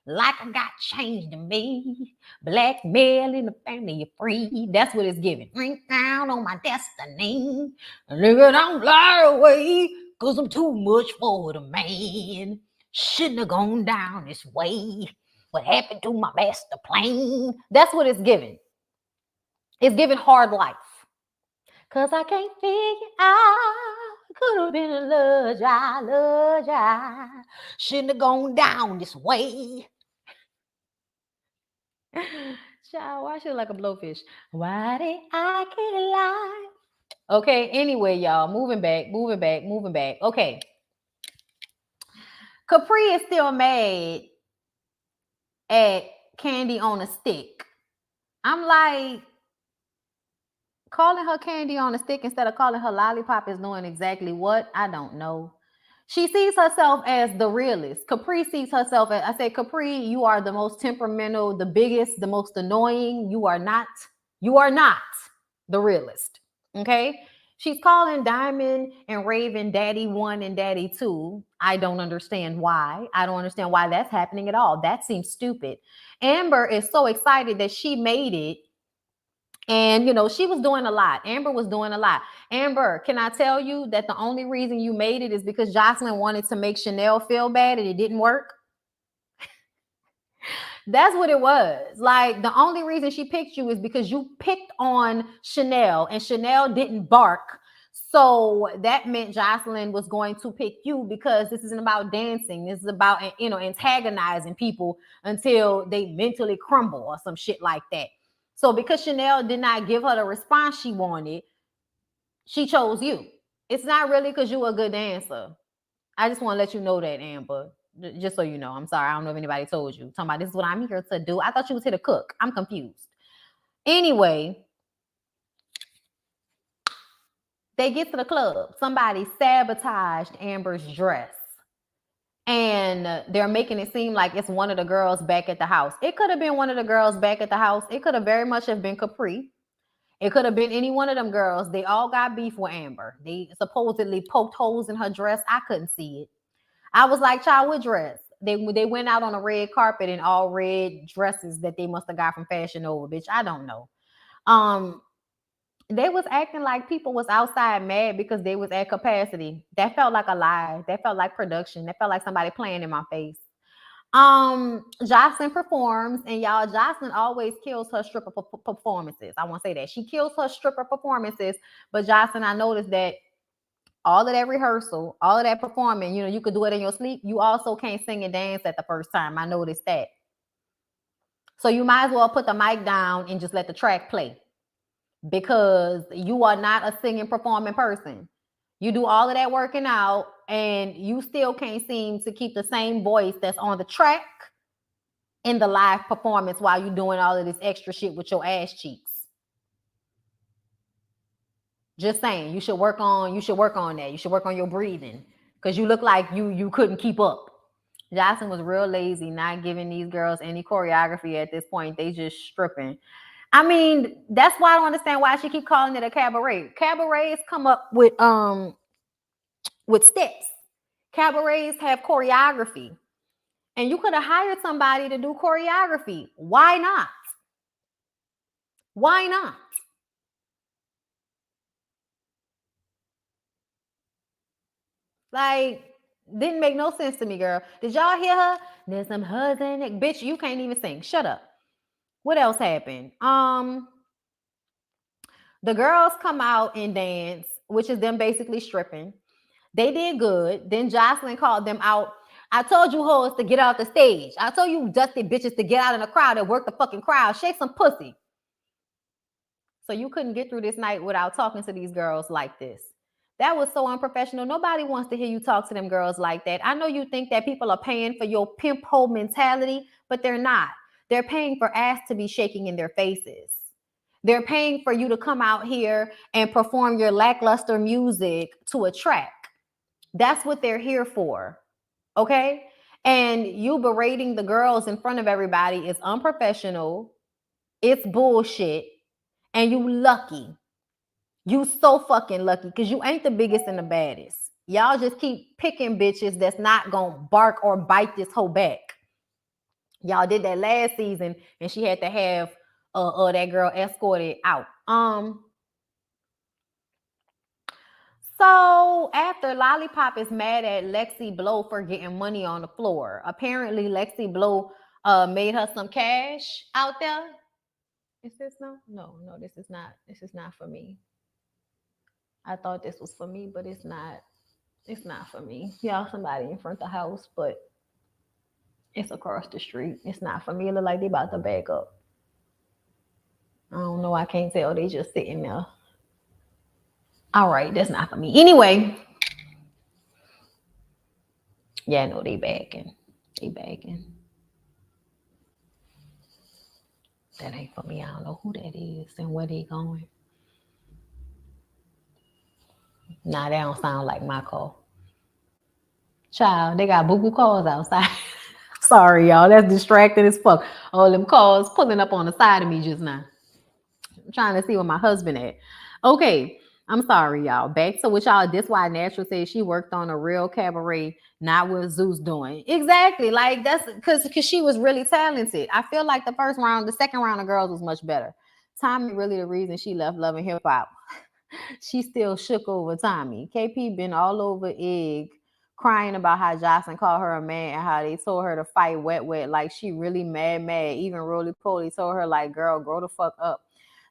Like I got changed to me. Blackmail in the family of free. That's what it's giving. Ring down on my destiny. Nigga, don't lie away. Cause I'm too much for the man. Shouldn't have gone down this way. What happened to my master plan? That's what it's giving. It's giving hard life. Cause I can't figure out. Could have been a love child. Shouldn't have gone down this way. Child, why should I like a blowfish? Why did I get alive? Okay, anyway, y'all, moving back. Okay. Capri is still mad at Candy on a stick. I'm like, calling her Candy on a stick instead of calling her Lollipop is doing exactly what? I don't know. She sees herself as the realist. Capri sees herself as, I say, Capri, you are the most temperamental, the biggest, the most annoying. You are not the realist. Okay? She's calling Diamond and Raven Daddy 1 and Daddy 2. I don't understand why. I don't understand why that's happening at all. That seems stupid. Amber is so excited that she made it. And, you know, she was doing a lot. Amber was doing a lot. Amber, can I tell you that the only reason you made it is because Jocelyn wanted to make Chanel feel bad and it didn't work? That's what it was. Like, the only reason she picked you is because you picked on Chanel and Chanel didn't bark. So that meant Jocelyn was going to pick you because this isn't about dancing. This is about, antagonizing people until they mentally crumble or some shit like that. So because Chanel did not give her the response she wanted, she chose you. It's not really because you were a good dancer. I just want to let you know that, Amber. Just so you know. I'm sorry. I don't know if anybody told you. Talking about this is what I'm here to do. I thought you was here to cook. I'm confused. Anyway, they get to the club. Somebody sabotaged Amber's dress. And they're making it seem like it's one of the girls back at the house. It could have been one of the girls back at the house. It could have very much have been Capri. It could have been any one of them girls. They all got beef with Amber. They supposedly poked holes in her dress. I couldn't see it. I was like, child, what dress? They went out on a red carpet in all red dresses that they must have got from Fashion Nova, bitch. I don't know. They was acting like people was outside mad because they was at capacity. That felt like a lie. That felt like production. That felt like somebody playing in my face. Jocelyn performs, and y'all, Jocelyn always kills her stripper performances. I want to say that she kills her stripper performances, but Jocelyn, I noticed that all of that rehearsal, all of that performing, you could do it in your sleep. You also can't sing and dance at the first time. I noticed that. So you might as well put the mic down and just let the track play, because you are not a singing, performing person. You do all of that working out and you still can't seem to keep the same voice that's on the track in the live performance while you're doing all of this extra shit with your ass cheeks. Just saying, you should work on that. You should work on your breathing, because you look like you couldn't keep up. Jocelyn was real lazy, not giving these girls any choreography at this point. They just stripping. I mean, that's why I don't understand why she keep calling it a cabaret. Cabarets come up with steps. Cabarets have choreography. And you could have hired somebody to do choreography. Why not? Why not? Like, didn't make no sense to me, girl. Did y'all hear her? There's some husband. Bitch, you can't even sing. Shut up. What else happened? The girls come out and dance, which is them basically stripping. They did good. Then Jocelyn called them out. I told you hoes to get out the stage. I told you dusty bitches to get out in the crowd and work the fucking crowd. Shake some pussy. So you couldn't get through this night without talking to these girls like this. That was so unprofessional. Nobody wants to hear you talk to them girls like that. I know you think that people are paying for your pimp hoe mentality, but they're not. They're paying for ass to be shaking in their faces. They're paying for you to come out here and perform your lackluster music to a track. That's what they're here for. Okay? And you berating the girls in front of everybody is unprofessional. It's bullshit. And you lucky. You so fucking lucky, because you ain't the biggest and the baddest. Y'all just keep picking bitches that's not gonna bark or bite this whole back. Y'all did that last season, and she had to have that girl escorted out. So after Lollipop is mad at Lexi Blow for getting money on the floor. Apparently Lexi Blow made her some cash out there. Is this no? No, this is not. This is not for me. I thought this was for me, but it's not. It's not for me. Y'all, somebody in front of the house, but it's across the street. It's not for me. It look like they about to back up. I don't know. I can't tell. They just sitting there. All right, that's not for me. Anyway. Yeah, no, they backing. They backing. That ain't for me. I don't know who that is and where they going. Nah, that don't sound like my car. Child, they got boo-boo cars outside. Sorry, y'all. That's distracting as fuck. All them cars pulling up on the side of me just now. I'm trying to see where my husband at. Okay. I'm sorry, y'all. Back to what y'all. This why Natural said she worked on a real cabaret, not what Zeus doing. Exactly. Like, that's because she was really talented. I feel like the second round of girls was much better. Tommy really the reason she left Love and Hip Hop. She still shook over Tommy. KP been all over Egg crying about how Jocelyn called her a man and how they told her to fight wet. Like she really mad. Even Roly Poly told her like, girl, grow the fuck up.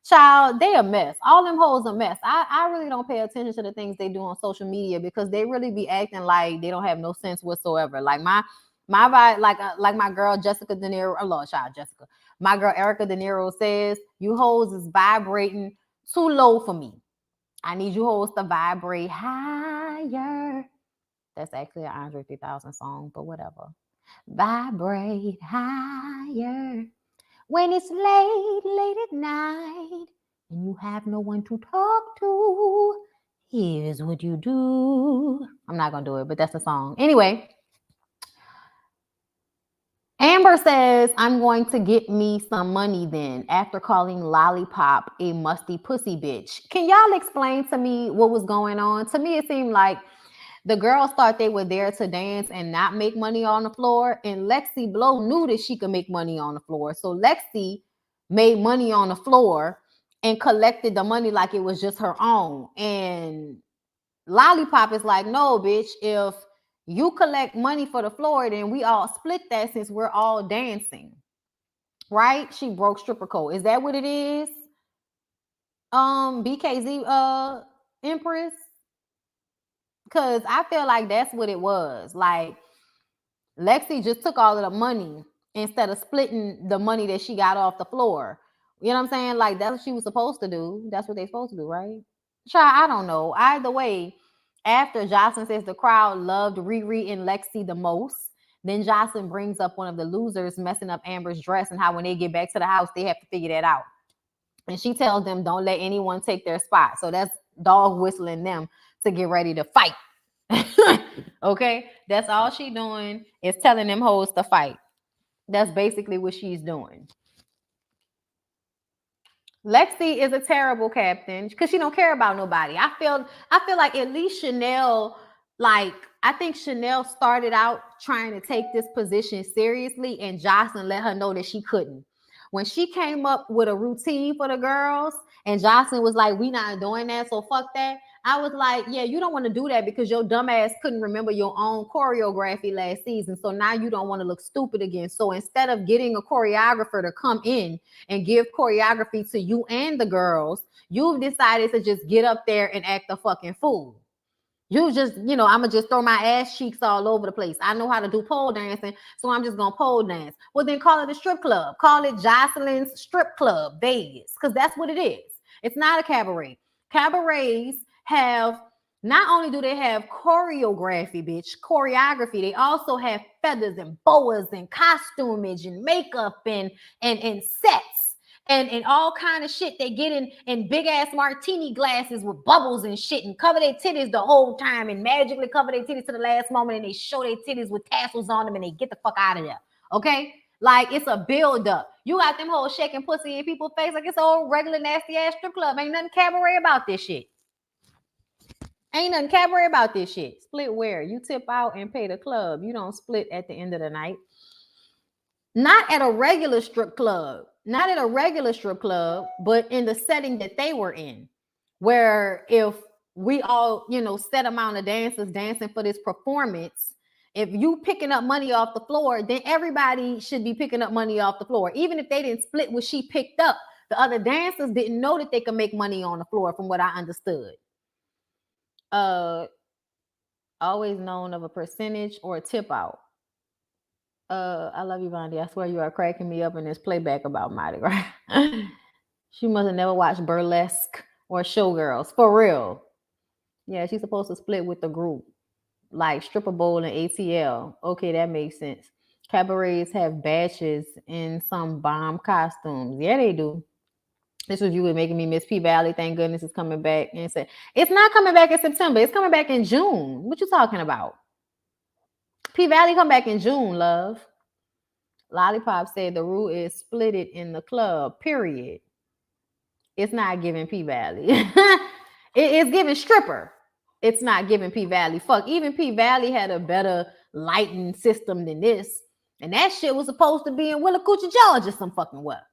Child, they a mess. All them hoes a mess. I really don't pay attention to the things they do on social media because they really be acting like they don't have no sense whatsoever. Like my vibe, like my girl Jessica De Niro, Lord child Jessica. My girl Erica De Niro says, you hoes is vibrating too low for me. I need you hoes to vibrate higher. That's actually an Andre 3000 song, but whatever. Vibrate higher. When it's late at night, and you have no one to talk to, here's what you do. I'm not going to do it, but that's the song. Anyway, Amber says, I'm going to get me some money then after calling Lollipop a musty pussy bitch. Can y'all explain to me what was going on? To me, it seemed like the girls thought they were there to dance and not make money on the floor. And Lexi Blow knew that she could make money on the floor. So Lexi made money on the floor and collected the money like it was just her own. And Lollipop is like, no, bitch, if you collect money for the floor, then we all split that since we're all dancing. Right? She broke stripper code. Is that what it is? BKZ Empress? Because I feel like that's what it was. Like, Lexi just took all of the money instead of splitting the money that she got off the floor. You know what I'm saying? Like, that's what she was supposed to do. That's what they're supposed to do, right? Try, I don't know. Either way, after Jocelyn says the crowd loved Riri and Lexi the most, then Jocelyn brings up one of the losers messing up Amber's dress and how when they get back to the house, they have to figure that out. And she tells them, don't let anyone take their spot. So that's dog whistling them to get ready to fight. Okay, that's all she doing is telling them hoes to fight. That's basically what she's doing. Lexi is a terrible captain because she don't care about nobody. I feel like at least Chanel, like I think Chanel started out trying to take this position seriously, and Jocelyn let her know that she couldn't. When she came up with a routine for the girls, and Jocelyn was like, "We not doing that, so fuck that." I was like, yeah, you don't want to do that because your dumb ass couldn't remember your own choreography last season. So now you don't want to look stupid again. So instead of getting a choreographer to come in and give choreography to you and the girls, you've decided to just get up there and act a fucking fool. You just, I'm going to just throw my ass cheeks all over the place. I know how to do pole dancing, so I'm just going to pole dance. Well, then call it a strip club. Call it Jocelyn's Strip Club Vegas, because that's what it is. It's not a cabaret. Cabarets have, not only do they have choreography, they also have feathers and boas and costumage and makeup and sets and all kind of shit. They get in big ass martini glasses with bubbles and shit and cover their titties the whole time and magically cover their titties to the last moment, and they show their titties with tassels on them and they get the fuck out of there. Okay? Like, it's a build-up. You got them hoes shaking pussy in people's face like it's an old regular nasty-ass strip club. Ain't nothing cabaret about this shit. Ain't nothing cabaret about this shit. Split where? You tip out and pay the club. You don't split at the end of the night. Not at a regular strip club. Not at a regular strip club, but in the setting that they were in. Where if we all, set amount of dancers dancing for this performance, if you picking up money off the floor, then everybody should be picking up money off the floor. Even if they didn't split what she picked up, the other dancers didn't know that they could make money on the floor, from what I understood. Always known of a percentage or a tip out. I love you, Bondi. I swear you are cracking me up in this playback about Mardi Gras. She must have never watched Burlesque or Showgirls. For real. Yeah, she's supposed to split with the group. Like Stripper Bowl and ATL. Okay, that makes sense. Cabarets have badges in some bomb costumes. Yeah, they do. This was you making me miss P Valley. Thank goodness it's coming back. And said it's not coming back in September. It's coming back in June. What you talking about? P Valley come back in June, love. Lollipop said the rule is split it in the club, period. It's not giving P Valley. It's giving stripper. It's not giving P Valley. Fuck, even P Valley had a better lighting system than this. And that shit was supposed to be in Willacoochee, Georgia, some fucking well.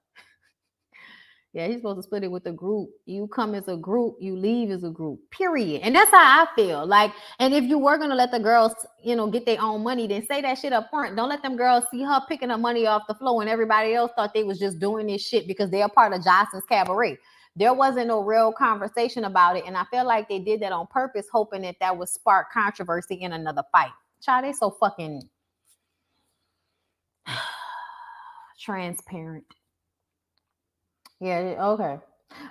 Yeah, he's supposed to split it with the group. You come as a group, you leave as a group. Period. And that's how I feel. Like, and if you were gonna let the girls, get their own money, then say that shit up front. Don't let them girls see her picking up money off the floor and everybody else thought they was just doing this shit because they're part of Jocelyn's Cabaret. There wasn't no real conversation about it, and I feel like they did that on purpose, hoping that would spark controversy in another fight. Child, they so fucking transparent. Yeah, okay.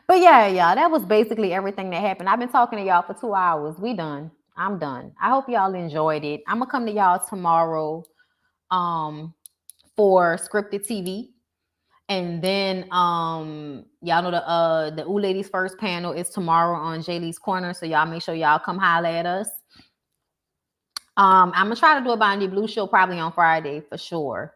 But yeah, y'all, that was basically everything that happened. I've been talking to y'all for 2 hours. We done. I'm done. I hope y'all enjoyed it. I'm gonna come to y'all tomorrow for scripted TV. And then y'all know the Ooh Ladies First panel is tomorrow on Jaylee's Corner. So y'all make sure y'all come holler at us. I'm gonna try to do a BondyBlue show probably on Friday for sure.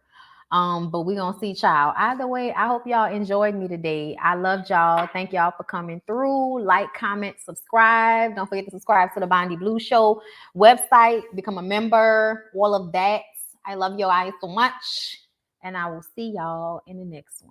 But we're gonna see y'all. Either way, I hope y'all enjoyed me today. I loved y'all. Thank y'all for coming through. Like, comment, subscribe. Don't forget to subscribe to the BondyBlue Show website, become a member, all of that. I love you guys so much. And I will see y'all in the next one.